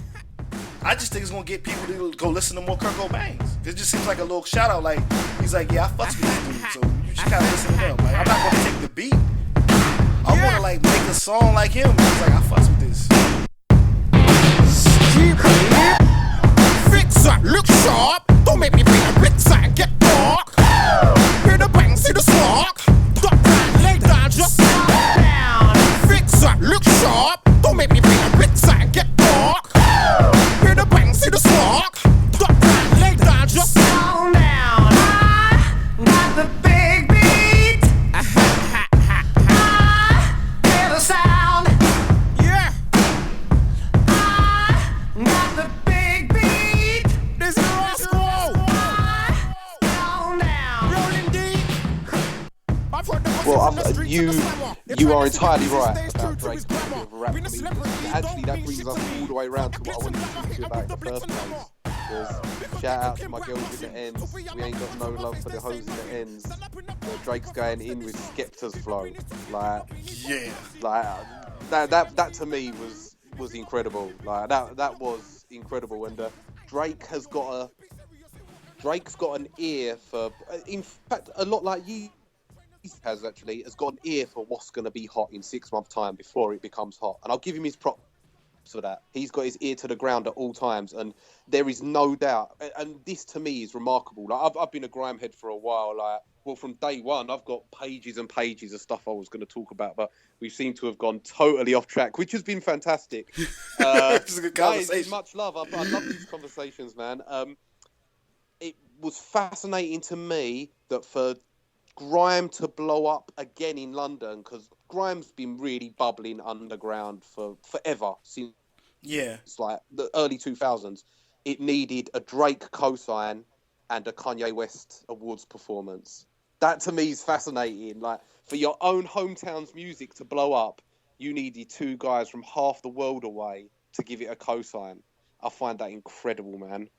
I just think it's gonna get people to go listen to more Kurt Cobain's. It just seems like a little shout out. Like, he's like, yeah, I fucks with this dude, so you should kind of listen to him. Like, I'm not gonna take the beat. I wanna like make a song like him. He's like, I fucks with this. Fix up, look sharp. Don't make me bring a blitz and get dark. Hear the bang, see the spark. Drop down, lay down, just calm down. Fix up, look sharp. Don't make me bring a blitz and get dark. Hear the bang, see the spark. Drop down, lay down, just calm down. I got the big beat. I hear the sound. Yeah. I got the big beat. This is Roscoe. Calm down. Rolling deep. Well, you are entirely right about Drake being a bit of a rap comedian. Actually, that brings us all the way around to what I wanted to talk to you about in the first place. Was shout out to my girls in the ends. We ain't got no love for the hoes in the ends. Drake's going in with Skepta's flow, like, yeah, like that to me was incredible. Like that was incredible, and Drake's got an ear for. In fact, a lot like you. Has got an ear for what's going to be hot in 6 months' time before it becomes hot, and I'll give him his props for that. He's got his ear to the ground at all times, and there is no doubt. And this to me is remarkable. Like I've been a grime head for a while. Like, well, from day one, I've got pages and pages of stuff I was going to talk about, but we seem to have gone totally off track, which has been fantastic. It's a good conversation. Much love. I love these conversations, man. It was fascinating to me that for grime to blow up again in London, because grime's been really bubbling underground for forever, since it's like the early 2000s. It needed a Drake cosign and a Kanye West awards performance. That to me is fascinating. Like, for your own hometown's music to blow up, you needed two guys from half the world away to give it a cosign. I find that incredible, man.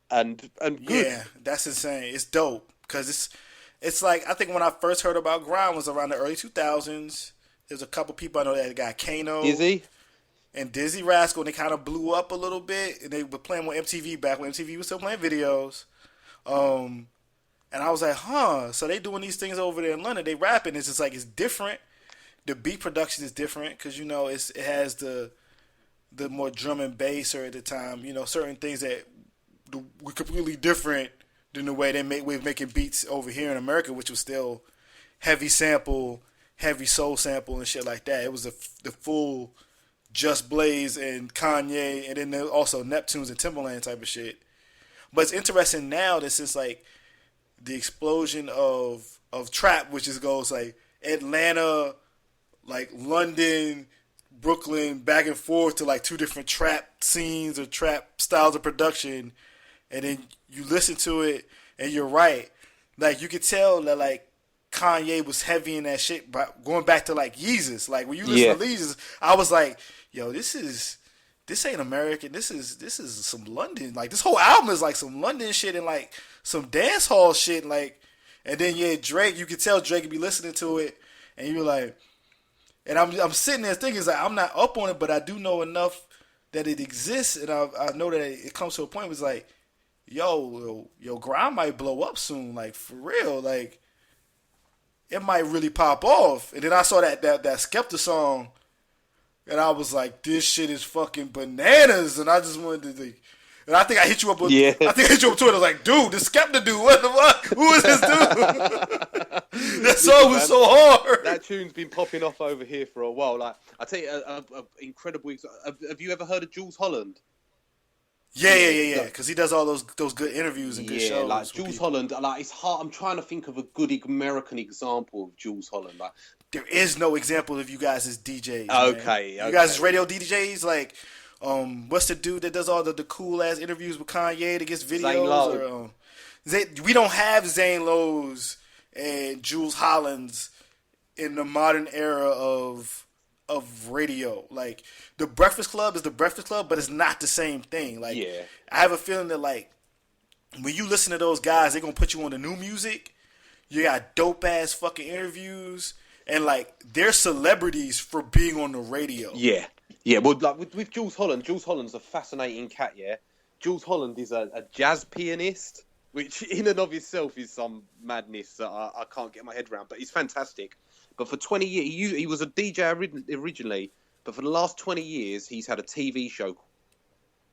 And good. Yeah, that's insane. It's dope because it's like, I think when I first heard about grime was around the early 2000s. There's a couple people I know that got Kano, Dizzy, and Dizzy Rascal, and they kind of blew up a little bit, and they were playing with MTV back when MTV was still playing videos. And I was like, so they doing these things over there in London. They rapping. It's just like, it's different. The beat production is different because, you know, it has the more drum and bass, or at the time, you know, certain things that were completely different than the way they were making beats over here in America, which was still heavy sample, heavy soul sample and shit like that. It was the full Just Blaze and Kanye, and then also Neptunes and Timbaland type of shit. But it's interesting now that since like the explosion of trap, which goes like Atlanta, like London, Brooklyn, back and forth to like two different trap scenes or trap styles of production, and then you listen to it, and you're right. Like, you could tell that, like, Kanye was heavy in that shit, but going back to, like, Yeezus. Like, when you listen to Yeezus, I was like, yo, this ain't American. This is some London. Like, this whole album is, like, some London shit and, like, some dance hall shit. Like, and then, Drake, you could tell Drake would be listening to it, and you're like, and I'm sitting there thinking, it's like, I'm not up on it, but I do know enough that it exists, and I know that it comes to a point where it's like, yo, grime might blow up soon, like, for real, like, it might really pop off. And then I saw that Skepta song, and I was like, this shit is fucking bananas, and I just wanted to, like, And I think I hit you up with, Yeah. I think I hit you up on Twitter. I was like, dude, this Skepta dude, what the fuck? Who is this dude? That song was so hard. That tune's been popping off over here for a while. Like, I tell you, a incredible. Have you ever heard of Jules Holland? Yeah. Because he does all those good interviews and good shows. Yeah, like Jules Holland. Like, it's hard. I'm trying to think of a good American example of Jules Holland. Like, there is no example of you guys as DJs. Okay. You guys as radio DJs, like, what's the dude that does all the cool ass interviews with Kanye that gets videos? Zane Lowe. We don't have Zane Lowe's and Jules Hollands in the modern era of radio. Like, the Breakfast Club is the Breakfast Club, but it's not the same thing. Like, yeah. I have a feeling that, like, when you listen to those guys, they're gonna put you on the new music. You got dope ass fucking interviews, and like, they're celebrities for being on the radio. Yeah. Well, like with Jules Holland's a fascinating cat. Yeah, Jules Holland is a jazz pianist, which in and of itself is some madness that I can't get my head around. But he's fantastic. But for 20 years, he was a DJ originally. But for the last 20 years, he's had a TV show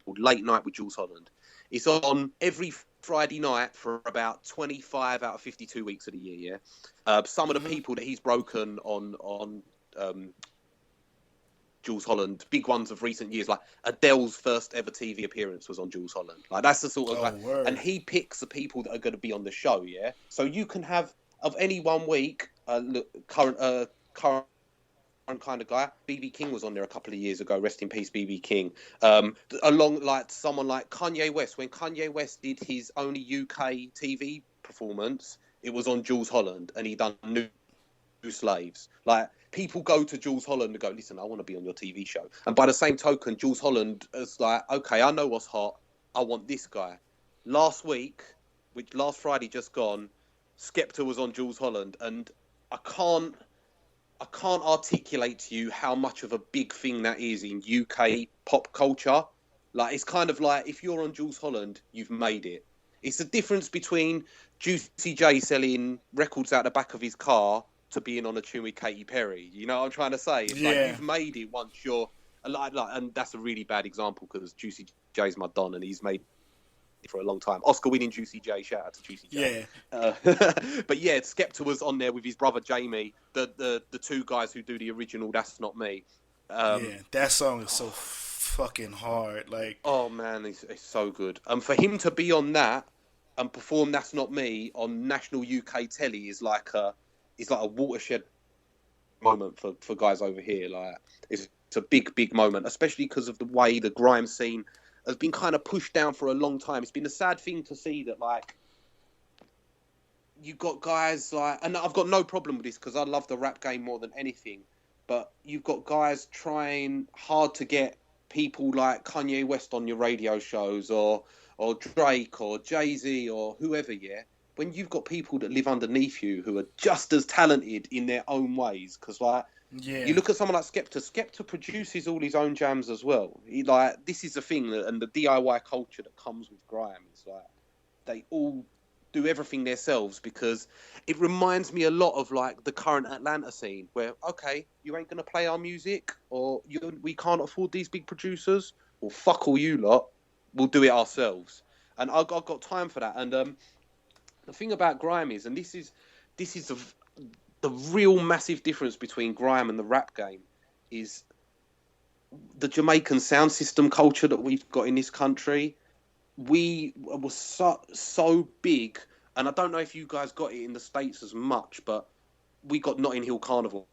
called Late Night with Jules Holland. It's on every Friday night for about 25 out of 52 weeks of the year. Yeah. Some of the people that he's broken on Jules Holland, big ones of recent years, like Adele's first ever TV appearance was on Jules Holland. Like, that's the sort of and he picks the people that are going to be on the show. Yeah, so you can have of any one week, current kind of guy. BB King was on there a couple of years ago. Rest in peace, BB King. Along like someone like Kanye West. When Kanye West did his only UK TV performance, it was on Jules Holland, and he done New Slaves. Like, people go to Jules Holland and go, listen, I want to be on your TV show. And by the same token, Jules Holland is like, okay, I know what's hot. I want this guy. Last Friday just gone, Skepta was on Jules Holland, and I can't articulate to you how much of a big thing that is in UK pop culture. Like, it's kind of like, if you're on Jules Holland, you've made it. It's the difference between Juicy J selling records out the back of his car to being on a tune with Katy Perry. You know what I'm trying to say? It's like, you've made it once you're like, and that's a really bad example because Juicy J's my don and he's made it for a long time. Oscar winning Juicy J, shout out to Juicy J. Yeah. But yeah, Skepta was on there with his brother Jamie, the two guys who do the original That's Not Me. That song is so fucking hard. Like, oh man, it's so good. And for him to be on that and perform That's Not Me on national UK telly is like a watershed moment for guys over here. Like, it's a big moment, especially because of the way the grime scene has been kind of pushed down for a long time. It's been a sad thing to see that, like, you've got guys like, and I've got no problem with this because I love the rap game more than anything, but you've got guys trying hard to get people like Kanye West on your radio shows or Drake or Jay-Z or whoever, yeah? When you've got people that live underneath you who are just as talented in their own ways, because like, you look at someone like Skepta produces all his own jams as well. This is the thing, and the DIY culture that comes with grime is like, they all do everything themselves, because it reminds me a lot of like the current Atlanta scene where, okay, you ain't going to play our music, or we can't afford these big producers, well, fuck all you lot, we'll do it ourselves. And I've got time for that. And the thing about grime is, and this is the real massive difference between grime and the rap game, is the Jamaican sound system culture that we've got in this country. We were so big, and I don't know if you guys got it in the States as much, but we got Notting Hill Carnival.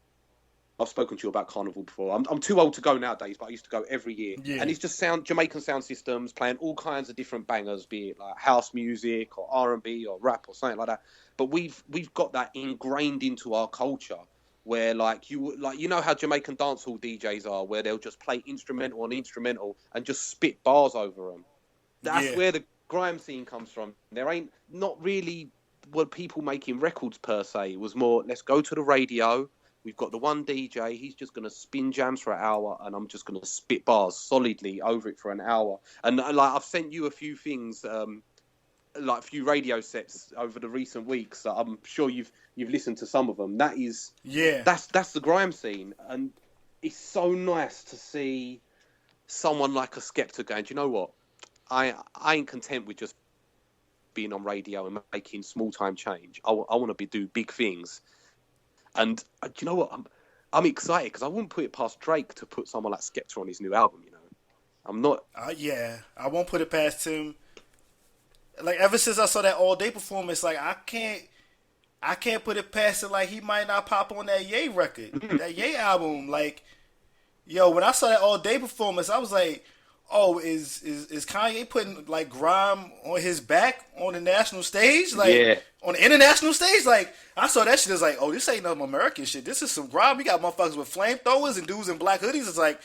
I've spoken to you about Carnival before. I'm too old to go nowadays, but I used to go every year. Yeah. And it's just Jamaican sound systems playing all kinds of different bangers, be it like house music or R&B or rap or something like that. But we've got that ingrained into our culture, where like you know how Jamaican dancehall DJs are, where they'll just play instrumental on instrumental and just spit bars over them. That's where the grime scene comes from. There ain't not really were people making records per se. It was more, let's go to the radio. We've got the one DJ, he's just going to spin jams for an hour, and I'm just going to spit bars solidly over it for an hour. And like, I've sent you a few things, like a few radio sets over the recent weeks. So I'm sure you've listened to some of them. That is, that's the grime scene, and it's so nice to see someone like a Skepta going, do you know what? I ain't content with just being on radio and making small time change. I want to do big things. And do you know what? I'm excited because I wouldn't put it past Drake to put someone like Skepta on his new album. You know, I'm not. Yeah, I won't put it past him. Like ever since I saw that All Day performance, like I can't put it past it. Like he might not pop on that Ye record, that Ye album. Like, yo, when I saw that All Day performance, I was like, oh, is Kanye putting like grime on his back on the national stage, like on the international stage? Like I saw that shit, it's like, oh, this ain't no American shit. This is some grime. We got motherfuckers with flamethrowers and dudes in black hoodies. It's like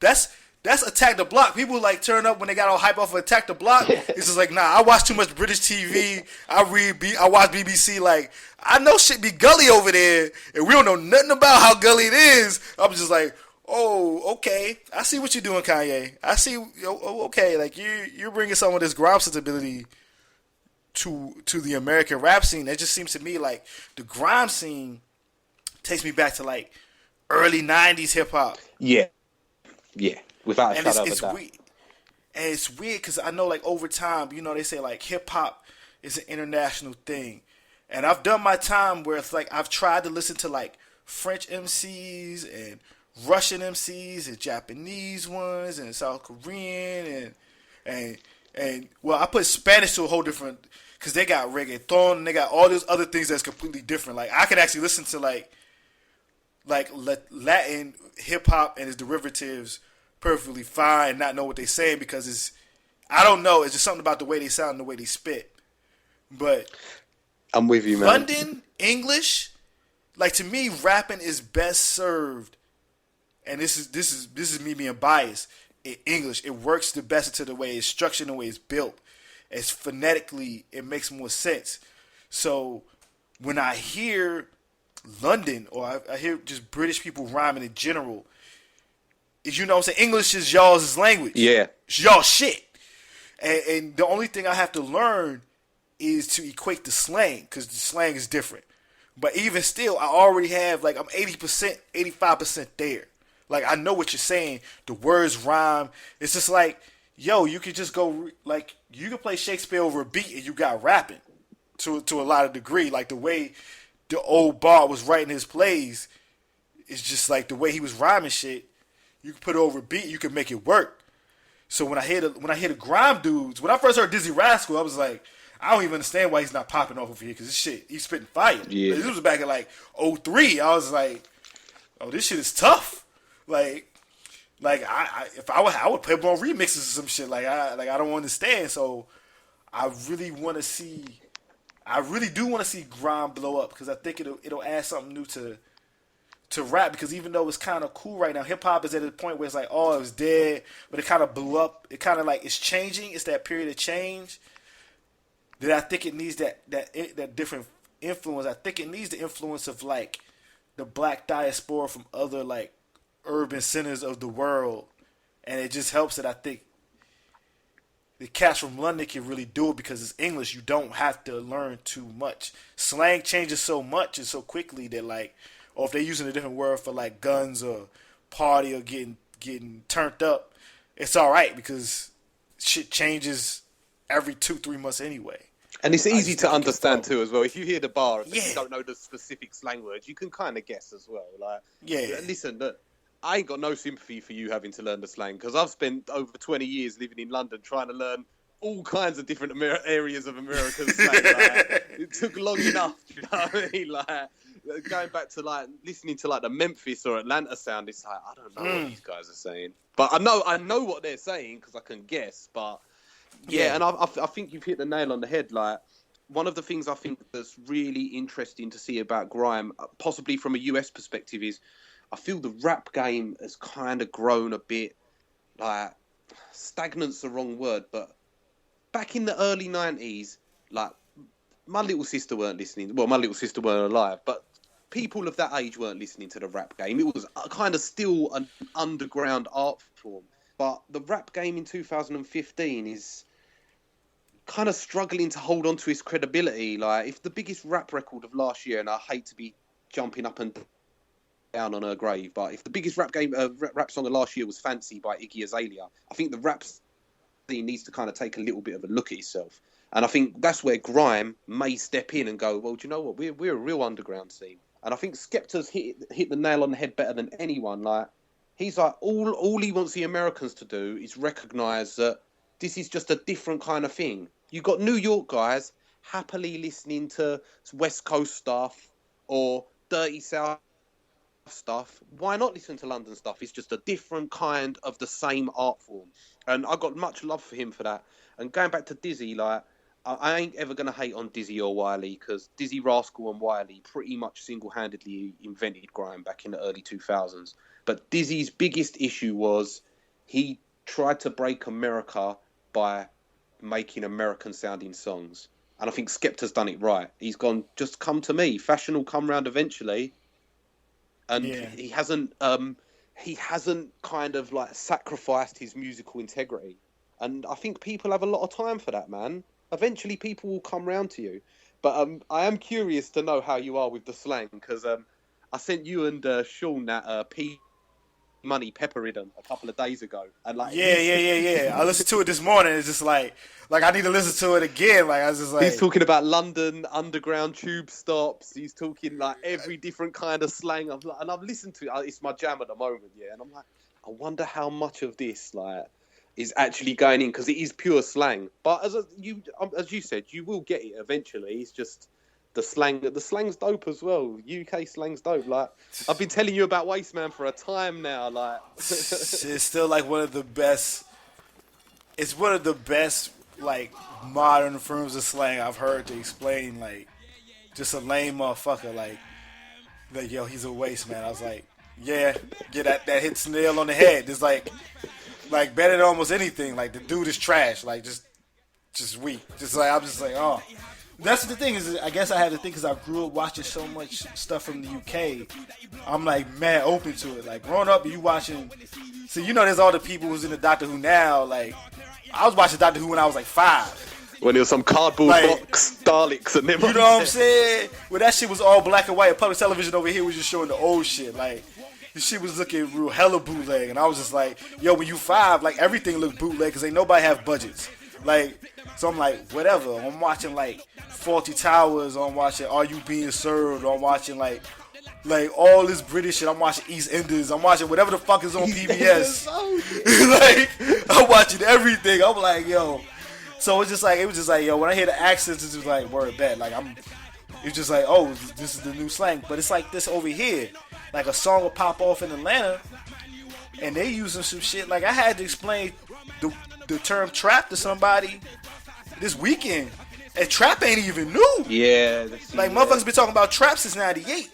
that's Attack the Block. People like turn up when they got all hype off of Attack the Block. It's just like, nah, I watch too much British TV. I watch BBC. Like, I know shit be gully over there, and we don't know nothing about how gully it is. I'm just like, oh, okay. I see what you're doing, Kanye. I see. Okay, like you're bringing some of this grime sensibility to the American rap scene. It just seems to me like the grime scene takes me back to like early '90s hip hop. Yeah. Without a And shadow of a doubt. weird. And it's weird because I know, like, over time, you know, they say, like, hip-hop is an international thing. And I've done my time where it's, like, I've tried to listen to, like, French MCs and Russian MCs and Japanese ones and South Korean and well, I put Spanish to a whole different, because they got reggaeton and they got all those other things that's completely different. Like, I could actually listen to, like Latin hip-hop and its derivatives perfectly fine and not know what they saying because it's, I don't know, it's just something about the way they sound and the way they spit. But I'm with you, man. London English, like, to me, rapping is best served, and this is me being biased, in English. It works the best into the way it's structured and the way it's built. It's phonetically, it makes more sense. So when I hear London, or I hear just British people rhyming in general, is, you know what I'm saying, English is y'all's language. Yeah. It's y'all shit. And the only thing I have to learn is to equate the slang, because the slang is different. But even still, I already have, like, I'm 80%, 85% there. Like, I know what you're saying. The words rhyme. It's just like, yo, you could just go, like, you could play Shakespeare over a beat and you got rapping to a lot of degree. Like, the way the old Bard was writing his plays, it's just like the way he was rhyming shit. You can put it over a beat, you can make it work. So when I hear the grime dudes, when I first heard Dizzy Rascal, I was like, I don't even understand why he's not popping off over here, because this shit, he's spitting fire. Yeah. This was back in like 03. I was like, oh, this shit is tough. Like I would play more remixes or some shit. Like I don't understand. So I really do want to see grime blow up, because I think it'll add something new to rap, because even though it's kind of cool right now, hip hop is at a point where it's like, oh, it was dead, but it kind of blew up. It kind of like, it's changing. It's that period of change that I think it needs that different influence. I think it needs the influence of like the black diaspora from other like urban centers of the world, and it just helps that I think the cats from London can really do it, because it's English. You don't have to learn too much. Slang changes so much and so quickly that, like, or if they're using a different word for like guns or party or getting turned up, it's all right, because shit changes every 2-3 months anyway. And it's easy to understand too, as well. If you hear the bar and Yeah. you don't know the specific slang words, you can kind of guess as well. Like, Yeah. listen, look, I ain't got no sympathy for you having to learn the slang, because I've spent over 20 years living in London trying to learn all kinds of different areas of American slang. Like, it took long enough, you know what I mean? Like, going back to like listening to like the Memphis or Atlanta sound, it's like, I don't know what these guys are saying, but I know what they're saying because I can guess. But yeah, and I think you've hit the nail on the head. Like, one of the things I think that's really interesting to see about grime, possibly from a US perspective, is I feel the rap game has kind of grown a bit, like, stagnant's the wrong word, but back in the early 90s, like, my little sister weren't listening. Well, my little sister weren't alive, but people of that age weren't listening to the rap game. It was kind of still an underground art form. But the rap game in 2015 is kind of struggling to hold on to its credibility. Like, if the biggest rap record of last year, and I hate to be jumping up and down on her grave, but if the biggest rap song of last year was Fancy by Iggy Azalea, I think the rap scene needs to kind of take a little bit of a look at itself. And I think that's where grime may step in and go, well, do you know what? We're a real underground scene. And I think Skepta's hit the nail on the head better than anyone. Like, he's like, all he wants the Americans to do is recognise that this is just a different kind of thing. You got New York guys happily listening to West Coast stuff or Dirty South stuff. Why not listen to London stuff? It's just a different kind of the same art form. And I got much love for him for that. And going back to Dizzy, like, I ain't ever going to hate on Dizzy or Wiley, because Dizzy Rascal and Wiley pretty much single-handedly invented grime back in the early 2000s. But Dizzy's biggest issue was he tried to break America by making American-sounding songs. And I think Skepta's done it right. He's gone, just come to me. Fashion will come round eventually. And he hasn't kind of like sacrificed his musical integrity. And I think people have a lot of time for that, man. Eventually people will come round to you. But I am curious to know how you are with the slang, because I sent you and Sean that P Money Pepper Rhythm a couple of days ago. And like, yeah. I listened to it this morning. It's just like I need to listen to it again. Like, I was just like, he's talking about London underground tube stops. He's talking like every different kind of slang. And I've listened to it. It's my jam at the moment, yeah. And I'm like, I wonder how much of this like is actually going in, because it is pure slang. But as you said, you will get it eventually. It's just the slang's dope as well. UK slang's dope. Like, I've been telling you about Wasteman for a time now. Like, it's still like one of the best. It's one of the best like modern forms of slang I've heard to explain like just a lame motherfucker like yo, he's a Wasteman. I was like, yeah, that hits nail on the head. It's like better than almost anything. Like, the dude is trash. Like, just weak. Just like, I'm just like, oh. That's the thing is, I guess I had to think because I grew up watching so much stuff from the UK. I'm like mad open to it. Like, growing up, you watching. So you know, there's all the people who's in the Doctor Who now. Like, I was watching Doctor Who when I was like 5. When there was some cardboard box Daleks and them. You know what I'm saying? Well, that shit was all black and white. Public television over here was just showing the old shit. Like, the shit was looking real hella bootleg, and I was just like, yo, when you 5, like, everything looked bootleg because ain't nobody have budgets. Like, so I'm like, whatever. I'm watching like Faulty Towers. I'm watching Are You Being Served? I'm watching like all this British shit. I'm watching EastEnders. I'm watching whatever the fuck is on PBS. Like, I'm watching everything. I'm like, yo. So it was just like, yo. When I hear the accents, it's just like, word bad. Like, it's just like, oh, this is the new slang. But it's like this over here. Like, a song will pop off in Atlanta, and they using some shit. Like, I had to explain the term trap to somebody this weekend, and trap ain't even new. Yeah. Like, motherfuckers been talking about trap since '98.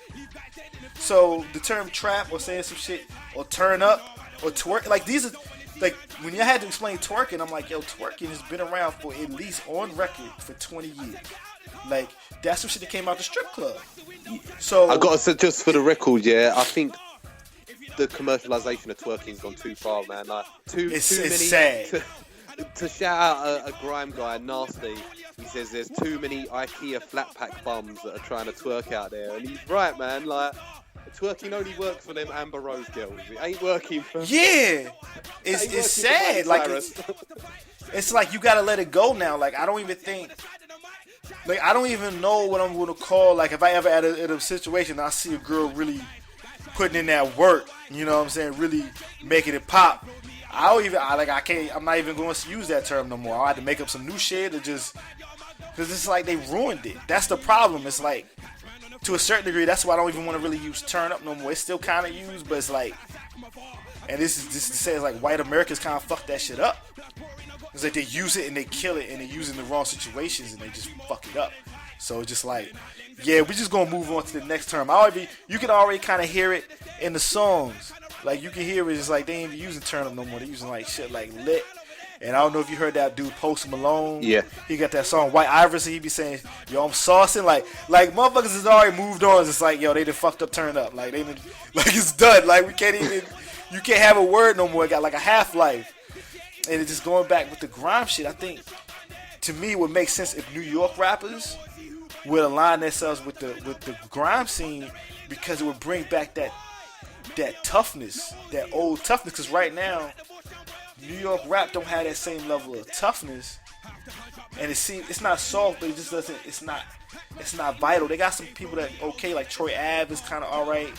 So the term trap, or saying some shit, or turn up, or twerk, like, these are, like, when you had to explain twerking, I'm like, yo, twerking has been around for at least on record for 20 years. Like, that's some shit that came out the strip club. So I got to say, just for the record, yeah, I think the commercialization of twerking's gone too far, man. Like, it's sad. To shout out a grime guy, Nasty, he says there's too many IKEA flat pack bums that are trying to twerk out there, and he's right, man. Like, twerking only works for them Amber Rose girls. It ain't working for. Yeah, it's sad. Like, it's like you gotta let it go now. Like, I don't even know what I'm gonna call. Like, if I ever in a situation, I see a girl really putting in that work, you know what I'm saying, really making it pop. I'm not even going to use that term no more. I had to make up some new shit, or just, because it's like they ruined it. That's the problem. It's like, to a certain degree, that's why I don't even want to really use turn up no more. It's still kind of used, but it's like, and this says like white Americans kind of fucked that shit up. It's like they use it and they kill it, and they use it in the wrong situations and they just fuck it up. So it's just like, yeah, we're just gonna move on to the next term. You can already kind of hear it in the songs. Like, you can hear it. It's like they ain't even using turn up no more. They using like shit like lit. And I don't know if you heard that dude Post Malone. Yeah. He got that song White Iverson. He be saying, yo, I'm saucing. Like motherfuckers has already moved on. It's like, yo, they done fucked up turn up. Like, it's done. Like, you can't have a word no more. It got like a half-life. And it's just going back with the grime shit. I think, to me, it would make sense if New York rappers would align themselves with the grime scene, because it would bring back that toughness, that old toughness. Because right now, New York rap don't have that same level of toughness, and it's not soft, but it just doesn't. It's not vital. They got some people that okay, like Troy Ave is kind of all right.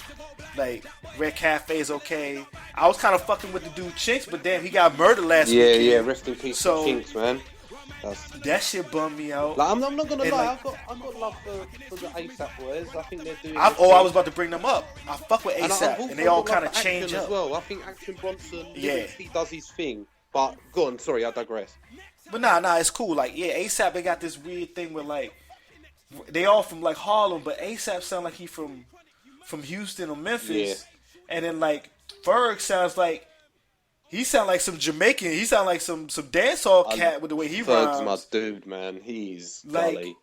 Like Red Cafe is okay. I was kind of fucking with the dude Chinks, but damn, he got murdered last weekend. Yeah. Rest in peace, to Chinks, man. That shit bummed me out. Like, I'm not gonna lie, I've got love for the ASAP boys. I think they're doing. I was about to bring them up. I fuck with ASAP, and they all kind of change up. As well. I think Action Bronson, yeah, he does his thing. But go on, sorry, I digress. But nah, it's cool. Like, yeah, ASAP, they got this weird thing where like they all from like Harlem, but ASAP sound like he from Houston or Memphis, and then like Ferg sounds like. He sound like some Jamaican. He sound like some dancehall cat with the way he rhymes. Ferg's my dude, man. He's like golly.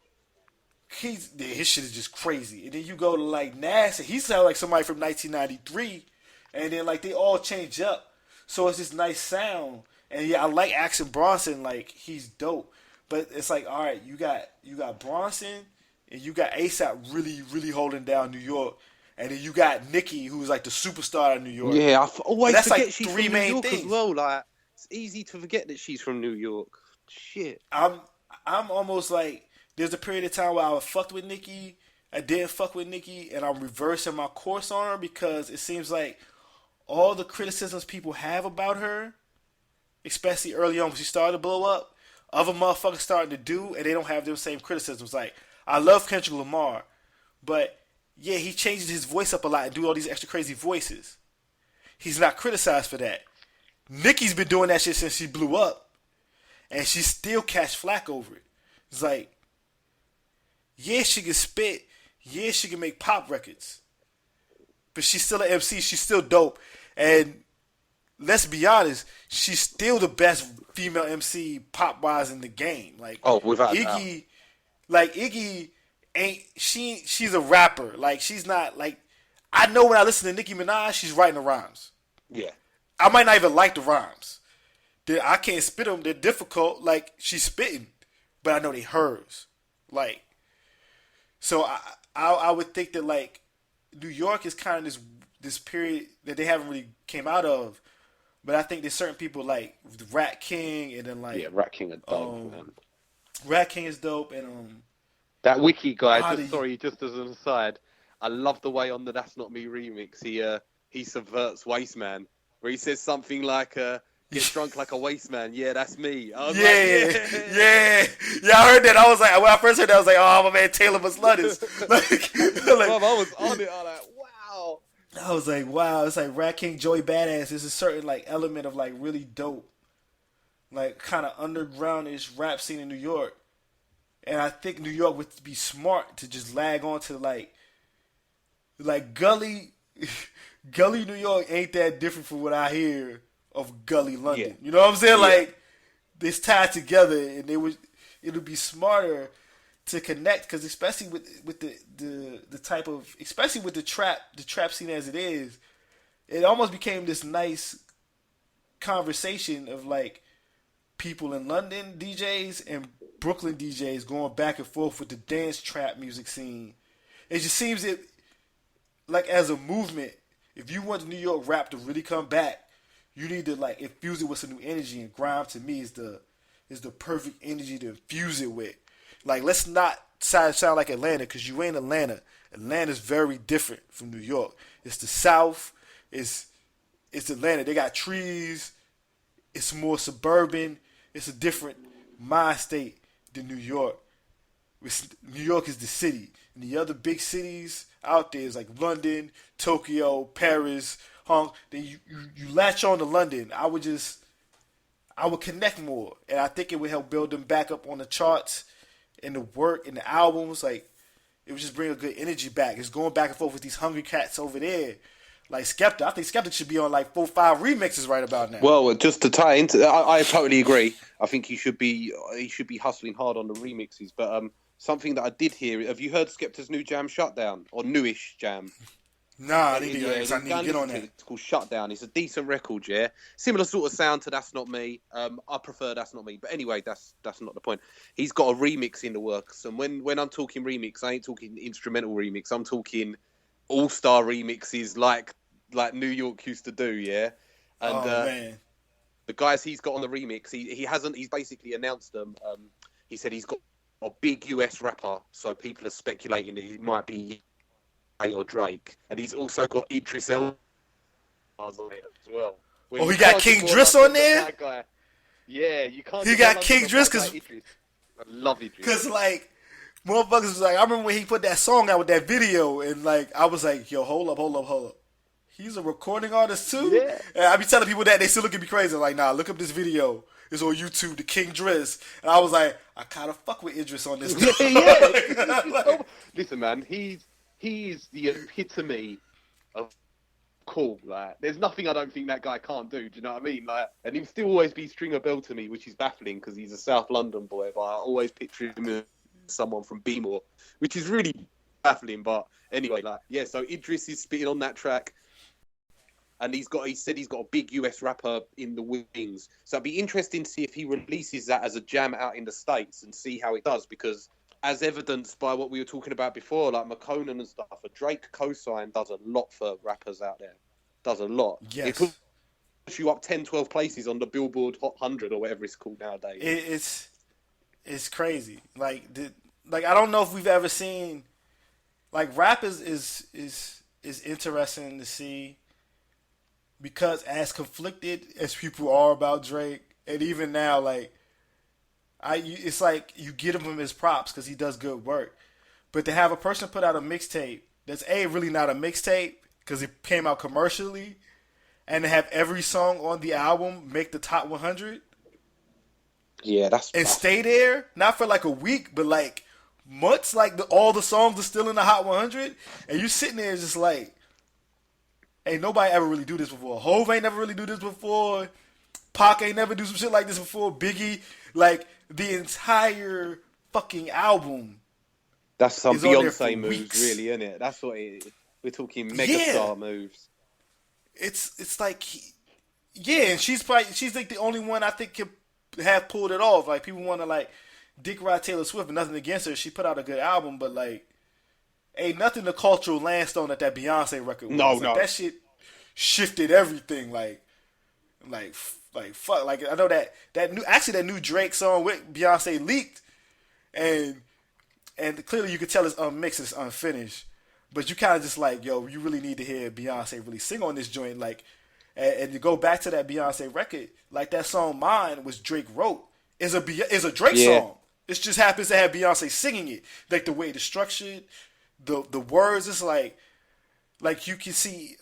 His shit is just crazy. And then you go to like Nas, and he sound like somebody from 1993. And then like they all change up, so it's this nice sound. And yeah, I like Action Bronson. Like he's dope. But it's like, all right, you got Bronson, and you got ASAP really really holding down New York. And then you got Nicki, who's like the superstar of New York. Yeah, I always forget like she's from New York as well. Like, it's easy to forget that she's from New York. Shit. I'm almost like, there's a period of time where I fucked with Nicki, I didn't fuck with Nicki, and I'm reversing my course on her because it seems like all the criticisms people have about her, especially early on when she started to blow up, other motherfuckers starting to do, and they don't have them same criticisms. Like, I love Kendrick Lamar, but yeah, he changes his voice up a lot and do all these extra crazy voices. He's not criticized for that. Nicki's been doing that shit since she blew up, and she still catch flack over it. It's like, yeah, she can spit, yeah, she can make pop records, but she's still an MC. She's still dope, and let's be honest, she's still the best female MC pop wise in the game. Like, without Iggy, like Iggy. She's a rapper. Like, she's not like, I know when I listen to Nicki Minaj, she's writing the rhymes. Yeah. I might not even like the rhymes. I can't spit them. They're difficult. Like, she's spitting, but I know they hers. Like, so I would think that like New York is kind of this period that they haven't really came out of. But I think there's certain people like Rat King, and then like Rat King are dope, man. Rat King is dope, and that Wiki guy, just as an aside, I love the way on the That's Not Me remix he subverts Waste Man, where he says something like get drunk like a waste man. Yeah, that's me. I heard that. I was like, when I first heard that, I was like, oh, my man Taylor must love this. like, I was on it. I was like, wow. I was like, wow. It's like Rat King, Joey Badass. There's a certain like element of like really dope, like kind of undergroundish rap scene in New York. And I think New York would be smart to just lag on to like gully New York ain't that different from what I hear of gully London. Yeah. You know what I'm saying? Yeah. Like, it's tied together, and it would be smarter to connect, because especially with the type of, especially with the trap scene as it is, it almost became this nice conversation of like people in London DJs and Brooklyn DJs going back and forth with the dance trap music scene. It just seems that, like, as a movement, if you want the New York rap to really come back, you need to like infuse it with some new energy. And grime to me is the perfect energy to infuse it with. Like, let's not sound like Atlanta, because you ain't Atlanta. Atlanta's very different from New York. It's the South. It's Atlanta. They got trees. It's more suburban. It's a different mind state than New York. New York is the city. And the other big cities out there is like London, Tokyo, Paris, Hong Kong. Then you latch on to London. I would connect more. And I think it would help build them back up on the charts and the work and the albums. Like, it would just bring a good energy back. It's going back and forth with these hungry cats over there. Like Skepta. I think Skepta should be on like 4-5 remixes right about now. Well, just to tie into, I totally agree. I think he should be hustling hard on the remixes. But something that I did hear, have you heard Skepta's new jam Shutdown, or newish jam? Nah, I need to get on that. It's called Shutdown. It's a decent record, yeah. Similar sort of sound to That's Not Me. I prefer That's Not Me, but anyway, that's not the point. He's got a remix in the works, and when I'm talking remix, I ain't talking instrumental remix. I'm talking all-star remixes like New York used to do, yeah. And man. the guys he's got on the remix, he's basically announced them. He said he's got a big US rapper, so people are speculating that he might be Ye or Drake, and he's also got Idris Elba on it as well. Oh, he got King Driss on there? That guy. Yeah, you can't. He got King Driss because I love Idris. Because like motherfuckers was like, I remember when he put that song out with that video, and like I was like, yo, hold up. He's a recording artist too? Yeah. And I be telling people that, they still look at me crazy. Like, nah, look up this video. It's on YouTube, the King Driss. And I was like, I kind of fuck with Idris on this. Yeah. Listen, man, he's the epitome of cool. Like, there's nothing I don't think that guy can't do. Do you know what I mean? Like, and he'll still always be Stringer Bell to me, which is baffling because he's a South London boy. But I always picture him as someone from Beemore, which is really baffling. But anyway, like, yeah. So Idris is spitting on that track. And he said he's got a big US rapper in the wings. So it'd be interesting to see if he releases that as a jam out in the States and see how it does. Because as evidenced by what we were talking about before, like McConan and stuff, a Drake cosign does a lot for rappers out there. Does a lot. Yes. It puts you up 10, 12 places on the Billboard Hot 100 or whatever it's called nowadays. It's crazy. Like I don't know if we've ever seen, like, rap is interesting to see. Because as conflicted as people are about Drake, and even now, like, it's like you give him his props because he does good work. But to have a person put out a mixtape that's really not a mixtape because it came out commercially, and to have every song on the album make the top 100, yeah, and stay there not for like a week, but like months. Like all the songs are still in the Hot 100, and you sitting there just like. Ain't nobody ever really do this before. Hove ain't never really do this before. Pac ain't never do some shit like this before. Biggie, like the entire fucking album. That's some Beyonce moves, really, isn't it? That's what it is. We're talking megastar moves. It's like, and she's like the only one I think can have pulled it off. Like people want to like dick ride Taylor Swift, and nothing against her. She put out a good album, but like. Ain't nothing the cultural landstone that Beyonce record was. No. That shit shifted everything. Like fuck. Like I know that new Drake song with Beyonce leaked, and clearly you could tell it's unmixed, it's unfinished. But you kind of just like, yo, you really need to hear Beyonce really sing on this joint. Like, and to go back to that Beyonce record, like that song "Mine" was Drake wrote. Is a Drake song. It just happens to have Beyonce singing it. Like the way it's structured. The words, it's like you can see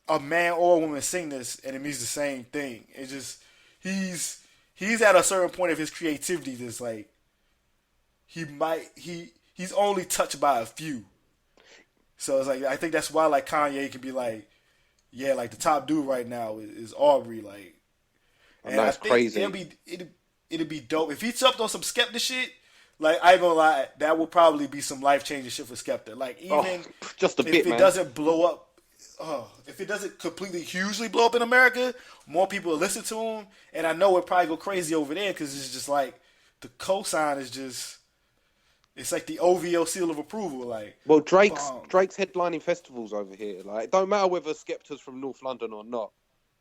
a man or a woman sing this and it means the same thing. It just he's at a certain point of his creativity that's like he's only touched by a few. So it's like I think that's why like Kanye can be like, yeah, like the top dude right now is Aubrey, like, and that's crazy. It'd be dope if he jumped on some Skepta shit. Like, I ain't gonna lie, that will probably be some life-changing shit for Skepta. Like, even just a bit, if it doesn't blow up, if it doesn't completely hugely blow up in America, more people will listen to him. And I know it probably go crazy over there because it's just like, the cosign is just, it's like the OVO seal of approval. Like, well, Drake's headlining festivals over here. Like, it don't matter whether Skepta's from North London or not.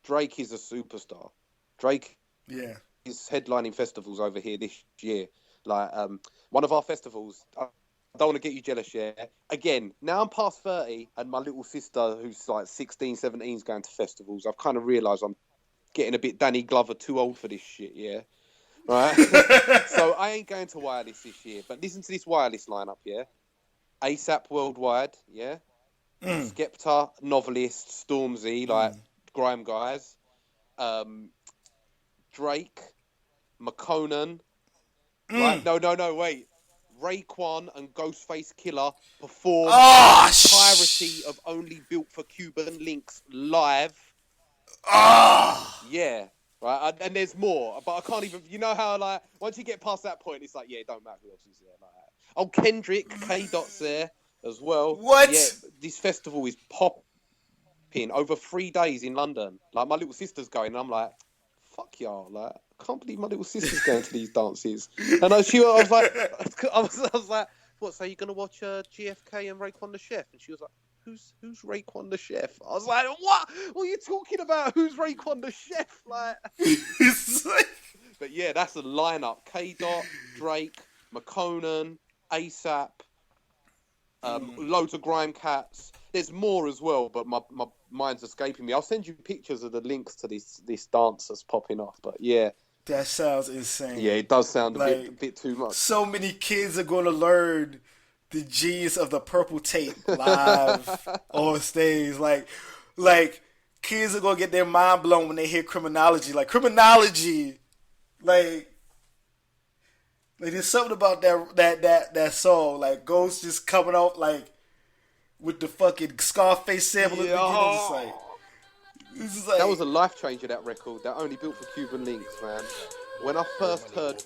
Drake is a superstar. Drake is headlining festivals over here this year. Like, one of our festivals, I don't want to get you jealous, yeah? Again, now I'm past 30 and my little sister, who's like 16, 17, is going to festivals. I've kind of realised I'm getting a bit Danny Glover too old for this shit, yeah? Right? So I ain't going to Wireless this year. But listen to this Wireless lineup, yeah? ASAP Worldwide, yeah? Skepta, Novelist, Stormzy, like grime guys. Drake, McConan. Right? No, wait. Raekwon and Ghostface Killer perform the entirety of Only Built for Cuban Links live. Yeah. Right? And there's more, but I can't even... You know how, like, once you get past that point, it's like, yeah, it don't matter who else is there. Like, Kendrick, K-Dot's there as well. What? Yeah, this festival is popping over 3 days in London. Like, my little sister's going, and I'm like, fuck y'all, like... I can't believe my little sister's going to these dances. And I was like, what? So you're gonna watch GFK and Raekwon the Chef? And she was like, who's Raekwon the chef? I was like, what? What are you talking about? Who's Raekwon the chef? Like, but yeah, that's a lineup: K. Dot, Drake, McConan, ASAP, loads of grime cats. There's more as well, but my mind's escaping me. I'll send you pictures of the links to this dance that's popping off. But yeah, that sounds insane. Yeah, it does sound like, a bit too much. So many kids are going to learn the genius of the purple tape live on stage. Like kids are going to get their mind blown when they hear criminology. Like criminology, like there's something about that song. Like Ghost just coming off like with the fucking Scarface sample at the beginning. This is like, that was a life changer, that record. That only built for Cuban links, man. When I first heard.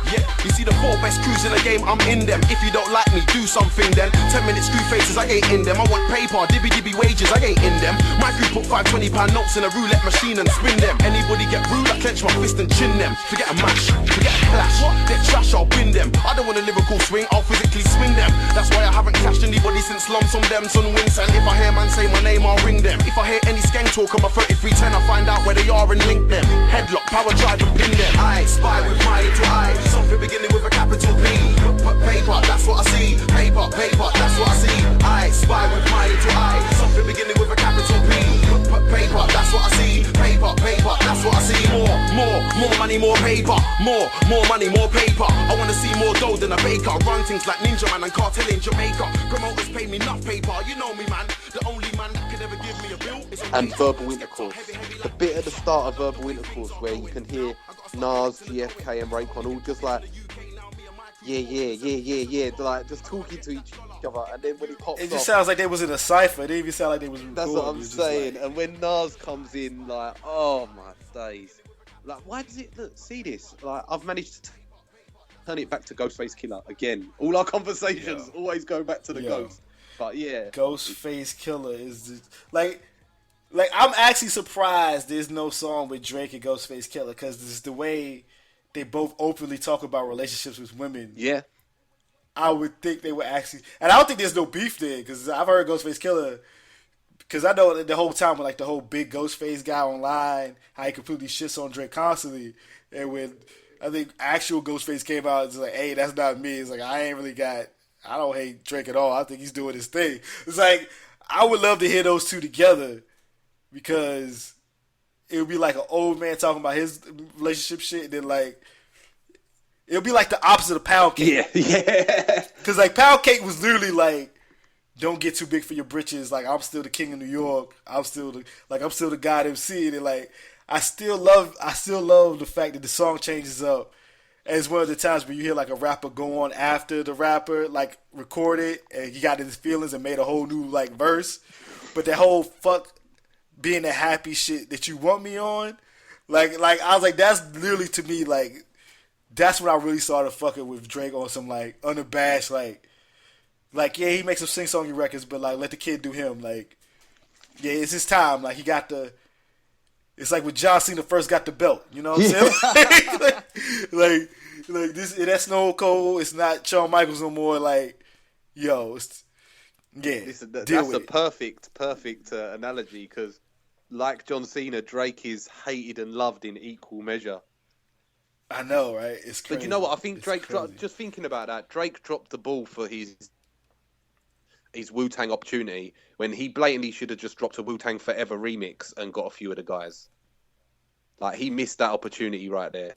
Yeah, you see the 4 best crews in the game, I'm in them. If you don't like me, do something then. 10-minute screw faces, I ain't in them. I want paper, dibby wages, I ain't in them. My crew put £5 20 notes in a roulette machine and spin them. Anybody get rude, I clench my fist and chin them. Forget a match, forget a clash. They're trash, I'll bin them. I don't want a lyrical swing, I'll physically swing them. That's why I haven't clashed anybody since lumps on them, son wings. And if I hear man say my name, I'll ring them. If I hear any skank talk on my 3310, I find out where they are and link them. Headlock, power drive and pin them. I spy with my eye to eye. Something beginning with a capital P. Paper, that's what I see. Paper, that's what I see. I spy with my eye to eye. Something beginning with a capital P. Paper, that's what I see. Paper, that's what I see. More money, more paper. More money, more paper. I wanna see more dough than a baker. Run things like Ninja Man and Cartel in Jamaica. Promoters pay me enough paper. You know me, man. The only man that can ever give me a bill is a and verbal intercourse. The bit at the start of verbal intercourse where you can hear Nas, GFK, and Raekwon all just like, yeah, like just talking to each other, and then when it pops it just sounds like they was in a cipher. It didn't even sound like they was recording. That's what I'm saying. Like... And when Nas comes in, like, oh my days, like, why does it look? See this? Like, I've managed to turn it back to Ghostface Killer again. All our conversations always go back to the Ghost. But yeah, Ghostface Killer is just, like I'm actually surprised there's no song with Drake and Ghostface Killer, because this is the way they both openly talk about relationships with women. Yeah. I would think they would actually... And I don't think there's no beef there, because I've heard Ghostface Killer... Because I know the whole time with like the whole big Ghostface guy online, how he completely shits on Drake constantly. And when I think actual Ghostface came out, it's like, hey, that's not me. It's like, I don't hate Drake at all. I think he's doing his thing. It's like, I would love to hear those two together, because... it would be like an old man talking about his relationship shit, and then like it would be like the opposite of Pound Cake. Yeah. Because like Pound Cake was literally like, don't get too big for your britches. Like, I'm still the king of New York. I'm still the God MC. And like, I still love the fact that the song changes up. And it's one of the times where you hear like a rapper go on after the rapper like recorded, and he got his feelings and made a whole new like verse. But that whole fuck being the happy shit that you want me on, like I was like, that's literally to me like, that's when I really started fucking with Drake on some like unabashed like yeah, he makes some sing-songy records, but like let the kid do him. Like, yeah, it's his time. Like, he got the, it's like when John Cena first got the belt, you know what I'm saying? like this, that's no Cole. It's not Shawn Michaels no more. Like, yo, it's, yeah, that's a perfect analogy, because like John Cena, Drake is hated and loved in equal measure. I know, right? It's crazy. But you know what? I think Drake just thinking about that, Drake dropped the ball for his Wu-Tang opportunity when he blatantly should have just dropped a Wu-Tang Forever remix and got a few of the guys. Like, he missed that opportunity right there.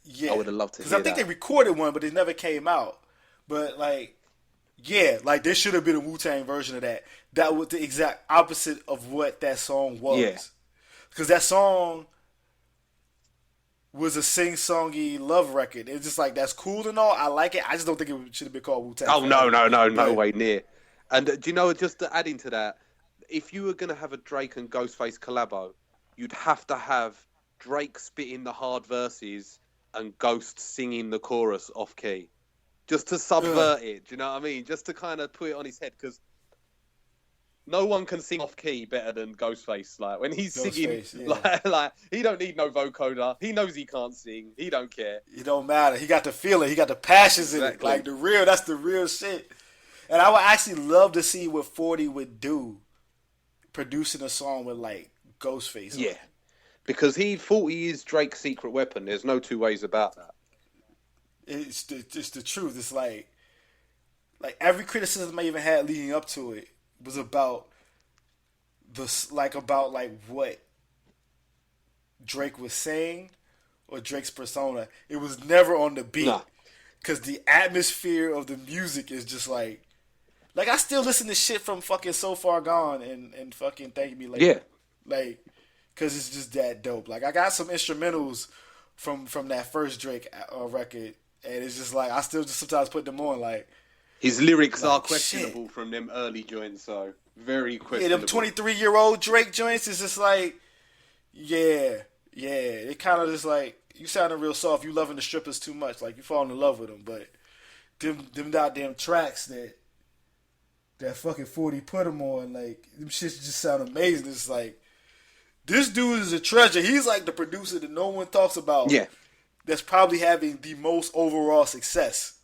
Yeah, I would have loved to hear that. Because I think they recorded one, but it never came out. But like, yeah, like there should have been a Wu-Tang version of that. That was the exact opposite of what that song was. Yeah. Because that song was a sing-songy love record. It's just like, that's cool and all. I like it. I just don't think it should have been called Wu-Tang. Oh, no way near. And do you know, just to add into that, if you were going to have a Drake and Ghostface collabo, you'd have to have Drake spitting the hard verses and Ghost singing the chorus off key. Just to subvert it, do you know what I mean? Just to kind of put it on his head, because no one can sing off key better than Ghostface. Like, when he's singing, like he don't need no vocoder. He knows he can't sing. He don't care. It don't matter. He got the feeling. He got the passions in it. Like, that's the real shit. And I would actually love to see what 40 would do producing a song with like Ghostface. Yeah, because 40 is Drake's secret weapon. There's no two ways about that. It's the truth. It's like every criticism I even had leading up to it was about what Drake was saying or Drake's persona. It was never on the beat. Nah. Cause the atmosphere of the music is just like I still listen to shit from fucking So Far Gone and fucking Thank Me Later. Yeah. Like, cause it's just that dope. Like I got some instrumentals from that first Drake record, and it's just like I still just sometimes put them on. Like his lyrics like, are questionable shit. from them early joints, so very questionable. Yeah, them 23-year-old Drake joints is just like, yeah. It kind of just like you sounding real soft. You loving the strippers too much. Like you falling in love with them, but them goddamn tracks that fucking 40 put them on, like them shits just sound amazing. It's like this dude is a treasure. He's like the producer that no one talks about. Yeah, that's probably having the most overall success.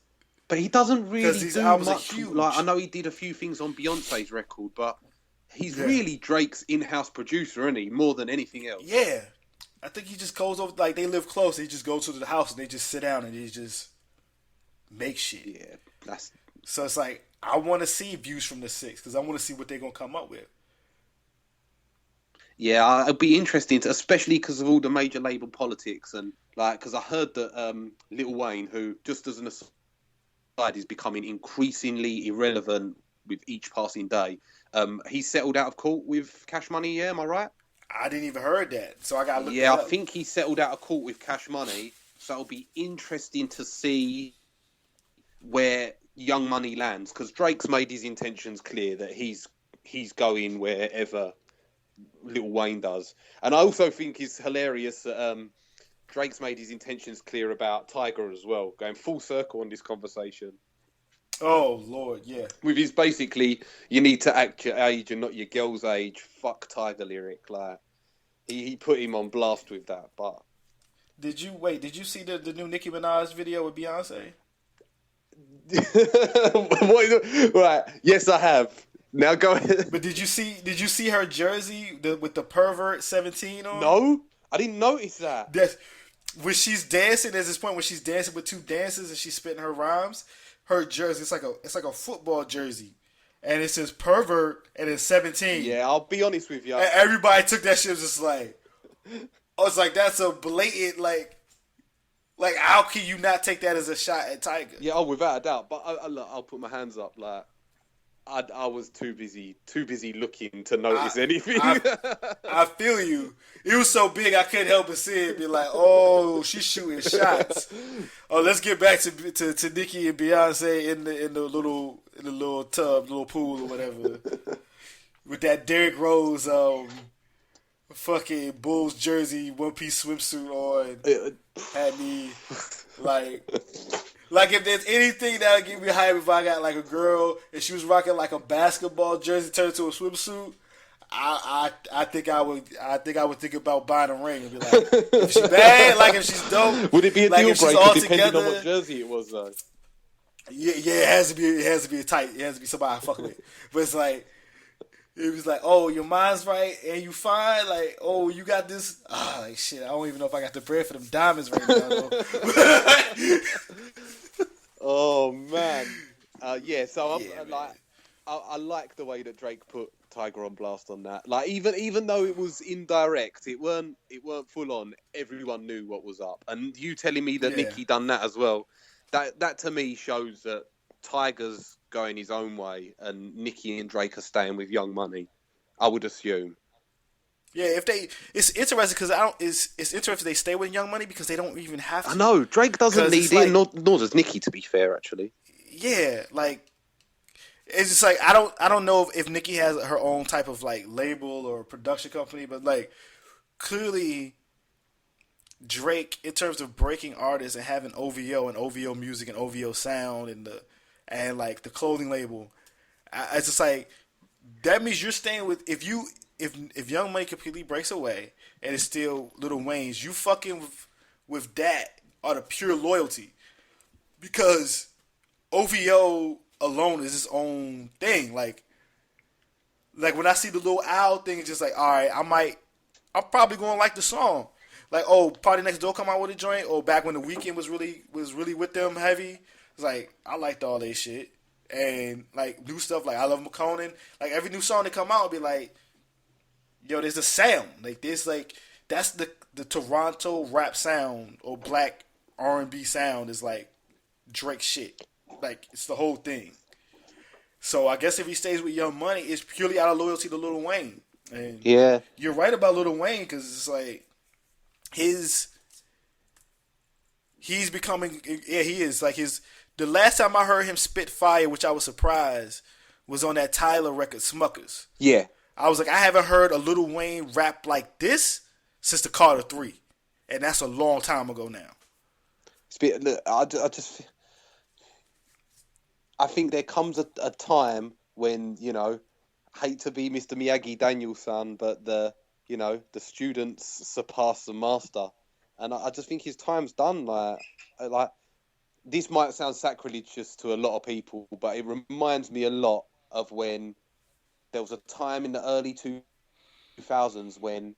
But he doesn't really these do albums much. are huge. Like I know he did a few things on Beyonce's record, but he's really Drake's in-house producer, isn't he? More than anything else. Yeah. I think he just goes over, like, they live close. He just goes to the house and they just sit down and he just make shit. Yeah. So it's like, I want to see views from the 6 because I want to see what they're going to come up with. Yeah, it'll be interesting, especially because of all the major label politics. And, like, because I heard that Lil Wayne, who, just as an aside, is becoming increasingly irrelevant with each passing day, he's settled out of court with Cash Money, yeah, am I right? I didn't even heard that, so I got to look it Yeah, up. I think he settled out of court with Cash Money, so it'll be interesting to see where Young Money lands, because Drake's made his intentions clear that he's going wherever Lil Wayne does. And I also think it's hilarious that Drake's made his intentions clear about Tiger as well, going full circle on this conversation. Oh, Lord, yeah. With his basically, you need to act your age and not your girl's age, fuck Tiger lyric. Like, he put him on blast with that, but... Did you see the new Nicki Minaj video with Beyonce? Right, yes I have. Now go ahead. But did you see her jersey with the pervert 17 on? No, I didn't notice that. That's when she's dancing. There's this point where she's dancing with two dancers and she's spitting her rhymes. Her jersey, it's like a football jersey, and it says pervert and it's 17. Yeah, I'll be honest with you. And everybody took that shit just like, I was like, that's a blatant like how can you not take that as a shot at Tiger? Yeah, without a doubt. But I'll put my hands up. Like, I was too busy looking to notice anything. I feel you. It was so big I couldn't help but see it. Be like, oh, she's shooting shots. Oh, let's get back to Nicki and Beyonce in the little tub, little pool or whatever, with that Derrick Rose fucking Bulls jersey, one piece swimsuit on. Had me like if there's anything that would get me hype if I got like a girl and she was rocking like a basketball jersey turned into a swimsuit, I think I would think about buying a ring and be like, if she's bad, like if she's dope, would it be a like deal if she's breaker all depending together, on what jersey it was though? Yeah, it has to be tight. It has to be somebody I fuck with. But it's like, it was like, oh, your mind's right and you fine. Like, oh, you got this. Like shit, I don't even know if I got the bread for them diamonds right now. Though. Oh man, yeah. So man. I like the way that Drake put Tiger on blast on that. Like even though it was indirect, it weren't full on. Everyone knew what was up, and you telling me that Nicki done that as well. That to me shows that Tiger's going his own way, and Nicki and Drake are staying with Young Money. I would assume. Yeah, it's interesting because it's interesting they stay with Young Money because they don't even have to. I know Drake doesn't need it, nor does Nicki. To be fair, actually. Yeah, like it's just like I don't know if Nicki has her own type of like label or production company, but like clearly Drake, in terms of breaking artists and having OVO and OVO music and OVO sound and like the clothing label, it's just like that means you're staying with if Young Money completely breaks away and it's still Lil Wayne's, you fucking with that out of pure loyalty because OVO alone is its own thing. Like when I see the little owl thing, it's just like, all right, I'm probably gonna like the song. Like, oh, Party Next Door come out with a joint, or back when The Weeknd was really with them heavy. It's like I liked all that shit, and like new stuff like I Love McConan. Like every new song that come out, be like, yo, there's a sound. Like this, like that's the Toronto rap sound or black R&B sound is like Drake shit. Like it's the whole thing. So I guess if he stays with Young Money, it's purely out of loyalty to Lil Wayne. And Yeah. you're right about Lil Wayne because it's like he's becoming. Yeah, he is like his. The last time I heard him spit fire, which I was surprised, was on that Tyler record, Smuckers. Yeah. I was like, I haven't heard a Lil Wayne rap like this since the Carter 3. And that's a long time ago now. Look, I think there comes a time when, you know, hate to be Mr. Miyagi Daniel's son, but the students surpass the master. And I just think his time's done. Like this might sound sacrilegious to a lot of people, but it reminds me a lot of when there was a time in the early 2000s when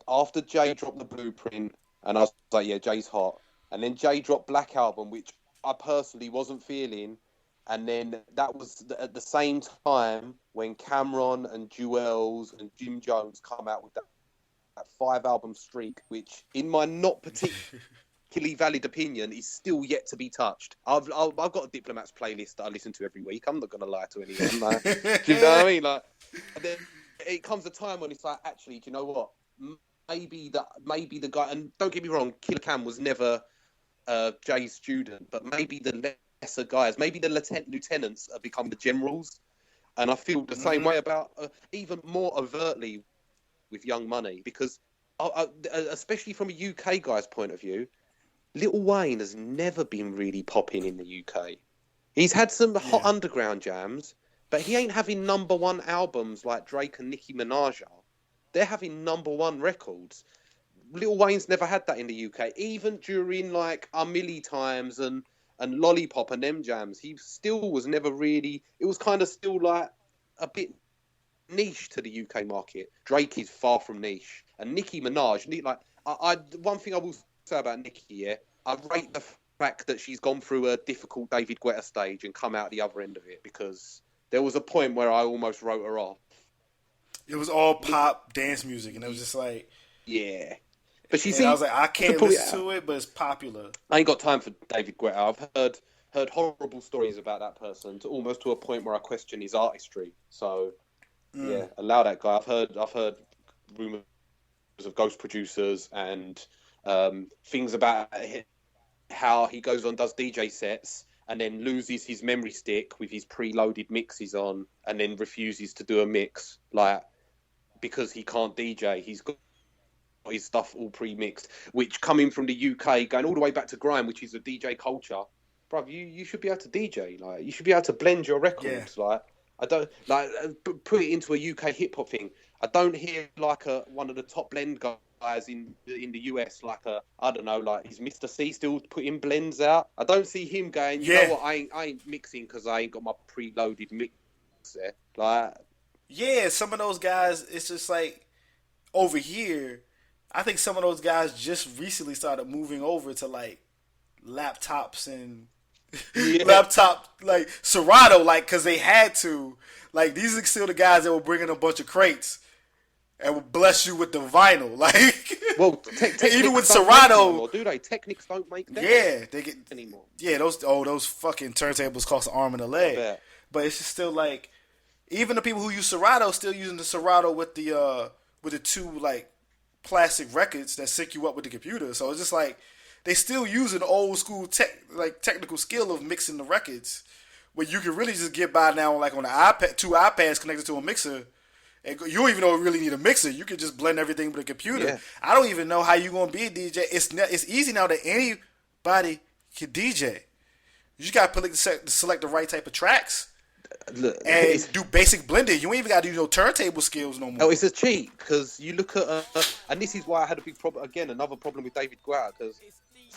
after Jay dropped the Blueprint, and I was like, yeah, Jay's hot. And then Jay dropped Black Album, which I personally wasn't feeling. And then that was at the same time when Cameron and Jewels and Jim Jones come out with that 5-album streak, which in my not particularly valid opinion is still yet to be touched. I've got a Diplomats playlist that I listen to every week. I'm not going to lie to anyone. Like, do you know what I mean? Like, and then it comes a time when it's like, actually, do you know what? Maybe the guy, and don't get me wrong, Killer Cam was never Jay's student, but maybe the lesser guys, maybe the lieutenants have become the generals. And I feel the same way about even more overtly with Young Money, because especially from a UK guy's point of view, Lil Wayne has never been really popping in the UK. He's had some hot underground jams, but he ain't having #1 albums like Drake and Nicki Minaj are. They're having #1 records. Lil Wayne's never had that in the UK. Even during like our Millie times and Lollipop and them jams, he still was never really. It was kind of still like a bit niche to the UK market. Drake is far from niche, and Nicki Minaj. Like one thing I will say about Nicki, yeah, I rate the fact that she's gone through a difficult David Guetta stage and come out the other end of it, because there was a point where I almost wrote her off. It was all pop dance music, and it was just like, yeah. But I was like, I can't listen to it, but it's popular. I ain't got time for David Guetta. I've heard horrible stories about that person, almost to a point where I question his artistry. So, yeah, allow that guy. I've heard rumors of ghost producers and things about how he goes on, does DJ sets, and then loses his memory stick with his preloaded mixes on, and then refuses to do a mix, like, because he can't DJ. He's got his stuff all pre-mixed, which coming from the UK, going all the way back to grime, which is a DJ culture, bruv, you should be able to DJ. Like, you should be able to blend your records. Yeah. Like, I don't like put it into a UK hip hop thing. I don't hear like one of the top blend guys in the US, like I don't know, like is Mr. C still putting blends out? I don't see him going, you know what, I ain't mixing because I ain't got my preloaded mix there. Like, yeah, some of those guys, it's just like over here. I think some of those guys just recently started moving over to like laptops and laptop, like Serato, like, because they had to. Like, these are still the guys that were bringing a bunch of crates and would bless you with the vinyl. Like, well, even with Serato, do they? Technics don't make that. Yeah, they get anymore. Yeah, those fucking turntables cost an arm and a leg. But it's just still like, even the people who use Serato still using the Serato with the two like plastic records that sync you up with the computer. So it's just like they still using old school technical skill of mixing the records, where you can really just get by now like on an iPad, 2 iPads connected to a mixer, and you don't even know you really need a mixer. You can just blend everything with a computer. Yeah. I don't even know how you gonna be a DJ. It's easy now that anybody can DJ. You just gotta select the right type of tracks. Look, and do basic blending. You ain't even got to do no turntable skills no more. Oh, it's a cheat, because you look at, and this is why I had a big problem, again, another problem with David Guetta, because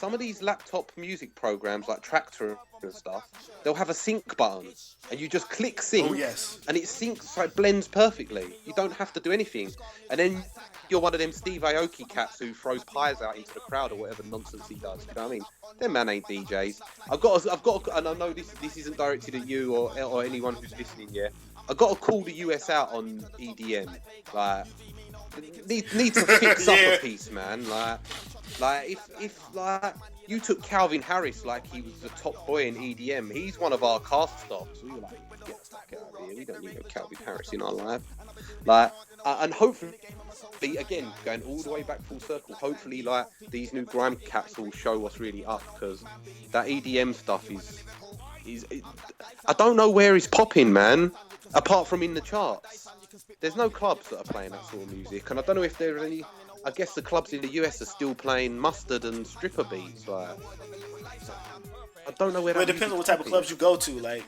some of these laptop music programs like Tractor and stuff, they'll have a sync button, and you just click sync, Oh, yes. and it syncs, so it blends perfectly. You don't have to do anything, and then you're one of them Steve Aoki cats who throws pies out into the crowd or whatever nonsense he does. You know what I mean? Them man ain't DJs. I've got, and I know this isn't directed at you or anyone who's listening yet. I've got to call the US out on EDM. Like, need to fix up a piece, man. Like if you took Calvin Harris like he was the top boy in EDM, he's one of our cast stops. We were like, get the fuck out of here. We don't need no Calvin Harris in our life. Like, and hopefully, again, going all the way back full circle, hopefully, like, these new grime cats will show what's really up, because that EDM stuff is I don't know where it's popping, man, apart from in the charts. There's no clubs that are playing that sort of music, and I don't know if there are any. I guess the clubs in the US are still playing mustard and stripper beats. Like, I don't know where. Well, it depends on what type of clubs you go to. Like,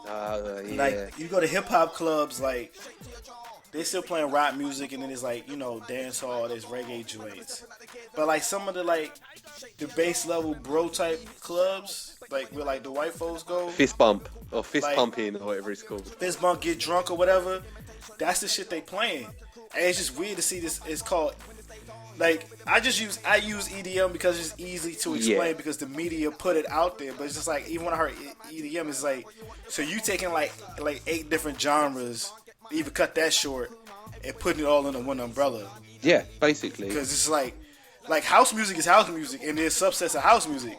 like you go to hip hop clubs, like they still playing rap music, and then it's like, you know, dance hall, there's reggae joints. But like some of the base level bro type clubs, like where like the white folks go, fist bump or fist pumping or whatever it's called, fist bump, get drunk or whatever. That's the shit they playing, and it's just weird to see this. It's called, like, I use EDM because it's easy to explain because the media put it out there. But it's just like, even when I heard EDM, it's like, so you taking like 8 different genres, even cut that short, and putting it all under one umbrella. Yeah, basically. Because it's like house music is house music, and there's subsets of house music.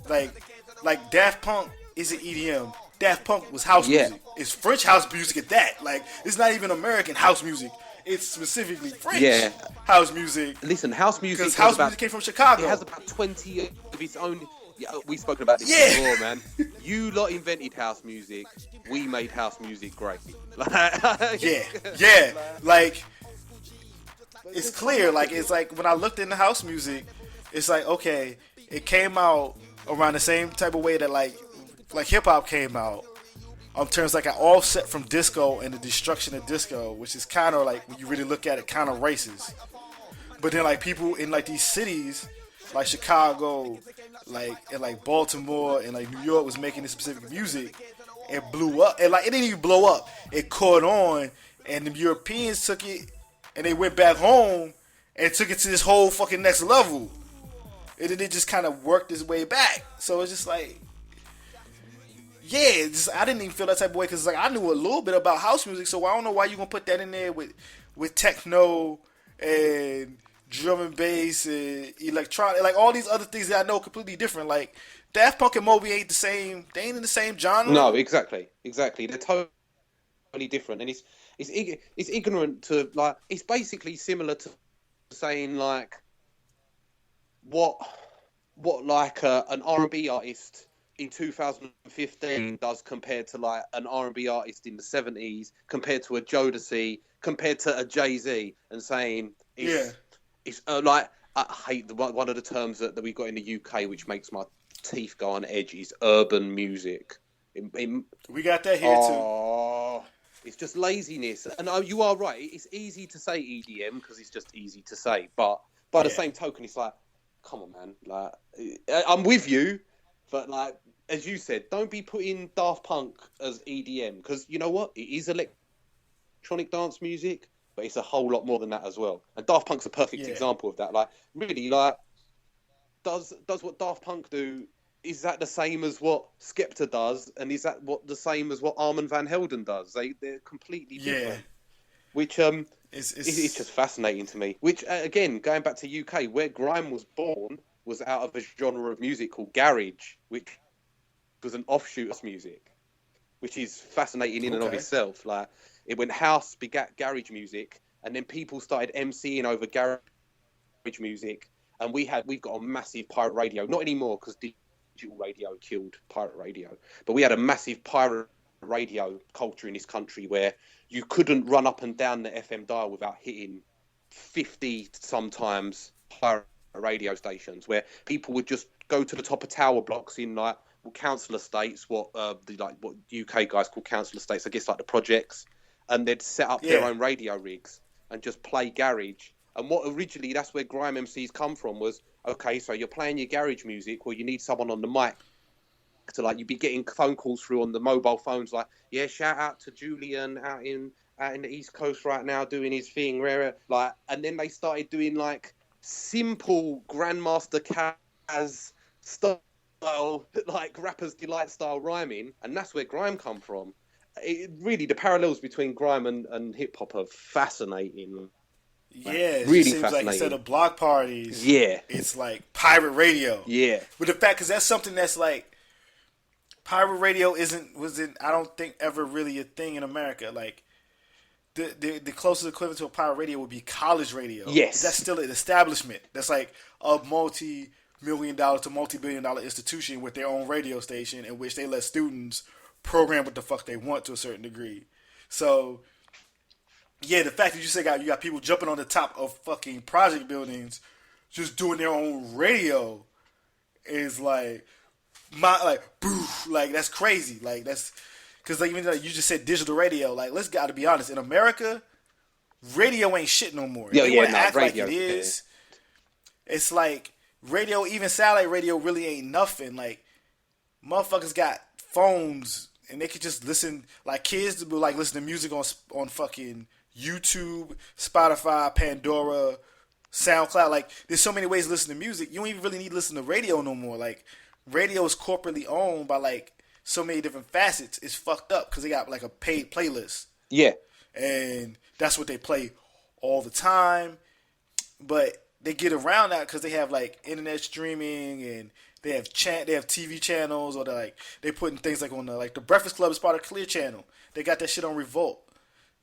Like Daft Punk isn't EDM. Daft Punk was house music. It's French house music at that. Like, it's not even American house music. It's specifically French house music. Listen, house music. Because house music came from Chicago. It has about 20 of its own. Yeah, we've spoken about this before, man. You lot invented house music. We made house music great. Yeah. Like, it's clear. Like, it's like when I looked into house music, it's like, okay, it came out around the same type of way that like hip hop came out. In terms like an offset from disco and the destruction of disco, which is kind of like, when you really look at it, kind of racist. But then like people in like these cities, like Chicago, and like Baltimore and like New York was making this specific music, it blew up. And like, it didn't even blow up. It caught on, and the Europeans took it and they went back home and took it to this whole fucking next level. And then it just kind of worked its way back. So it's just like, yeah, I didn't even feel that type of way because like I knew a little bit about house music, so I don't know why you gonna put that in there with techno and drum and bass and electronic, like all these other things that I know completely different. Like Daft Punk and Moby ain't the same. They ain't in the same genre. No, exactly. They're totally different, and it's ignorant to, like, it's basically similar to saying like what like an R&B artist in 2015 does compared to like an R&B artist in the 70s, compared to a Jodeci, compared to a Jay-Z, and saying it's like, I hate one of the terms that we got in the UK, which makes my teeth go on edge, is urban music. We got that here too. It's just laziness, and you are right. It's easy to say EDM because it's just easy to say, but by the same token, it's like, come on, man. Like, I'm with you, but like, as you said, don't be putting Daft Punk as EDM, because you know what? It is electronic dance music, but it's a whole lot more than that as well. And Daft Punk's a perfect example of that. Like, really, like, does what Daft Punk do, is that the same as what Skepta does? And is that the same as what Armand Van Helden does? They're completely different. Which it's just fascinating to me. Which, again, going back to UK, where grime was born was out of a genre of music called garage, which was an offshoot of music, which is fascinating in and of itself. Like, it went house begat garage music, and then people started MCing over garage music, and we've got a massive pirate radio. Not anymore, because digital radio killed pirate radio, but we had a massive pirate radio culture in this country where you couldn't run up and down the FM dial without hitting 50 sometimes pirate radio stations, where people would just go to the top of tower blocks in like council estates, what UK guys call council estates, I guess, like the projects, and they'd set up their own radio rigs and just play garage. And what originally, that's where grime MCs come from, was okay, so you're playing your garage music, well, you need someone on the mic to like, you'd be getting phone calls through on the mobile phones, like, yeah, shout out to Julian out in the East Coast right now doing his thing, rare, like, and then they started doing like simple Grandmaster Caz style, like Rapper's Delight style rhyming, and that's where grime come from. It really, the parallels between grime and hip hop are fascinating. Yeah, it really seems fascinating. like instead of block parties, yeah, it's like pirate radio. Yeah, with the fact, because that's something that's like pirate radio wasn't I don't think ever really a thing in America. Like the closest equivalent to a pirate radio would be college radio. Yes, that's still an establishment. That's like a multi-million-dollar to multi-billion-dollar institution with their own radio station in which they let students program what the fuck they want to a certain degree. So. Yeah, the fact that you say you got people jumping on the top of fucking project buildings, just doing their own radio, is like boof, like that's crazy. Like that's because like even though you just said digital radio, like let's gotta be honest, in America, radio ain't shit no more. They wanna act radio, like it is. It's like radio, even satellite radio, really ain't nothing. Like motherfuckers got phones and they could just listen. Like kids will like listen to music on fucking YouTube, Spotify, Pandora, SoundCloud. Like, there's so many ways to listen to music. You don't even really need to listen to radio no more. Like, radio is corporately owned by, like, so many different facets. It's fucked up because they got, like, a paid playlist. Yeah. And that's what they play all the time. But they get around that because they have, like, internet streaming and they have TV channels, or they putting things like on the Breakfast Club is part of Clear Channel. They got that shit on Revolt.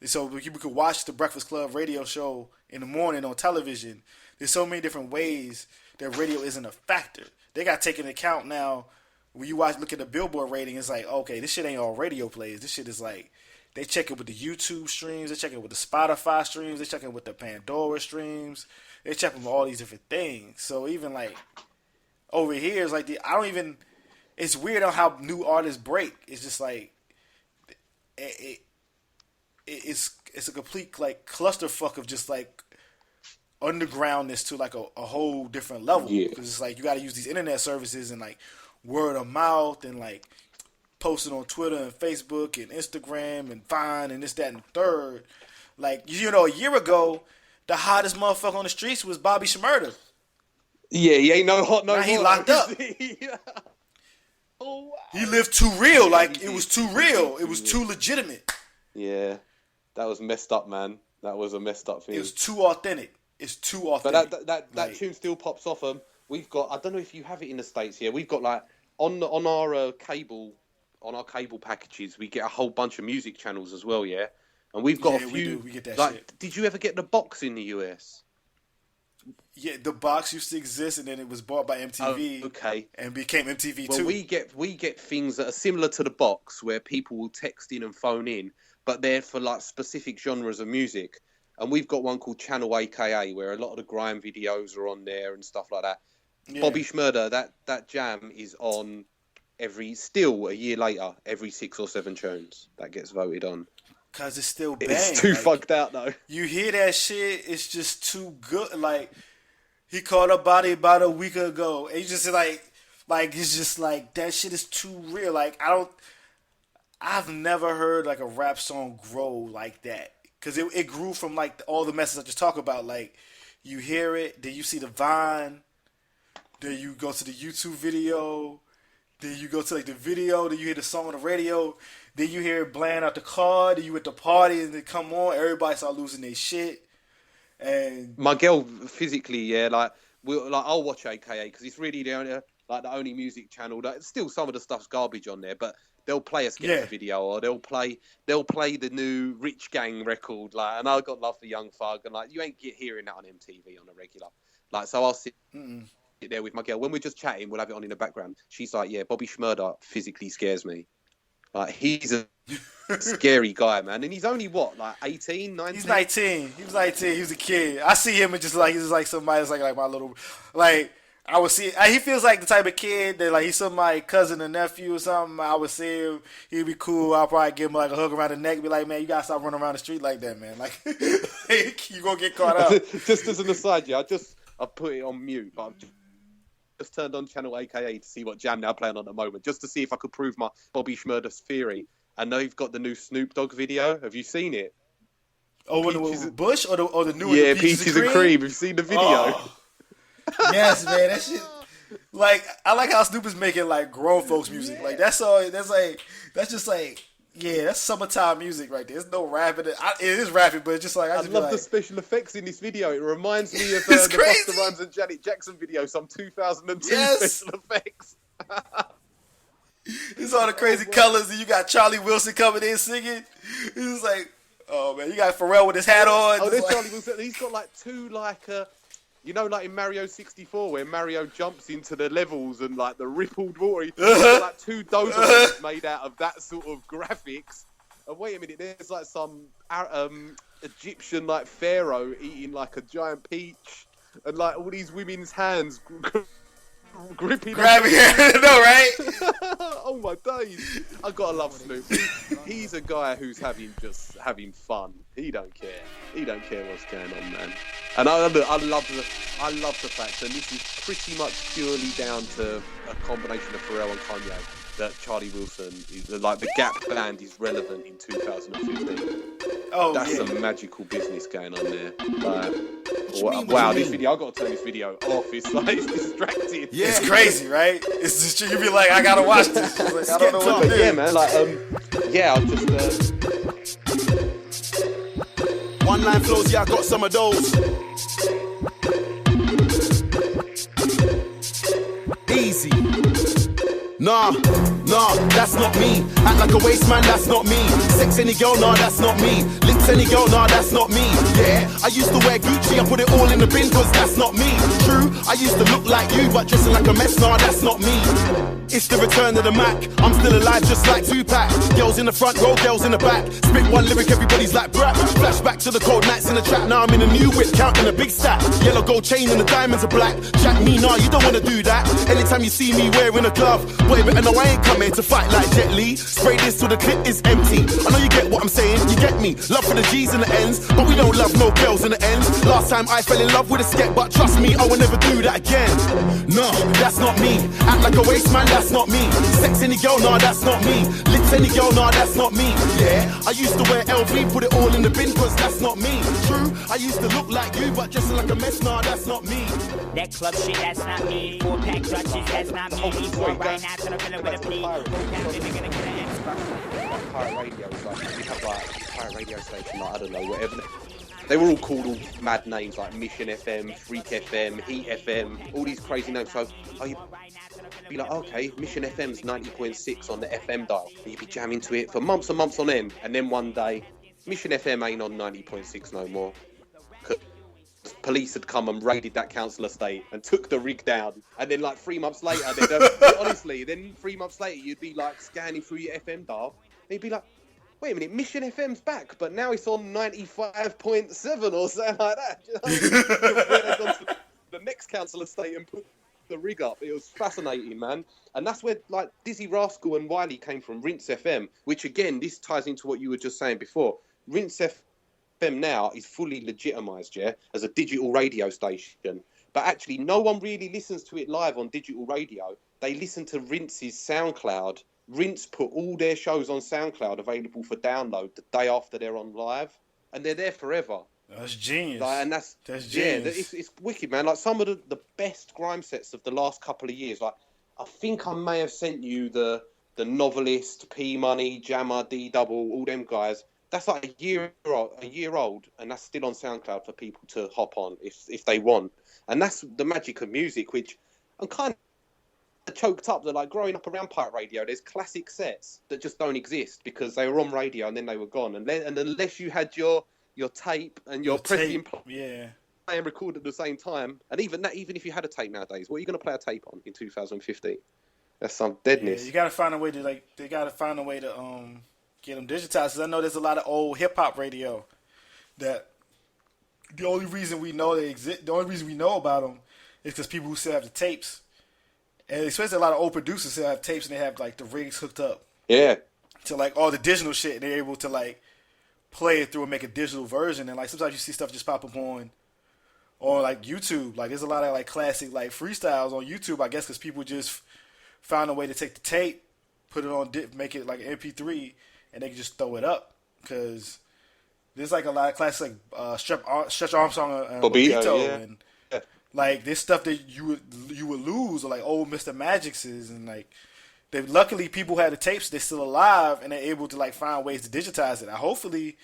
So you could watch the Breakfast Club radio show in the morning on television. There's so many different ways that radio isn't a factor. They got taken into account now. When you look at the Billboard rating, it's like, okay, this shit ain't all radio plays. This shit is like, they check it with the YouTube streams. They check it with the Spotify streams. They check it with the Pandora streams. They check it with all these different things. So even like over here, it's like it's weird on how new artists break. It's just like, it's a complete like clusterfuck of just like undergroundness to like a whole different level. Yeah. Because it's like you got to use these internet services and like word of mouth and like posting on Twitter and Facebook and Instagram and Vine and this, that, and third. Like, you know, a year ago, the hottest motherfucker on the streets was Bobby Shmurda. Yeah, he ain't no hot no now more. He locked up. Oh, wow. He lived too real. Like, it was too real. It was too legitimate. Yeah. That was messed up, man. That was a messed up thing. It was too authentic. It's too authentic. But that tune still pops off. We've got, I don't know if you have it in the States here. We've got like on our cable packages, we get a whole bunch of music channels as well. Yeah, and we've got a few. We get that like, shit. Did you ever get the box in the US? Yeah, the box used to exist, and then it was bought by MTV. Oh, okay, and became MTV well, too. we get things that are similar to the box, where people will text in and phone in, but they're for like specific genres of music. And we've got one called Channel AKA, where a lot of the grime videos are on there and stuff like that. Yeah. Bobby Shmurda, that jam is on still a year later, every 6 or 7 tunes that gets voted on. Cause it's still bang. It's too fucked out though. You hear that shit, it's just too good. Like, he called her body about a week ago, and you just like it's just like that shit is too real. Like, I've never heard like a rap song grow like that. Because it grew from, like, all the messages I just talk about. Like, you hear it, then you see the Vine, then you go to the YouTube video, then you go to, like, the video, then you hear the song on the radio, then you hear it bland out the car, then you at the party, and they come on, everybody start losing their shit. And my girl, physically, yeah, like, I'll watch AKA, because it's really the only music channel. That still, some of the stuff's garbage on there, but they'll play a sketch video, or they'll play the new Rich Gang record, like, and I got love for Young Thug, and like, you ain't hearing that on MTV on a regular, like, so I'll sit there with my girl when we're just chatting, we'll have it on in the background. She's like, yeah, Bobby Shmurda physically scares me. Like, he's a scary guy, man, and he's only what, like 18, 19? He's 19. He was 19. He was a kid. I see him and just like he's like somebody that's like my little like. I would see. He feels like the type of kid that, like, he's somebody's cousin or nephew or something. I would see him. He'd be cool. I'll probably give him like a hug around the neck and be like, man, you gotta stop running around the street like that, man. Like, you gonna get caught up. Just as an aside, yeah, I put it on mute, but just turned on channel AKA to see what jam they're playing on at the moment, just to see if I could prove my Bobby Schmurder's theory. And they've got the new Snoop Dogg video. Have you seen it? Oh, with Bush or the new yeah, one, the Peaches and Cream. Have you seen the video? Oh. Yes, man, that shit. Like, I like how Snoop is making like grown folks music. Like that's just like. Yeah, that's summertime music right there. There's no rapping. It is rapping, but it's just like I love the special effects in this video. It reminds me of the Busta Rhymes and Janet Jackson video, some 2002 special effects. It's all the crazy colors, and you got Charlie Wilson coming in singing. It's like, oh man, you got Pharrell with his hat on. Oh, there's Charlie Wilson. He's got like two you know, like in Mario 64, where Mario jumps into the levels and like the rippled water, he's got like two Dobermans made out of that sort of graphics. And wait a minute, there's like some Egyptian like pharaoh eating like a giant peach, and like all these women's hands gripping. Grabbing it, no, right? Oh my days! I gotta love Snoop. He's a guy who's having fun. He don't care. He don't care what's going on, man. And I love the fact that this is pretty much purely down to a combination of Pharrell and Kanye that Charlie Wilson is like the Gap band is relevant in 2015. Oh, that's some magical business going on there. Wow, this video, I've got to turn this video off. It's like, it's distracting. Yeah, it's crazy, right? It's just, you be like, I gotta watch this. Like, I don't know what to do. Yeah, man, like, I'll just, One-line flows, yeah, I got some of those. Easy. Nah, that's not me. Act like a waste man, that's not me. Sex any girl, nah, that's not me. Licks any girl, nah, that's not me. Yeah, I used to wear Gucci, I put it all in the bin, cause that's not me. True, I used to look like you, but dressing like a mess, nah, that's not me. It's the return of the Mac. I'm still alive just like Tupac. Girls in the front row, girls in the back. Spit one lyric, everybody's like brap. Flashback to the cold nights in the trap. Now I'm in a new whip, counting a big stack. Yellow gold chain and the diamonds are black. Jack me, nah, you don't wanna do that. Anytime you see me wearing a glove, boy, better know I ain't coming to fight like Jet Li. Spray this till the clip is empty. I know you get what I'm saying, you get me. Love for the G's in the ends, but we don't love no girls in the ends. Last time I fell in love with a sket, but trust me, I will never do that again. No, that's not me. Act like a waste man, that's not me. Sex any girl, nah, that's not me. Licks any girl, nah, that's not me. Yeah, I used to wear LV, put it all in the bin, cause that's not me. True, I used to look like you, but dressing like a mess, nah, that's not me. That club shit, that's not me. 4-pack clutches, that's not me. He's going right now to the villain with a plea. Pirate radio, like, we have like pirate radio station, like, I don't know, whatever. They were all called all mad names like Mission FM, Freak FM, Heat FM, all these crazy names. So you'd be like, okay, Mission FM's 90.6 on the FM dial. And you'd be jamming to it for months and months on end. And then one day, Mission FM ain't on 90.6 no more. Police had come and raided that council estate and took the rig down. And then like 3 months later, honestly, then 3 months later, you'd be like scanning through your FM dial. And you'd be like, wait a minute, Mission FM's back, but now it's on 95.7 or something like that. You know? They've gone to the next council estate and put the rig up. It was fascinating, man. And that's where like Dizzy Rascal and Wiley came from, Rinse FM, which again, this ties into what you were just saying before. Rinse FM now is fully legitimised, yeah, as a digital radio station. But actually, no one really listens to it live on digital radio. They listen to Rinse's SoundCloud. Rinse put all their shows on SoundCloud available for download the day after they're on live, and they're there forever. That's genius. Like, and that's genius. Yeah, it's wicked, man. Like some of the best grime sets of the last couple of years. Like I think I may have sent you the Novelist, P Money, Jammer, D Double, all them guys. That's like a year old, and that's still on SoundCloud for people to hop on if they want. And that's the magic of music, which I'm kind of choked up that like growing up around pirate radio, there's classic sets that just don't exist because they were on radio and then they were gone. And unless you had your tape and your pressing play and record at the same time, and even if you had a tape nowadays, what are you going to play a tape on in 2015? That's some deadness. Yeah, you got to find a way to get them digitized. Cause I know there's a lot of old hip hop radio that the only reason we know they exist, the only reason we know about them is because people who still have the tapes. And especially a lot of old producers still have tapes and they have like the rigs hooked up. Yeah. To like all the digital shit, and they're able to like play it through and make a digital version. And like sometimes you see stuff just pop up on on like YouTube. Like there's a lot of like classic like freestyles on YouTube. I guess because people just found a way to take the tape, put it on, make it like an MP3, and they can just throw it up. Because there's like a lot of classic like Stretch Armstrong and Bobbito, and like this stuff that you would lose, or like old Mr. Magic's, and like luckily people had the tapes. They're still alive and they're able to like find ways to digitize it. Hopefully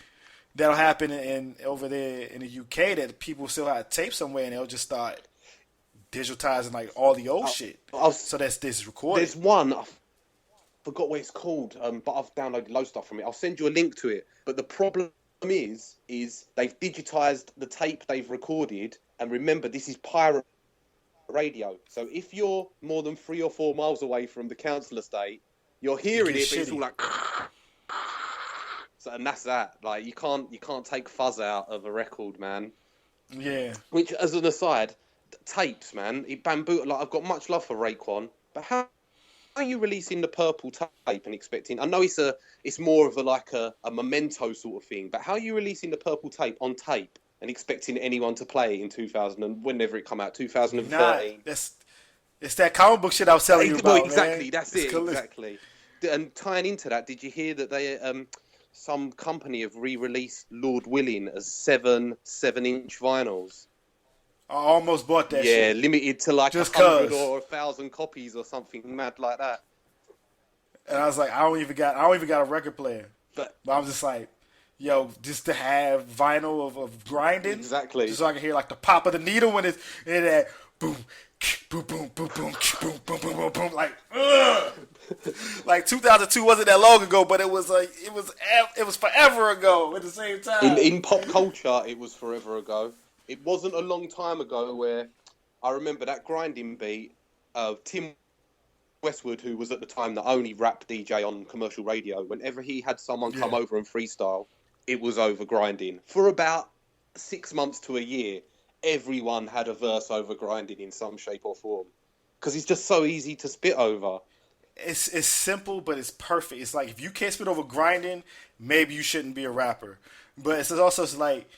that'll happen in over there in the UK, that people still have tapes somewhere and they'll just start digitizing like all the old shit. So that's this recording. There's one, I forgot what it's called, but I've downloaded loads of stuff from it. I'll send you a link to it. But the problem is they've digitized the tape they've recorded, and remember, this is pirate radio. So if you're more than 3 or 4 miles away from the council estate, you're hearing it, but it's all like. So, and that's that. Like you can't take fuzz out of a record, man. Yeah. Which, as an aside, tapes, man, it bamboo. Like I've got much love for Raekwon, but how are you releasing the purple tape and expecting? I know it's more of a memento sort of thing, but how are you releasing the purple tape on tape and expecting anyone to play in 2000 and whenever it come out, 2013? It's that comic book shit I was telling you about. Exactly, man. That's it. Exactly. And tying into that, did you hear that they some company have re-released Lord Willing as 7-inch vinyls? I almost bought that shit. Yeah, limited to like just 100 or 1,000 copies or something mad like that. And I was like, I don't even got a record player. But I'm just like, yo, just to have vinyl of grinding. Exactly. Just so I can hear like the pop of the needle when it's in that boom, boom, boom, boom, boom, boom, boom, boom, boom, boom, like, ugh. Like 2002 wasn't that long ago, but it was like it was forever ago at the same time. In pop culture, it was forever ago. It wasn't a long time ago where I remember that grinding beat of Tim Westwood, who was at the time the only rap DJ on commercial radio. Whenever he had someone come over and freestyle, it was over grinding. For about 6 months to a year, everyone had a verse over grinding in some shape or form. Because it's just so easy to spit over. It's simple, but it's perfect. It's like if you can't spit over grinding, maybe you shouldn't be a rapper. But it's also like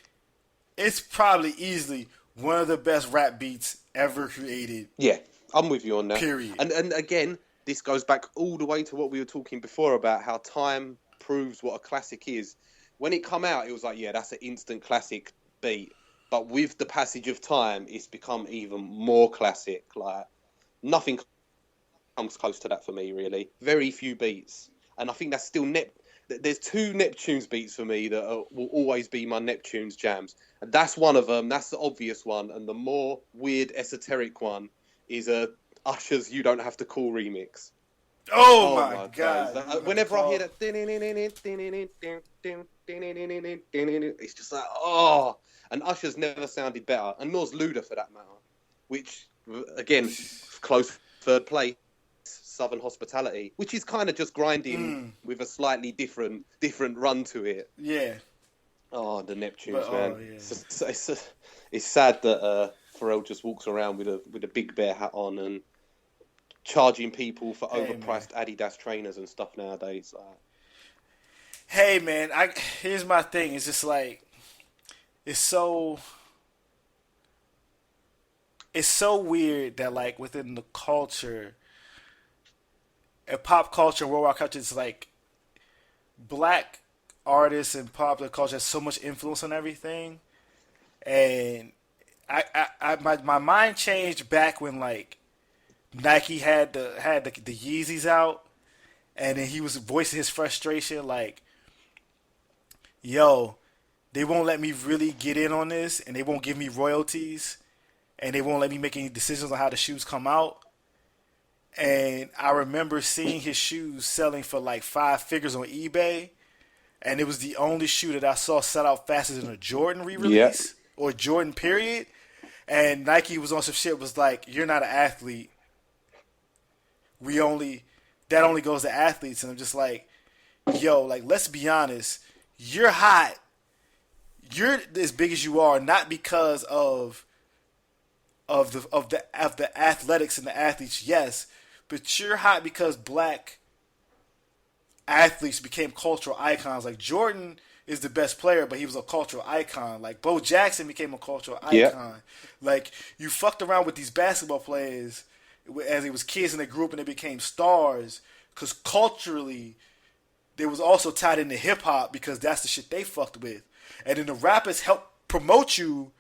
it's probably easily one of the best rap beats ever created. Yeah, I'm with you on that. Period. And again, this goes back all the way to what we were talking before about how time proves what a classic is. When it come out, it was like, yeah, that's an instant classic beat. But with the passage of time, it's become even more classic. Like nothing comes close to that for me, really. Very few beats. And I think that's still there's 2 Neptunes beats for me that will always be my Neptunes jams. And that's one of them. That's the obvious one. And the more weird, esoteric one is Usher's You Don't Have to Call remix. Oh my God. Whenever I hear that, it's just like, oh. And Usher's never sounded better. And nor's Luda for that matter. Which, again, close third place. Southern Hospitality, which is kind of just grinding with a slightly different run to it. Yeah. Oh, the Neptunes, man. Yeah. It's sad that Pharrell just walks around with a Big Bear hat on and charging people for overpriced Adidas trainers and stuff nowadays. Hey, man, here's my thing. It's just like it's so weird that like within the culture. In pop culture, worldwide culture, it's like black artists and popular culture has so much influence on everything, and my mind changed back when like Nike had the Yeezys out, and then he was voicing his frustration like, "Yo, they won't let me really get in on this, and they won't give me royalties, and they won't let me make any decisions on how the shoes come out." And I remember seeing his shoes selling for like 5 figures on eBay. And it was the only shoe that I saw sell out faster than a Jordan re-release or Jordan period. And Nike was on some shit, was like, you're not an athlete. That only goes to athletes. And I'm just like, yo, like, let's be honest. You're hot. You're as big as you are, not because of the athletics and the athletes, yes. But you're hot because black athletes became cultural icons. Like Jordan is the best player, but he was a cultural icon. Like Bo Jackson became a cultural icon. Yeah. Like you fucked around with these basketball players as they was kids and they grew up and they became stars because culturally they was also tied into hip hop because that's the shit they fucked with. And then the rappers help promote you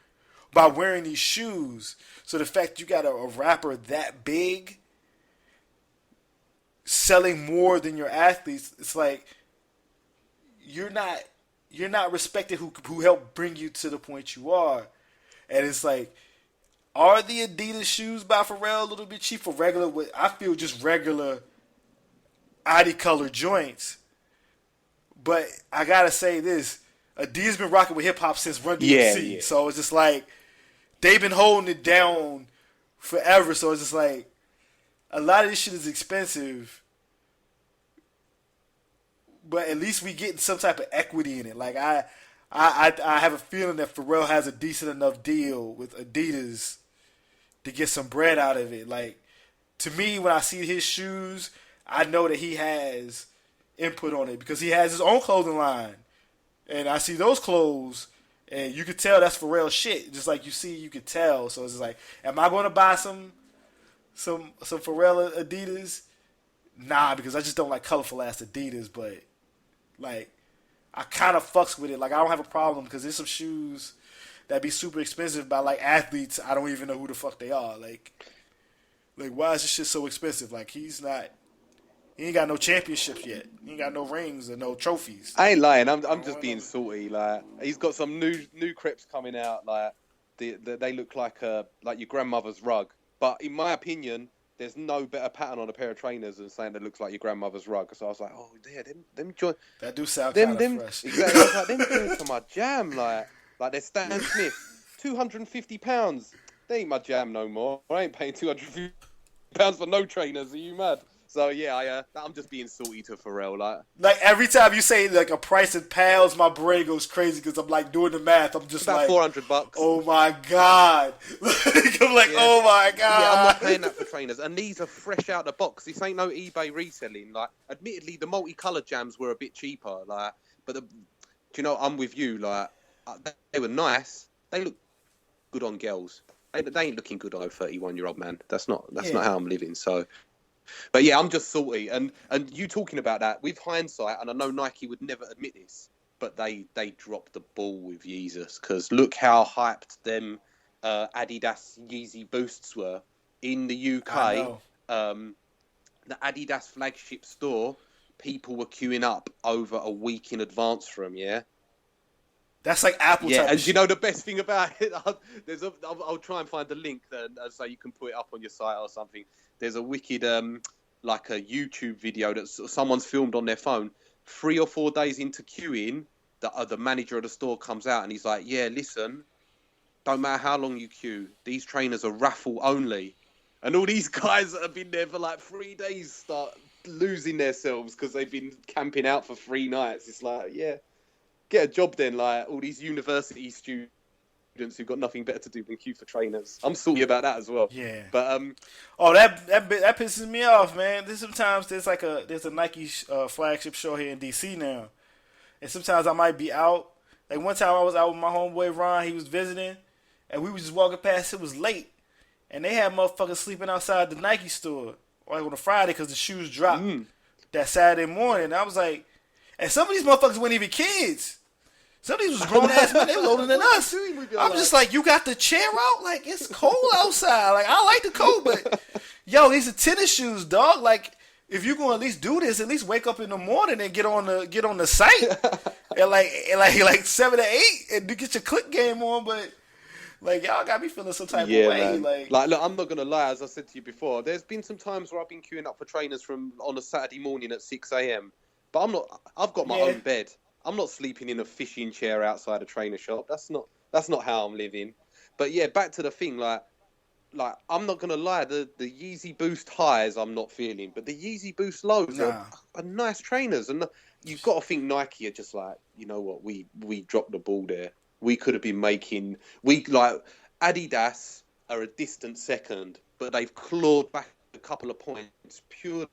by wearing these shoes. So the fact you got a rapper that big selling more than your athletes, it's like you're not respected who helped bring you to the point you are. And it's like, are the Adidas shoes by Pharrell a little bit cheap for regular? I feel just regular Adi color joints. But I gotta say this: Adidas been rocking with hip hop since Run DMC, Yeah. so it's just like they've been holding it down forever. So it's just like a lot of this shit is expensive, but at least we getting some type of equity in it. Like I have a feeling that Pharrell has a decent enough deal with Adidas to get some bread out of it. Like to me, when I see his shoes, I know that he has input on it because he has his own clothing line, and I see those clothes, and you could tell that's Pharrell shit. Just like you could tell. So it's just like, am I going to buy some Pharrell Adidas? Nah, because I just don't like colorful ass Adidas. But like, I kind of fucks with it. Like I don't have a problem because there's some shoes that be super expensive by like athletes. I don't even know who the fuck they are. Like why is this shit so expensive? Like he ain't got no championships yet. He ain't got no rings or no trophies. I ain't lying. I'm just being salty. Like he's got some new crepes coming out. Like they look like your grandmother's rug. But in my opinion, there's no better pattern on a pair of trainers than saying that looks like your grandmother's rug. So I was like, oh yeah, them joints. That do sound kind of fresh. Exactly. I was like, them joints are my jam. Like they're Stan Smith, £250. They ain't my jam no more. I ain't paying £250 for no trainers. Are you mad? So yeah, I'm just being salty to Pharrell. Like every time you say like a price in pounds, my brain goes crazy because I'm like doing the math. I'm just about like $400. Oh my god! I'm like, yeah. Oh my god! Yeah, I'm not paying that for trainers, and these are fresh out the box. This ain't no eBay reselling. Like, admittedly, the multicolored jams were a bit cheaper. Like, but do you know? I'm with you. Like, they were nice. They look good on girls. They ain't looking good on a 31-year-old man. That's not how I'm living. So. But yeah, I'm just salty, and you talking about that with hindsight, and I know Nike would never admit this, but they dropped the ball with Yeezus because look how hyped them Adidas Yeezy Boosts were in the UK. The Adidas flagship store, people were queuing up over a week in advance for them. Yeah. That's like Apple. Yeah, type and of you know the best thing about it, I'll try and find the link so you can put it up on your site or something. There's a wicked like a YouTube video that someone's filmed on their phone. 3 or 4 days into queuing, the manager of the store comes out and he's like, "Yeah, listen, don't matter how long you queue, these trainers are raffle only." And all these guys that have been there for like 3 days start losing themselves because they've been camping out for 3 nights. It's like, yeah. Get a job then, like all these university students who've got nothing better to do than queue for trainers. I'm salty about that as well. Yeah. But that pisses me off, man. Sometimes there's a Nike flagship show here in DC now, and sometimes I might be out. Like one time I was out with my homeboy Ron. He was visiting, and we were just walking past. It was late, and they had motherfuckers sleeping outside the Nike store like on a Friday because the shoes dropped that Saturday morning. And I was like. And some of these motherfuckers weren't even kids. Some of these was grown ass men. They were older than us. I'm just like, you got the chair out? Like, it's cold outside. Like, I like the cold, but yo, these are tennis shoes, dog. Like, if you gonna at least do this, at least wake up in the morning and get on the site at like 7 to 8 and get your click game on. But like, y'all got me feeling some type of way. Man. Like, look, I'm not gonna lie. As I said to you before, there's been some times where I've been queuing up for trainers on a Saturday morning at 6 a.m. But I'm not. I've got my own bed. I'm not sleeping in a fishing chair outside a trainer shop. That's not how I'm living. But yeah, back to the thing. Like I'm not gonna lie. The Yeezy Boost highs I'm not feeling, but the Yeezy Boost lows are nice trainers. And you've got to think Nike are just like, you know what? We dropped the ball there. We could have been making. Adidas are a distant second, but they've clawed back a couple of points purely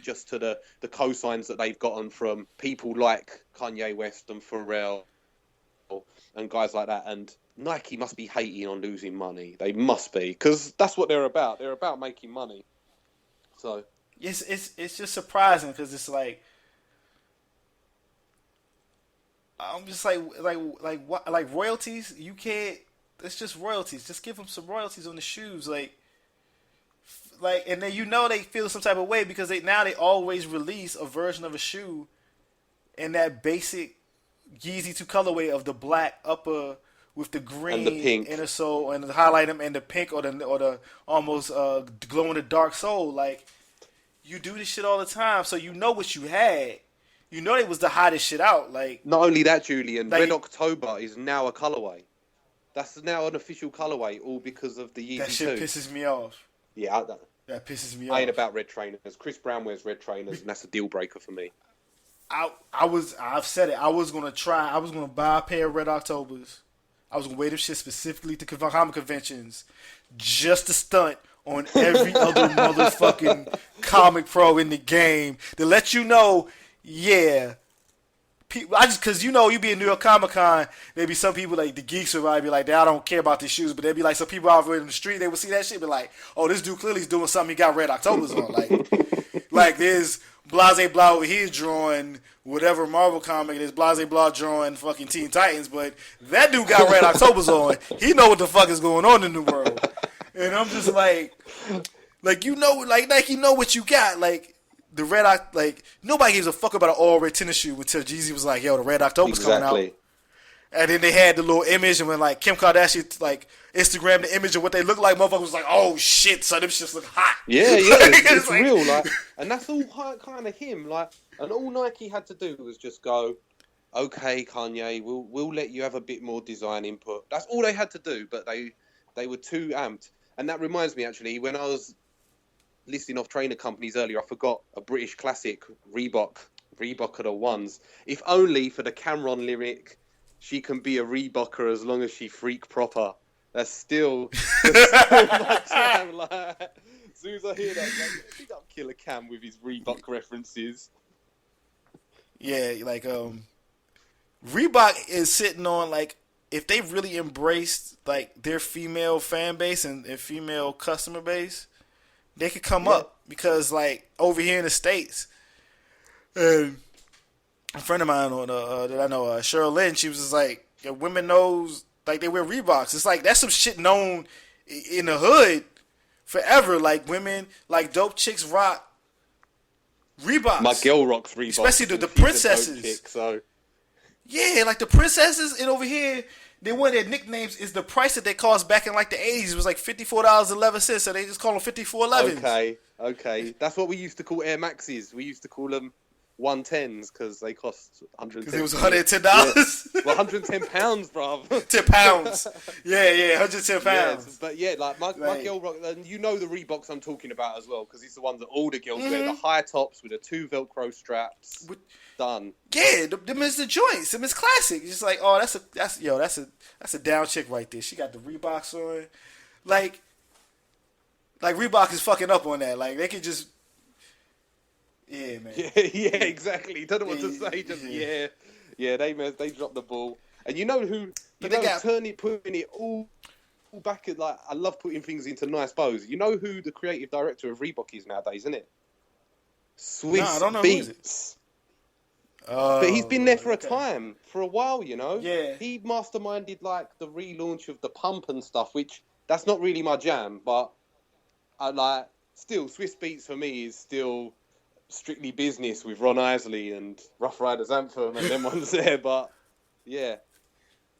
just to the cosigns that they've gotten from people like Kanye West and Pharrell and guys like that. And Nike must be hating on losing money. They must be, because that's what they're about. They're about making money. So it's just surprising because it's like I'm just like royalties. You can't. It's just royalties. Just give them some royalties on the shoes, like, and then they feel some type of way because they always release a version of a shoe in that basic Yeezy 2 colorway of the black upper with the green and the pink inner sole and the highlight them and the pink or the almost glow in the dark sole. Like, you do this shit all the time, so you know what you had. You know it was the hottest shit out. Like, not only that, Julian, Red October is now a colorway. That's now an official colorway, all because of the Yeezy 2. That shit pisses me off. Yeah, that pisses me off. I ain't about red trainers. Chris Brown wears red trainers, and that's a deal breaker for me. I've said it. I was gonna buy a pair of Red Octobers. I was gonna wear them shit specifically to comic conventions, just to stunt on every other motherfucking comic pro in the game to let you know, yeah. Because you be in New York Comic Con, there be some people like the geeks would probably be like, I don't care about these shoes, but there'd be like some people out there in the street, they would see that shit, be like, oh, this dude clearly is doing something. He got Red Octobers on, like there's Blase Blah over here drawing whatever Marvel comic, there's Blase Blah drawing fucking Teen Titans, but that dude got Red Octobers on. He know what the fuck is going on in the world, and I'm just like Nike know what you got, like. The red, nobody gives a fuck about an all red tennis shoe until Jeezy was like, "Yo, the Red October's coming out." And then they had the little image, and when like Kim Kardashian Instagram the image of what they look like, motherfucker was like, "Oh shit, son, them shits look hot." Yeah, it's like, real, and that's all kind of him, and all Nike had to do was just go, "Okay, Kanye, we'll let you have a bit more design input." That's all they had to do, but they were too amped, and that reminds me actually when I was listing off trainer companies earlier, I forgot a British classic, Reebok are the ones. If only for the Cameron lyric, she can be a Reeboker as long as she freak proper. That's still my jam. Like, as soon as I hear that, I think I'll Killer Cam with his Reebok references. Yeah, like Reebok is sitting on like if they really embraced like their female fan base and female customer base, they could come up because, like, over here in the States, and a friend of mine that I know, Cheryl Lynn, she was just like, women knows, like, they wear Reeboks. It's like, that's some shit known in the hood forever. Like, women, like, dope chicks rock Reeboks. My girl rocks Reeboks. Especially the princesses. Chick, so. Yeah, like, the princesses, and over here, one of their nicknames is the price that they cost back in like the 80s. It was like $54.11, so they just call them 54.11. Okay. That's what we used to call Air Maxes. We used to call them 110s because they cost $110. Because it was $110? Yeah. Well, £110, bruv. £10. Yeah, £110. Yeah, but yeah, like my girl rock, and you know the Reeboks I'm talking about as well because it's the ones that all the girls wear, the high tops with the 2 Velcro straps. Done. Yeah, them is the joints. Them is classic. It's just like, oh, that's a down chick right there. She got the Reeboks on. Like Reebok is fucking up on that. Like they could just, yeah, man. Yeah, exactly. Don't know what to say. Just they dropped the ball. And you know who? Putting it all back at like. I love putting things into nice bows. You know who the creative director of Reebok is nowadays, isn't it? Swiss I don't know Beats. Who is it? But he's been there for a time, for a while, you know? Yeah. He masterminded, like, the relaunch of the Pump and stuff, which, that's not really my jam, but, still, Swiss Beats for me is still Strictly Business with Ron Isley and Rough Riders Anthem and them ones there, but, yeah.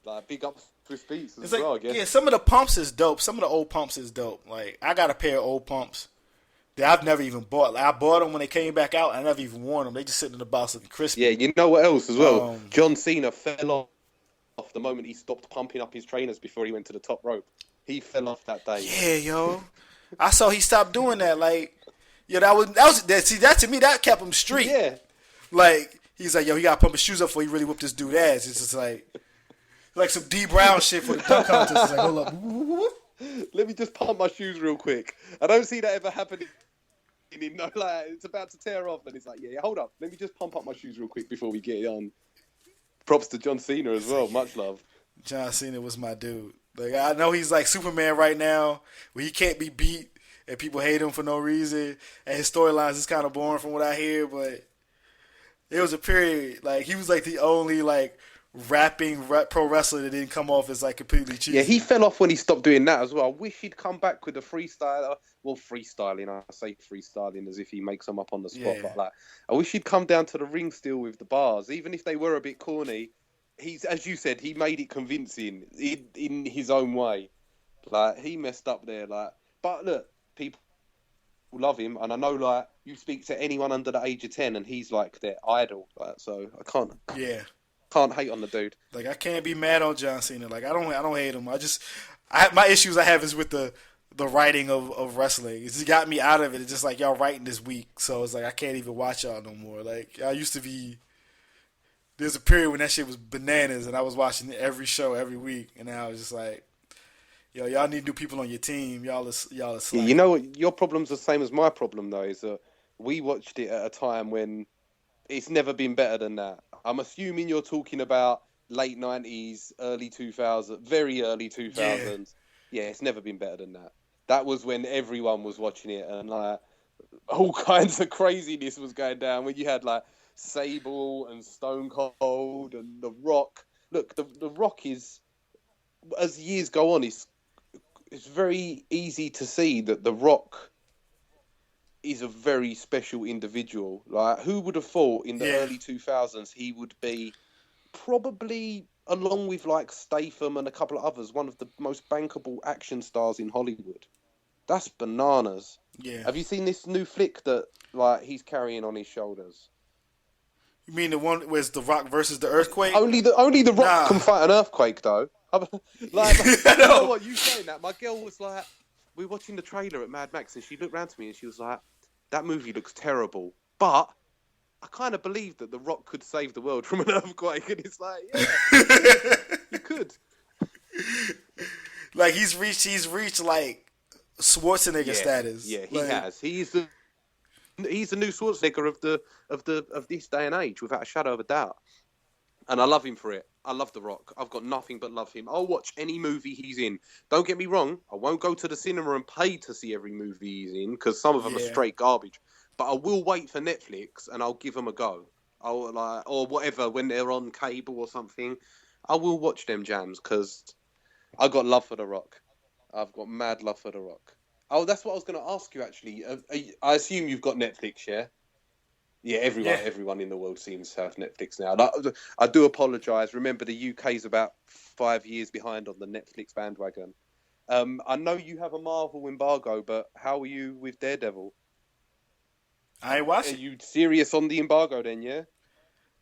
Like, big up Swiss Beats as well, I guess. Yeah, some of the pumps is dope. Some of the old pumps is dope. Like, I got a pair of old pumps that I've never even bought. Like, I bought them when they came back out. I never even worn them. They just sitting in the box looking crispy. Yeah, you know what else as well? John Cena fell off the moment he stopped pumping up his trainers before he went to the top rope. He fell off that day. Yeah, yo. I saw he stopped doing that. Like, yeah, that to me, that kept him street. Yeah. Like, he's like, yo, he got to pump his shoes up before he really whooped this dude's ass. It's just like some D Brown shit for the dunk contest. It's like, hold up. Let me just pump my shoes real quick. I don't see that ever happening him, no, like it's about to tear off, and it's like, yeah, hold up, let me just pump up my shoes real quick before we get it on. Props to John Cena as well, much love. John Cena was my dude. Like I know he's like Superman right now, where he can't be beat and people hate him for no reason, and his storylines is kind of boring from what I hear. But it was a period like he was like the only like pro wrestler that didn't come off as like completely cheesy. Yeah, he fell off when he stopped doing that as well. I wish he'd come back with the freestyler. Well, freestyling, I say freestyling as if he makes them up on the spot. Yeah. But like, I wish he'd come down to the ring still with the bars, even if they were a bit corny. He's, as you said, he made it convincing in his own way. Like he messed up there. Like, but look, people love him, and I know like you speak to anyone under the age of 10, and he's like their idol. Like, so I can't hate on the dude. Like I can't be mad on John Cena. Like I don't hate him. My issues I have is with the writing of wrestling. It's just got me out of it. It's just like y'all writing this week, so it's like I can't even watch y'all no more. Like I used to be. There's a period when that shit was bananas, and I was watching every show every week, and now I was just like, yo, y'all need new people on your team. Y'all are slack. You know what? Your problem's the same as my problem though. Is that we watched it at a time when it's never been better than that. I'm assuming you're talking about late 90s, early 2000s, very early 2000s. Yeah, it's never been better than that. That was when everyone was watching it, and like all kinds of craziness was going down. When you had like Sable and Stone Cold and The Rock. Look, the Rock is, as years go on, it's very easy to see that The Rock is a very special individual. Like, who would have thought in the early 2000s he would be probably, along with like Statham and a couple of others, one of the most bankable action stars in Hollywood. That's bananas. Yeah. Have you seen this new flick that like he's carrying on his shoulders? You mean the one where it's The Rock versus the Earthquake? Only the Rock can fight an earthquake, though. Like, you know what you saying that? My girl was like, we were watching the trailer at Mad Max, and she looked round to me and she was like, "That movie looks terrible, but I kind of believe that The Rock could save the world from an earthquake." And it's like, yeah, you could. Like he's reached like Schwarzenegger status. Yeah, he like, has. He's the new Schwarzenegger of this day and age, without a shadow of a doubt. And I love him for it. I love The Rock. I've got nothing but love him. I'll watch any movie he's in. Don't get me wrong. I won't go to the cinema and pay to see every movie he's in, because some of them are straight garbage. But I will wait for Netflix and I'll give them a go. Or whatever, when they're on cable or something. I will watch them jams, because I've got love for The Rock. I've got mad love for The Rock. Oh, that's what I was going to ask you, actually. I assume you've got Netflix, yeah? Yeah, everyone in the world seems to have Netflix now. I do apologise. Remember, the UK's about 5 years behind on the Netflix bandwagon. I know you have a Marvel embargo, but how are you with Daredevil? I ain't watching. Are you serious on the embargo then, yeah?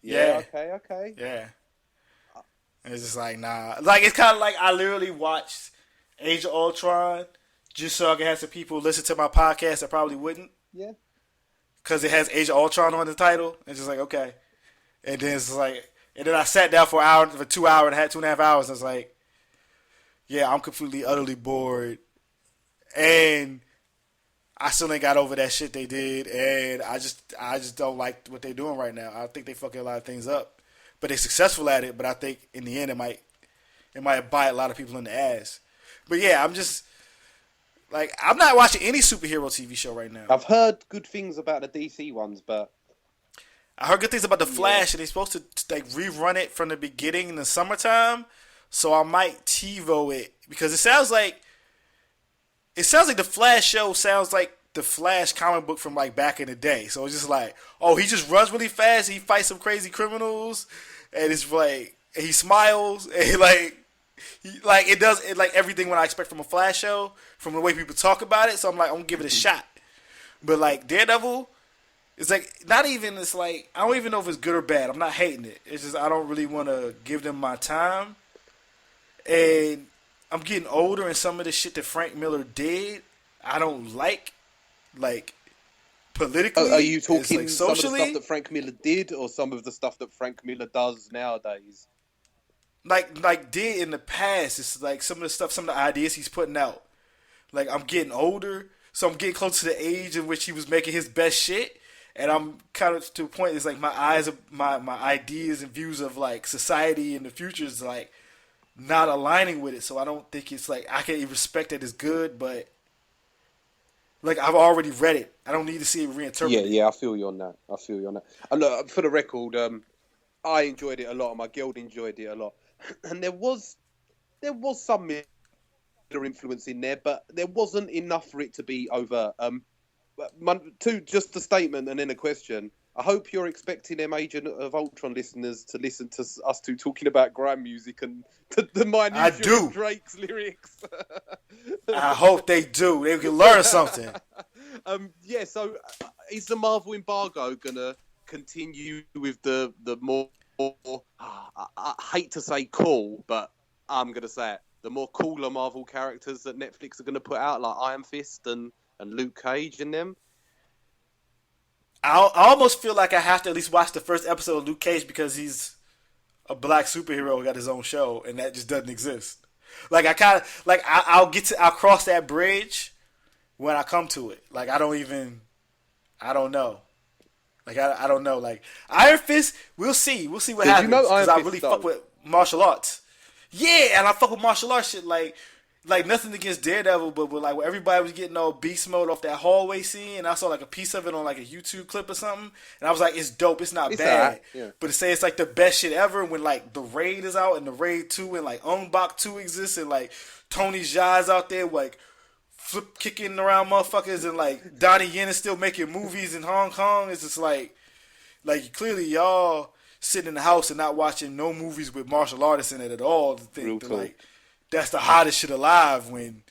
Yeah. Okay. Yeah. It's just like, nah. Like, it's kind of like I literally watched Age of Ultron just so I can have some people listen to my podcast that probably wouldn't. Yeah. Because it has Age of Ultron on the title. It's just like, okay. And then it's like, and then I sat down for 2.5 hours. And it's like, yeah, I'm completely, utterly bored. And I still ain't got over that shit they did. And I just don't like what they're doing right now. I think they fucking a lot of things up. But they're successful at it. But I think in the end, it might bite a lot of people in the ass. But yeah, I'm just... Like, I'm not watching any superhero TV show right now. I've heard good things about the DC ones, but... I heard good things about The Flash, and they're supposed to like rerun it from the beginning in the summertime. So I might TiVo it. Because it sounds like The Flash show sounds like the Flash comic book from like back in the day. So it's just like, oh, he just runs really fast, he fights some crazy criminals, and it's like, he smiles, and it does everything what I expect from a Flash show, from the way people talk about it. So I'm like, I'm gonna give it a shot. But like Daredevil, it's like not even. It's like I don't even know if it's good or bad. I'm not hating it. It's just I don't really want to give them my time. And I'm getting older, and some of the shit that Frank Miller did, I don't like. Like politically, are you talking like, some of the socially? stuff that Frank Miller did, or some of the stuff that Frank Miller does nowadays? Like did in the past. It's like some of the ideas he's putting out. Like I'm getting older, So I'm getting close to the age in which he was making his best shit, and I'm kind of to a point. It's like my ideas and views of like society and the future is like not aligning with it. So I don't think it's like I can respect that it's good, but like I've already read it. I don't need to see it reinterpreted. Yeah, I feel you on that. And look, for the record, I enjoyed it a lot, and my girl enjoyed it a lot. And there was some influence in there, but there wasn't enough for it to be overt. Just a statement and then a question. I hope you're expecting them Agent of Ultron listeners to listen to us two talking about grime music and the minutiae of Drake's lyrics. I hope they do. They can learn something. So is the Marvel embargo gonna continue with the more I hate to say cool, but I'm gonna say it, the more cooler Marvel characters that Netflix are gonna put out, like Iron Fist and Luke Cage in them? I almost feel like I have to at least watch the first episode of Luke Cage because he's a black superhero who got his own show, and that just doesn't exist. Like I kind of like I'll cross that bridge when I come to it. Like I don't know. Like I don't know. Like Iron Fist, we'll see what happens. Because I really fuck with martial arts. Yeah, and I fuck with martial arts shit. Like nothing against Daredevil, but like when everybody was getting all beast mode off that hallway scene, and I saw like a piece of it on like a YouTube clip or something, and I was like, it's dope. It's not bad. Yeah. But to say it's like the best shit ever when like the Raid is out and the Raid 2 and like Ong-Bak 2 exists and like Tony Jaa's out there like flip kicking around motherfuckers and like Donnie Yen is still making movies in Hong Kong. It's just like clearly y'all sitting in the house and not watching no movies with martial artists in it at all. To think that, like that's the hottest shit alive when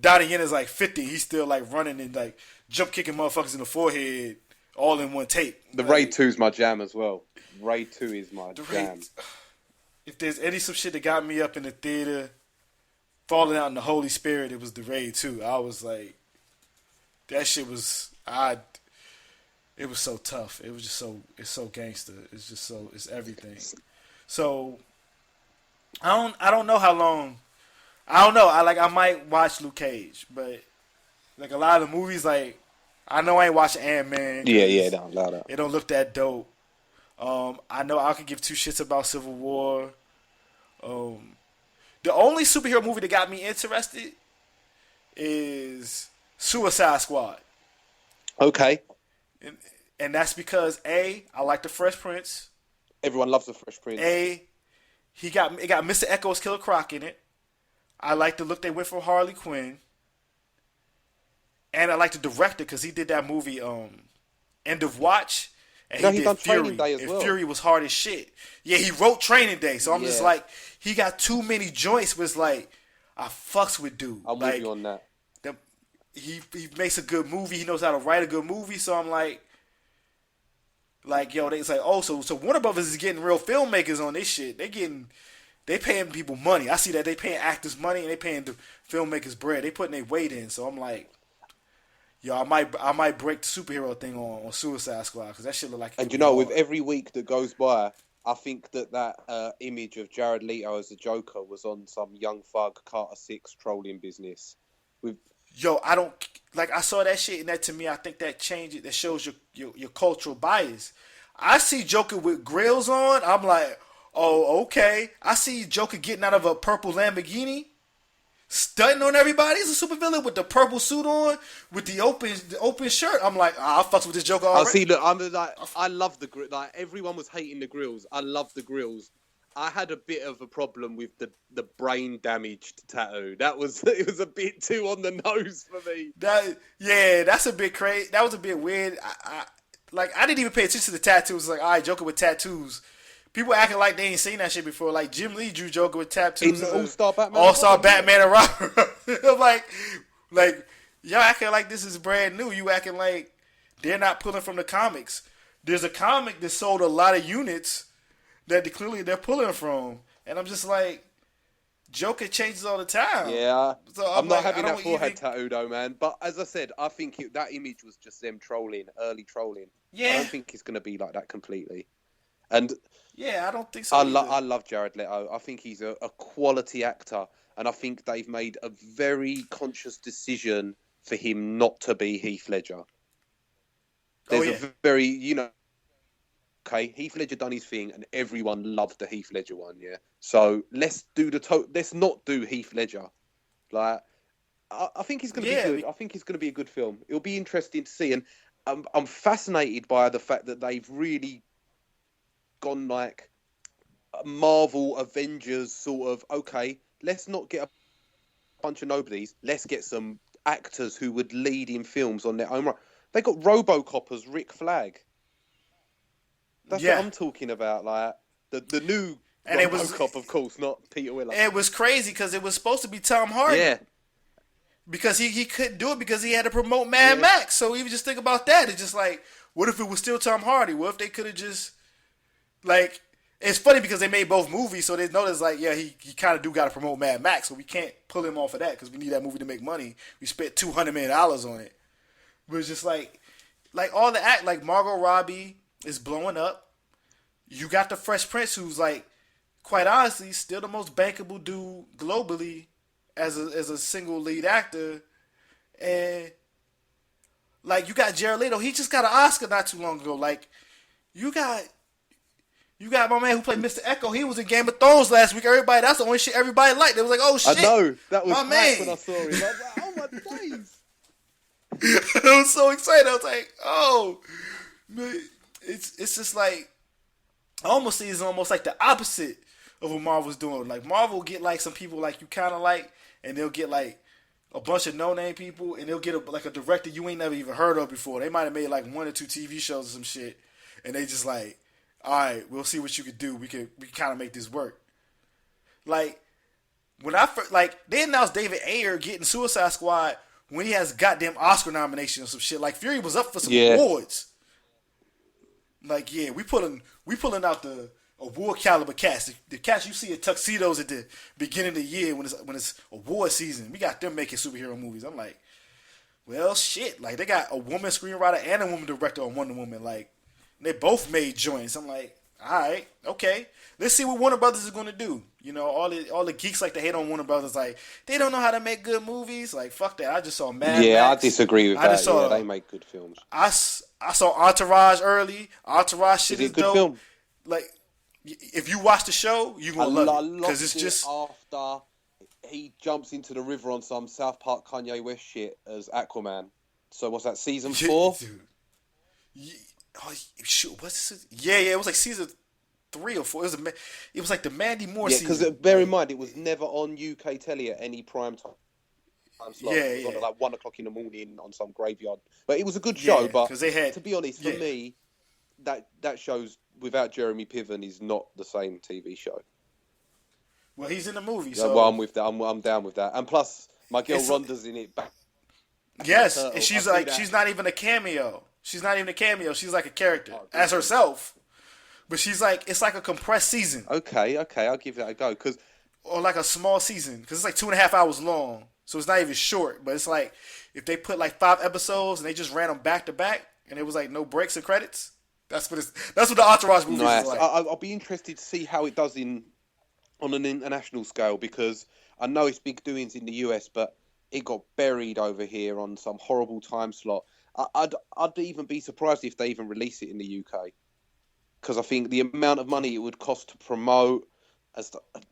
Donnie Yen is like 50. He's still like running and like jump kicking motherfuckers in the forehead all in one take. The Raid 2 is my jam as well. Raid 2 is my jam. If there's some shit that got me up in the theater, falling out in the Holy Spirit, it was the Raid 2. I was like, that shit was it was so tough. It was just it's so gangster. It's everything. So I don't know how long. I don't know. I might watch Luke Cage, but like a lot of the movies, like I know I ain't watching Ant-Man. Yeah, don't allow that. It don't look that dope. I know I could give two shits about Civil War. The only superhero movie that got me interested is Suicide Squad. Okay. And that's because I like the Fresh Prince. Everyone loves the Fresh Prince. It got Mr. Echo's Killer Croc in it. I like the look they went for Harley Quinn. And I like the director because he did that movie End of Watch. And he did Fury. Day as and well. Fury was hard as shit. Yeah, he wrote Training Day. So I'm just like, he got too many joints where it's like, I fucks with dude. I'm with you on that. He makes a good movie. He knows how to write a good movie. So I'm like yo, it's like, oh, so Warner Brothers is getting real filmmakers on this shit. They paying people money. I see that they paying actors money and they paying the filmmakers bread. They putting their weight in. So I'm like, yo, I might break the superhero thing on Suicide Squad because that shit look like. And you know, with every week that goes by, I think that image of Jared Leto as the Joker was on some Young Thug Carter 6 trolling business. Yo, I don't like. I saw that shit, and that to me, I think that changes. That shows your cultural bias. I see Joker with grills on. I'm like, oh, okay. I see Joker getting out of a purple Lamborghini, stunting on everybody. He's a supervillain with the purple suit on, with the open shirt. I'm like, I fucks with this Joker already. See, look, I love the grill. Like everyone was hating the grills. I love the grills. I had a bit of a problem with the brain damaged tattoo. It was a bit too on the nose for me. That's a bit crazy. That was a bit weird. I didn't even pay attention to the tattoos. Like, all right, Joker with tattoos. People acting like they ain't seen that shit before. Like Jim Lee drew Joker with tattoos. In All-Star Batman. All-Star Batman and Robin. I'm like y'all acting like this is brand new. You acting like they're not pulling from the comics. There's a comic that sold a lot of units that they're pulling from, and I'm just like, Joker changes all the time. Yeah, so I'm not having that forehead tattoo though, man. But as I said, I think that image was just them trolling, early trolling. Yeah, I don't think it's going to be like that completely. And yeah, I don't think so. I love Jared Leto. I think he's a quality actor, and I think they've made a very conscious decision for him not to be Heath Ledger. There's a very, okay, Heath Ledger done his thing, and everyone loved the Heath Ledger one, yeah. So let's not do Heath Ledger. Like, I think it's going to be good. I think it's going to be a good film. It'll be interesting to see, and I'm fascinated by the fact that they've really gone like Marvel Avengers sort of. Okay, let's not get a bunch of nobodies. Let's get some actors who would lead in films on their own right. They got RoboCop as Rick Flag. That's what I'm talking about. Like the new and RoboCop, of course, not Peter Weller. It was crazy because it was supposed to be Tom Hardy. Yeah. Because he couldn't do it because he had to promote Mad Max. So even just think about that. It's just like, what if it was still Tom Hardy? What if they could have just, like, it's funny because they made both movies, so they noticed, like, yeah, he kind of do got to promote Mad Max, so we can't pull him off of that because we need that movie to make money. We spent $200 million on it. But it's just like all the act, like Margot Robbie is blowing up. You got the Fresh Prince, who's, like, quite honestly, still the most bankable dude globally as a single lead actor. And like, you got Jared Leto, he just got an Oscar not too long ago. Like, you got my man who played Mr. Echo. He was in Game of Thrones last week. That's the only shit everybody liked. They was like, oh shit, I know, that was my man when I saw him. I was like, oh my days. I was so excited. I was like, oh man. It's just like, I almost see it's almost like the opposite of what Marvel's doing. Like, Marvel get like some people like you kind of like, and they'll get like a bunch of no-name people, and they'll get a director you ain't never even heard of before. They might have made like 1 or 2 TV shows or some shit, and they just like, all right, we'll see what you could do. We can kind of make this work. Like, when I first, like, they announced David Ayer getting Suicide Squad when he has goddamn Oscar nomination or some shit. Like, Fury was up for some awards. Like, yeah, we pulling out the award caliber cast. The cast you see in tuxedos at the beginning of the year when it's award season. We got them making superhero movies. I'm like, well, shit. Like, they got a woman screenwriter and a woman director on Wonder Woman. Like, they both made joints. I'm like, all right, okay. Let's see what Warner Brothers is going to do. You know, all the geeks like to hate on Warner Brothers. Like, they don't know how to make good movies. Like, fuck that. I just saw Mad Max. I disagree with that. They make good films. I saw Entourage early. Entourage shit is good dope. Film. Like, if you watch the show, you're going to love it. Because it's just... After he jumps into the river on some South Park Kanye West shit as Aquaman. So what's that, season 4? Dude. Oh, shoot, what's this? Yeah, it was like season 3 or 4. It was like the Mandy Moore season. Yeah, because bear in mind, it was never on UK telly at any prime time slot. It was on at like 1 o'clock in the morning on some graveyard. But it was a good show. But to be honest, for me, that show's without Jeremy Piven is not the same TV show. Well, he's in the movie, so well, I'm with that. I'm down with that. And plus, my girl Rhonda's in it. Yes, and she's like, she's not even a cameo. She's not even a cameo. She's like a character as herself. But she's like, it's like a compressed season. Okay, I'll give that a go. Or like a small season. Because it's like 2.5 hours long. So it's not even short. But it's like, if they put like 5 episodes and they just ran them back to back, and it was like no breaks or credits, that's what the Entourage movie is like. I'll be interested to see how it does on an international scale, because I know it's big doings in the US, but it got buried over here on some horrible time slot. I'd even be surprised if they even release it in the UK, because I think the amount of money it would cost to promote,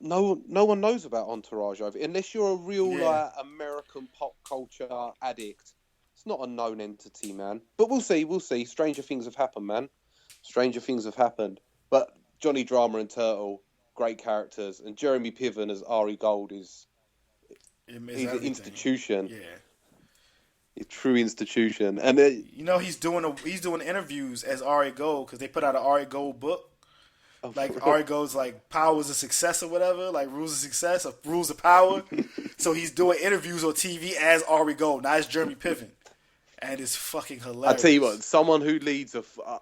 no one knows about Entourage over unless you're a real like American pop culture addict. It's not a known entity, man. But we'll see. Stranger things have happened, man. Stranger things have happened. But Johnny Drama and Turtle, great characters, and Jeremy Piven as Ari Gold he's an institution. Yeah. A true institution, and he's doing interviews as Ari Gold because they put out an Ari Gold book, Ari Gold's like powers of success or whatever, like rules of success or rules of power. So he's doing interviews on TV as Ari Gold, not as Jeremy Piven, and it's fucking hilarious. I tell you what, someone who leads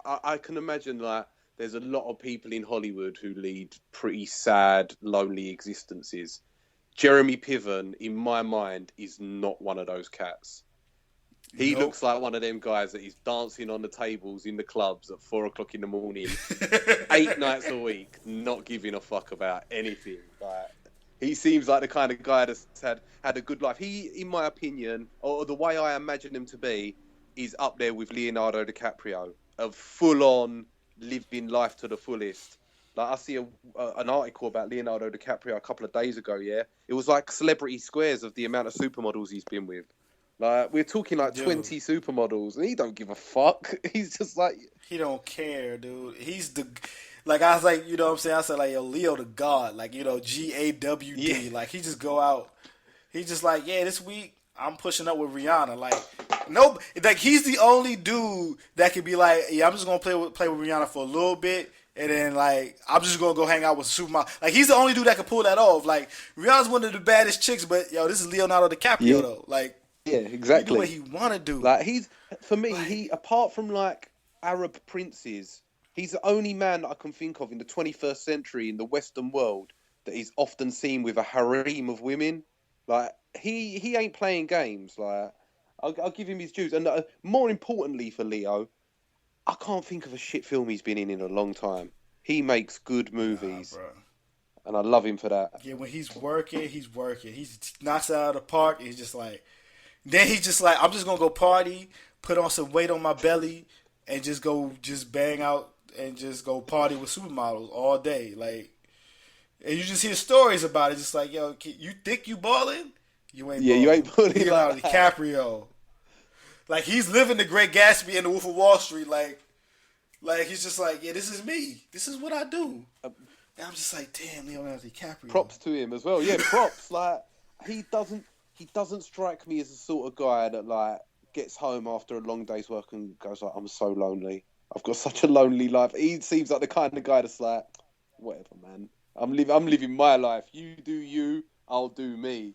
I can imagine like there's a lot of people in Hollywood who lead pretty sad, lonely existences. Jeremy Piven, in my mind, is not one of those cats. He looks like one of them guys that is dancing on the tables in the clubs at 4 o'clock in the morning, 8 nights a week, not giving a fuck about anything. Like, He seems like the kind of guy that's had a good life. He, in my opinion, or the way I imagine him to be, is up there with Leonardo DiCaprio, of full-on living life to the fullest. Like, I see an article about Leonardo DiCaprio a couple of days ago, yeah? It was like celebrity squares of the amount of supermodels he's been with. Like, we're talking like 20 supermodels, and he don't give a fuck. He's just like... He don't care, dude. He's the... Like, I was like, you know what I'm saying? I said, like, yo, Leo the God. Like, you know, GAWD. Yeah. Like, he just go out. He's just like, yeah, this week, I'm pushing up with Rihanna. Like, no... Like, he's the only dude that could be like, yeah, I'm just going to play with Rihanna for a little bit. And then, like, I'm just going to go hang out with Supermodel. Like, he's the only dude that can pull that off. Like, Rihanna's one of the baddest chicks, but, yo, this is Leonardo DiCaprio, though. Like, yeah, exactly. He do what he want to do. Like, he's, for me, he, apart from, like, Arab princes, he's the only man that I can think of in the 21st century in the Western world that is often seen with a harem of women. Like, he ain't playing games. Like, I'll give him his dues. And more importantly for Leo, I can't think of a shit film he's been in a long time. He makes good movies. And I love him for that. Yeah, when he's working. He knocks it out of the park. And he's just like... Then he's just like, I'm just going to go party, put on some weight on my belly, and just bang out and just go party with supermodels all day. Like, and you just hear stories about it. Just like, yo, you think you balling? You ain't balling. Yeah, you ain't putting it like DiCaprio. Like, he's living the Great Gatsby in the Wolf of Wall Street. Like he's just like, yeah, this is me. This is what I do. And I'm just like, damn, Leonardo DiCaprio. Props to him as well. Yeah, props. Like, he doesn't strike me as the sort of guy that, like, gets home after a long day's work and goes like, I'm so lonely. I've got such a lonely life. He seems like the kind of guy that's like, whatever, man. I'm living my life. You do you, I'll do me.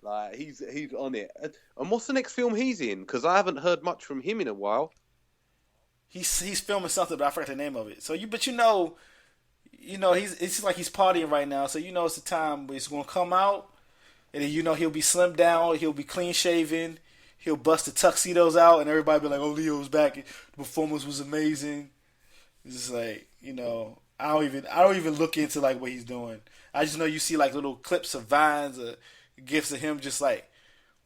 Like, he's on it. And what's the next film he's in? Because I haven't heard much from him in a while. He's filming something, but I forgot the name of it. So it's like he's partying right now. So it's the time where it's gonna come out, and then he'll be slimmed down, he'll be clean shaven, he'll bust the tuxedos out, and everybody be like, "Oh, Leo's back. The performance was amazing." It's just like, I don't even look into like what he's doing. I just know you see like little clips of vines or gifs of him just like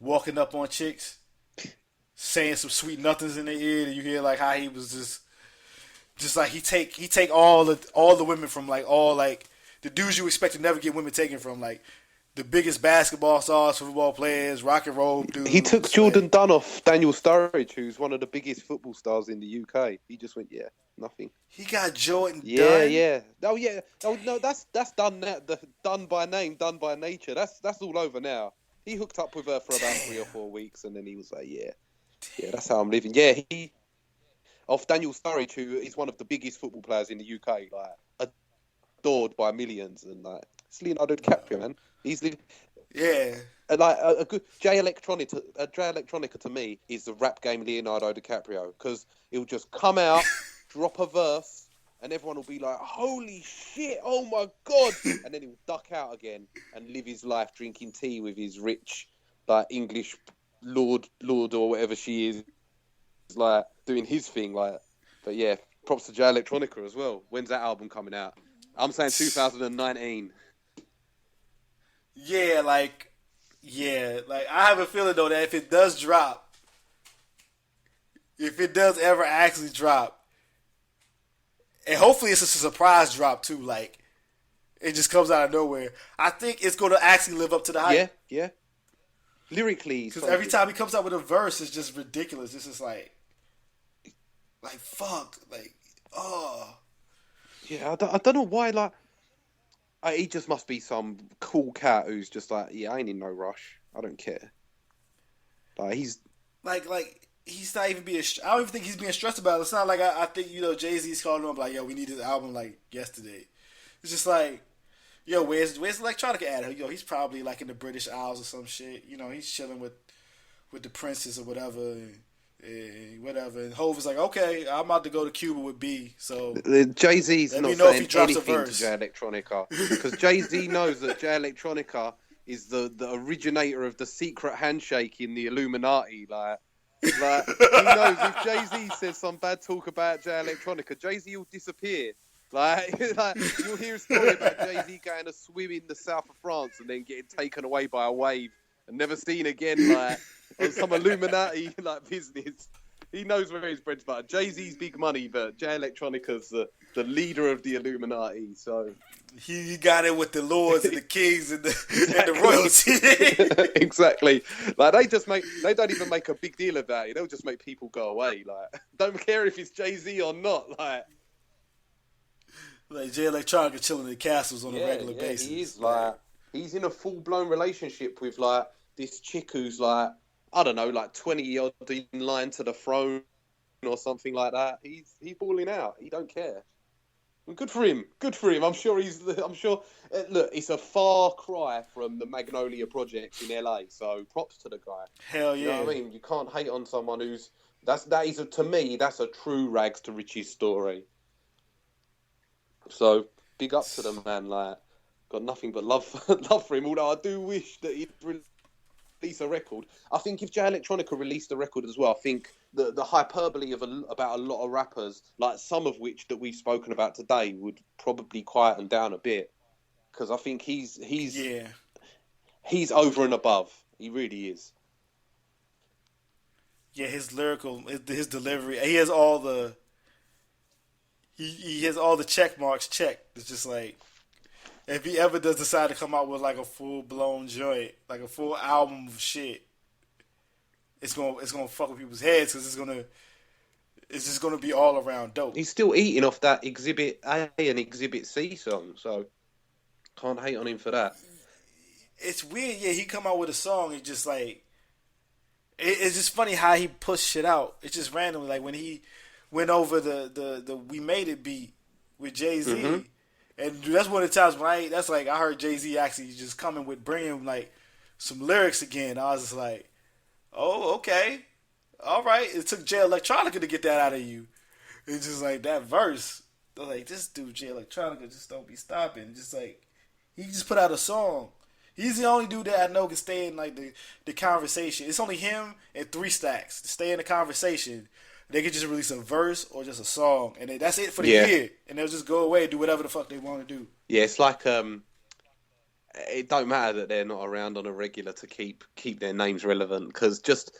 walking up on chicks, saying some sweet nothings in their ear, and you hear like how he was just like he take all the women from like all like the dudes you expect to never get women taken from, like the biggest basketball stars, football players, rock and roll dudes. He took Jordan Dunn off Daniel Sturridge, who's one of the biggest football stars in the UK. He just went, yeah, nothing. He got Jordan Dunn. Yeah. Oh yeah. Oh no, that's done. Done by name, done by nature. That's all over now. He hooked up with her for about 3 or 4 weeks, and then he was like, yeah, that's how I'm living. Yeah, he off Daniel Sturridge, who is one of the biggest football players in the UK, like adored by millions, and like it's Leonardo DiCaprio, man. He's living. Yeah. Like a good Jay Electronica to me is the rap game Leonardo DiCaprio, because he'll just come out, drop a verse, and everyone will be like, "Holy shit! Oh my god!" And then he'll duck out again and live his life drinking tea with his rich, like English lord or whatever she is, like doing his thing. Like, but yeah, props to Jay Electronica as well. When's that album coming out? I'm saying 2019. Yeah, like I have a feeling though that if it does drop, if it does ever actually drop, and hopefully it's a surprise drop too, like it just comes out of nowhere, I think it's going to actually live up to the hype. Yeah. Lyrically, because every time he comes out with a verse, it's just ridiculous. It's just like fuck, like yeah. I don't know why, like. He just must be some cool cat who's just like, yeah, I ain't in no rush. I don't care. Like he's like he's not even being. I don't even think he's being stressed about it. It's not like I think Jay-Z's calling him up like, yo, we need this album like yesterday. It's just like, yo, where's Electronica at? Yo, he's probably like in the British Isles or some shit. He's chilling with the princess or whatever. Whatever, and Hov is like, okay, I'm about to go to Cuba with B. So Jay-Z's not saying anything to Jay Electronica, because Jay-Z knows that Jay Electronica is the originator of the secret handshake in the Illuminati. Like he knows if Jay-Z says some bad talk about Jay Electronica, Jay-Z will disappear. Like you'll hear a story about Jay-Z going to swim in the south of France and then getting taken away by a wave and never seen again, like on some Illuminati like business. He knows where his bread's buttered. Jay-Z's big money, but Jay Electronica's the leader of the Illuminati. So he got it with the lords and the kings and the royalty. Exactly. Like they don't even make a big deal about it. They'll just make people go away. Like don't care if it's Jay-Z or not. Like Jay Electronica chilling in castles on a regular basis. He is he's in a full blown relationship with like this chick who's like, I don't know, like 20 odd in line to the throne or something like that. He's balling out. He don't care. And good for him. Good for him. I'm sure. Look, it's a far cry from the Magnolia Project in LA. So props to the guy. Hell yeah. You know what I mean? You can't hate on someone to me, that's a true rags to riches story. So big up to the man. Like, got nothing but love for him. Although I do wish that he'd release a record. I think if Jay Electronica released a record as well, I think the hyperbole about a lot of rappers, like some of which that we've spoken about today, would probably quieten down a bit. Because I think he's over and above. He really is. Yeah, his lyrical, his delivery, he has all the. He has all the check marks checked. It's just like, if he ever does decide to come out with like a full blown joint, like a full album of shit, it's gonna fuck with people's heads because it's just gonna be all around dope. He's still eating off that Exhibit A and Exhibit C song, so can't hate on him for that. It's weird, yeah. He come out with a song, it's just like, it's just funny how he pushed shit out. It's just randomly, like when he went over the We Made It beat with Jay-Z. Mm-hmm. And that's one of the times when I heard Jay-Z actually just coming with bringing like some lyrics again. I was just like, oh, okay. All right. It took Jay Electronica to get that out of you. It's just like that verse. They're like, this dude, Jay Electronica, just don't be stopping. Just like, he just put out a song. He's the only dude that I know can stay in like the conversation. It's only him and 3 Stacks to stay in the conversation. They could just release a verse or just a song, and that's it for the year. And they'll just go away and do whatever the fuck they want to do. Yeah, it's like it don't matter that they're not around on a regular to keep their names relevant, because just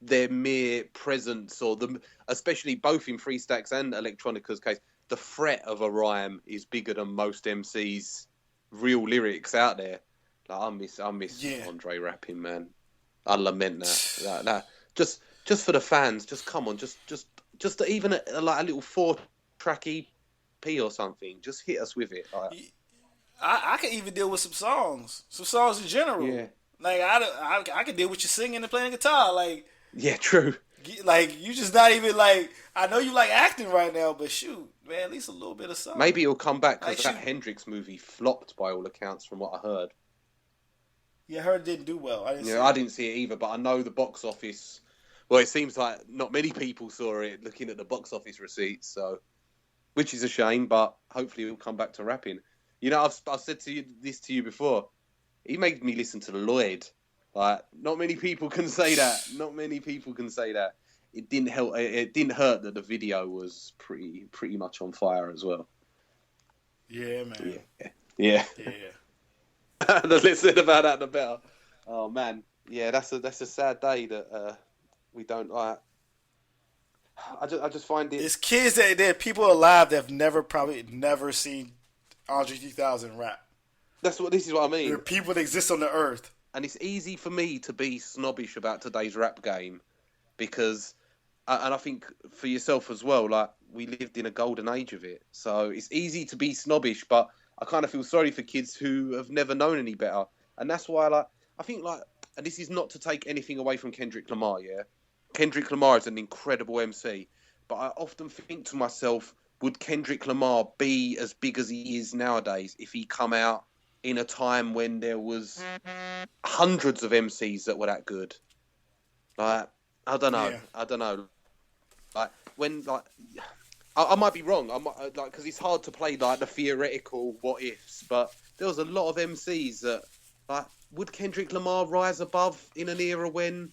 their mere presence, or especially both in 3 Stacks and Electronica's case, the threat of a rhyme is bigger than most MCs' real lyrics out there. Like I miss Andre rapping, man. I lament that. Just for the fans, just come on, just even like a little 4-track EP or something. Just hit us with it. Like, I can even deal with some songs in general. Yeah. Like I can deal with you singing and playing guitar. Like, yeah, true. Like you just not even like. I know you like acting right now, but shoot, man, at least a little bit of something. Maybe he'll come back because that Hendrix movie flopped by all accounts, from what I heard. Yeah, I heard it didn't do well. I didn't see it either, but I know the box office. Well, it seems like not many people saw it looking at the box office receipts, so which is a shame, but hopefully he'll come back to rapping. You know, I've said this to you before. He made me listen to Lloyd. Like, not many people can say that. Not many people can say that. It didn't help. It didn't hurt that the video was pretty much on fire as well. Yeah, man. Yeah. The less said about that, the better. Oh man, yeah, that's a sad day that we don't like. I just find it. It's kids that there are people alive that have probably never seen Andre 3000 rap. This is what I mean. There are people that exist on the earth, and it's easy for me to be snobbish about today's rap game because, and I think for yourself as well. Like, we lived in a golden age of it, so it's easy to be snobbish, but I kind of feel sorry for kids who have never known any better, and that's why I think and this is not to take anything away from Kendrick Lamar, yeah. Kendrick Lamar is an incredible MC, but I often think to myself, would Kendrick Lamar be as big as he is nowadays if he come out in a time when there was hundreds of MCs that were that good? Like, I don't know. Like, when, like, I might be wrong. I might, like, because it's hard to play like the theoretical what ifs, but there was a lot of MCs that, like, would Kendrick Lamar rise above in an era when,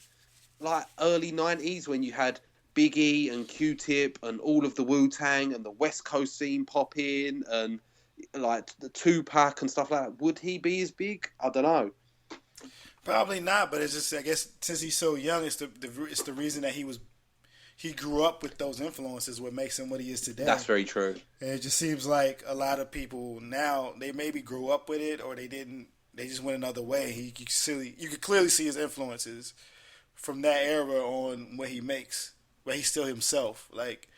like, early 90s, when you had Biggie and Q-Tip and all of the Wu-Tang and the West Coast scene pop in and like the Tupac and stuff like that, would he be as big? I don't know. Probably not, but it's just, I guess since he's so young, it's the reason that he grew up with those influences, what makes him what he is today. That's very true. And it just seems like a lot of people now, they maybe grew up with it or they didn't. They just went another way. You could clearly see his influences from that era on what he makes, but he's still himself. Like,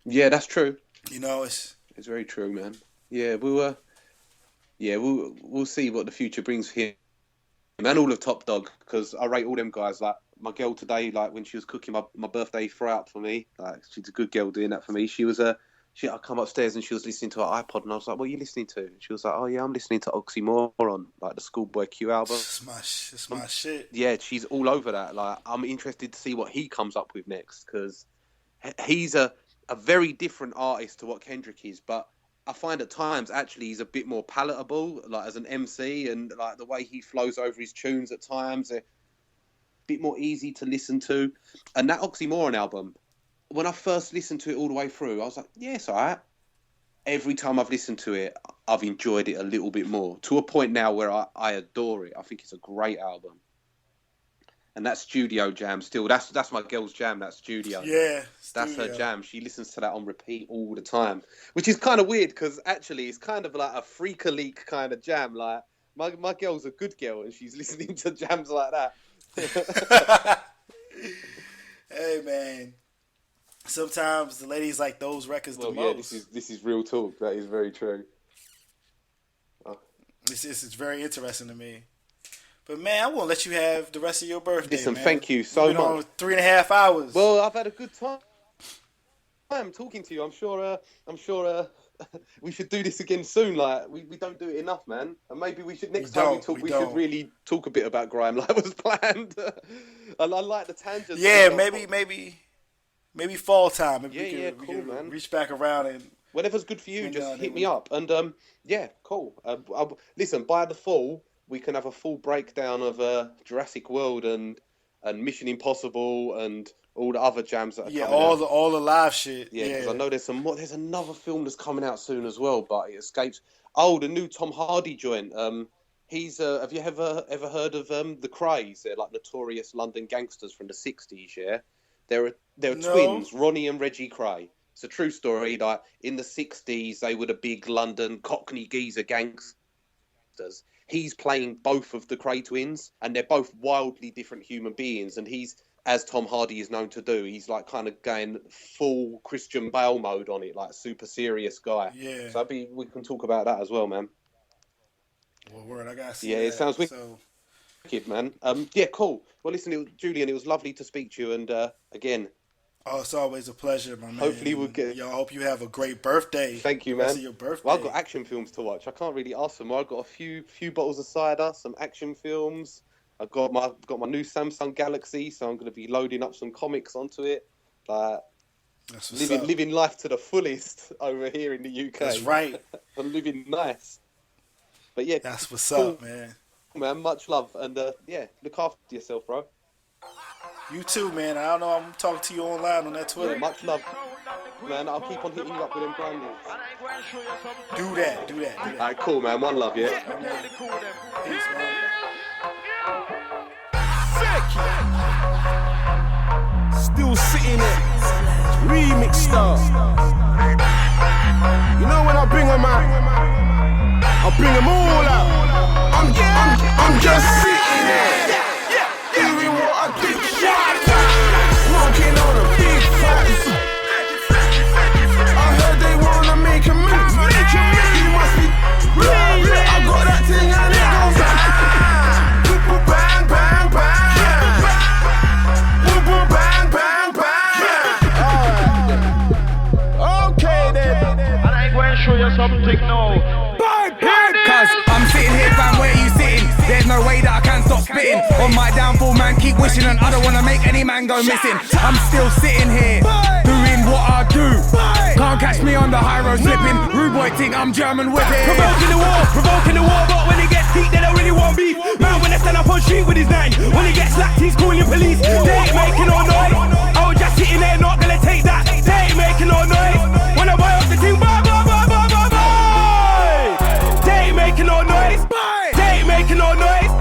yeah, that's true. You know, it's very true, man. Yeah, we'll see what the future brings for him and all of Top Dog, because I rate all them guys. Like my girl today, like when she was cooking my birthday fry up for me, like she's a good girl doing that for me. I come upstairs and she was listening to her iPod and I was like, what are you listening to? And she was like, oh yeah, I'm listening to Oxymoron, like the Schoolboy Q album. It's my shit. Yeah, she's all over that. Like, I'm interested to see what he comes up with next, because he's a very different artist to what Kendrick is, but I find at times actually he's a bit more palatable, like as an MC, and like the way he flows over his tunes at times, a bit more easy to listen to. And that Oxymoron album, when I first listened to it all the way through, I was like, yeah, it's all right. Every time I've listened to it, I've enjoyed it a little bit more, to a point now where I adore it. I think it's a great album. And that Studio Jam still, that's my girl's jam, that Studio. Yeah. That's her jam. She listens to that on repeat all the time, which is kind of weird because actually it's kind of like a freaker leak kind of jam. Like my girl's a good girl and she's listening to jams like that. Hey, man. Sometimes the ladies like those records the most. Yeah, this is real talk. That is very true. It's very interesting to me. But man, I won't let you have the rest of your birthday. Listen, man. thank you so much. On 3.5 hours. Well, I've had a good time. I'm talking to you. I'm sure we should do this again soon. Like we don't do it enough, man. And maybe we should next time we talk. We should really talk a bit about grime like was planned. I like the tangents. Yeah, maybe fall time. Maybe we can man. Reach back around and whenever's good for you, just hit me up. And yeah, cool. Listen, by the fall, we can have a full breakdown of Jurassic World and Mission Impossible and all the other jams that are coming out. all the live shit. Yeah, because I know there's some more. There's another film that's coming out soon as well, but it escapes. Oh, the new Tom Hardy joint. He's have you ever heard of the Krays? They're like notorious London gangsters from the 60s. Yeah, they're twins, Ronnie and Reggie Kray. It's a true story. Like in the 60s, they were the big London Cockney geezer gangsters. He's playing both of the Kray twins, and they're both wildly different human beings. And he's, as Tom Hardy is known to do, he's like kind of going full Christian Bale mode on it, like super serious guy. Yeah. So we can talk about that as well, man. Well, word, I gotta see. Yeah, that. It sounds wicked, man. Yeah, cool. Well, listen, Julian, it was lovely to speak to you, and again. Oh, it's always a pleasure, my man. Hopefully we'll get... Y'all, hope you have a great birthday. Thank you, man. Rest of your birthday. Well, I've got action films to watch. I can't really ask them. I've got a few bottles of cider, some action films. I've got my new Samsung Galaxy, so I'm going to be loading up some comics onto it. Living life to the fullest over here in the UK. That's right. I'm living nice. But yeah, that's what's up, man. Man, much love, and yeah, look after yourself, bro. You too, man. I don't know. I'm talking to you online on that Twitter. Yeah, much love, man. I'll keep on hitting you up with them grindings. Do that. All right, cool, man. One love, yeah. Peace, man. Still sitting there. Remix star. You know when I bring them out, I bring them all out. I'm just sitting there. Doing what I do. Smoking on a big fat. I heard they wanna make a move. You must be real. I got that thing and it goes bang, bang, bang. Bang, bang, bang. Okay then. And I ain't going to show you something now. Cause I'm sitting here, fam, where you sitting? There's no way that I can stop spitting. On my downfall, man, keep wishing, and I don't wanna make any man go missing. I'm still sitting here, doing what I do. Can't catch me on the high road slipping. Rude boy think I'm German whipping. Provoking the war, but when it gets deep, they don't really want beef. Man, when they stand up on street with his nine, when he gets slapped, he's calling police. They ain't making no noise. Oh, just sitting there not gonna take that. They ain't making no noise. When I buy up the thing, boy. They ain't making no noise. They ain't making no noise.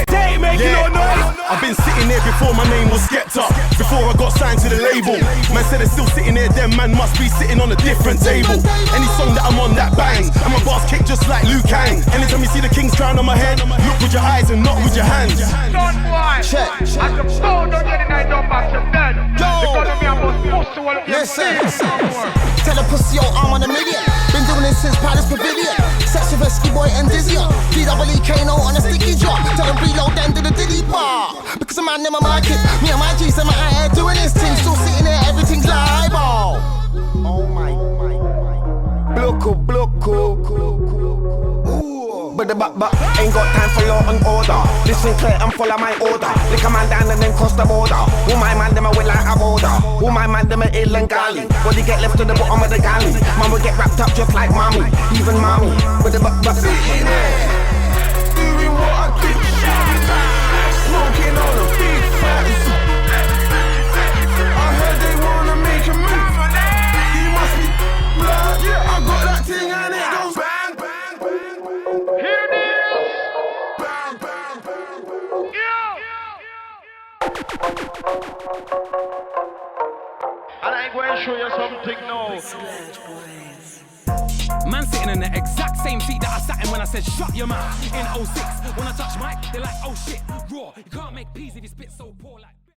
They ain't making no noise. I've been sitting there before my name was Skepta, before I got signed to the label. Man said they're still sitting there, them man must be sitting on a different table. Any song that I'm on that bangs, and my bars kick just like Liu Kang. Anytime you see the king's crown on my head, look with your eyes and not with your hands. Don't boy. Check. I can phone don't get it, I don't back your dead. Because of me, I'm supposed to want to Listen. Tell a pussy, yo, I'm on a million. Been doing this since Palace Pavilion. Sex with Esky Boy and Dizzy. DWKNO on a sticky drop. Tell them reload, then do the diddy bar. Because a man never market. Me and my G's and my eye doing this thing. Still sitting there, everything's live. Oh my. Blocko. But the but ain't got time for law and order. Listen clear and follow my order. Lick a man down and then cross the border. Who my man them a win like a border. Who my man them a ill and galley. Body get left to the bottom of the galley. Man will get wrapped up just like mommy. Even mommy. But the but sitting there, doing what I do. Smoking on a big fat. I heard they wanna make a move. You must be blood. Yeah, I got that thing and it goes bang, bang, bang. Here it is. Bang, bang, bang, bang. And I ain't going to show you something now. Man sitting in the exact same seat that I sat in when I said shut your mouth in 06. When I touch mic, they're like, oh shit, raw. You can't make peas if you spit so poor like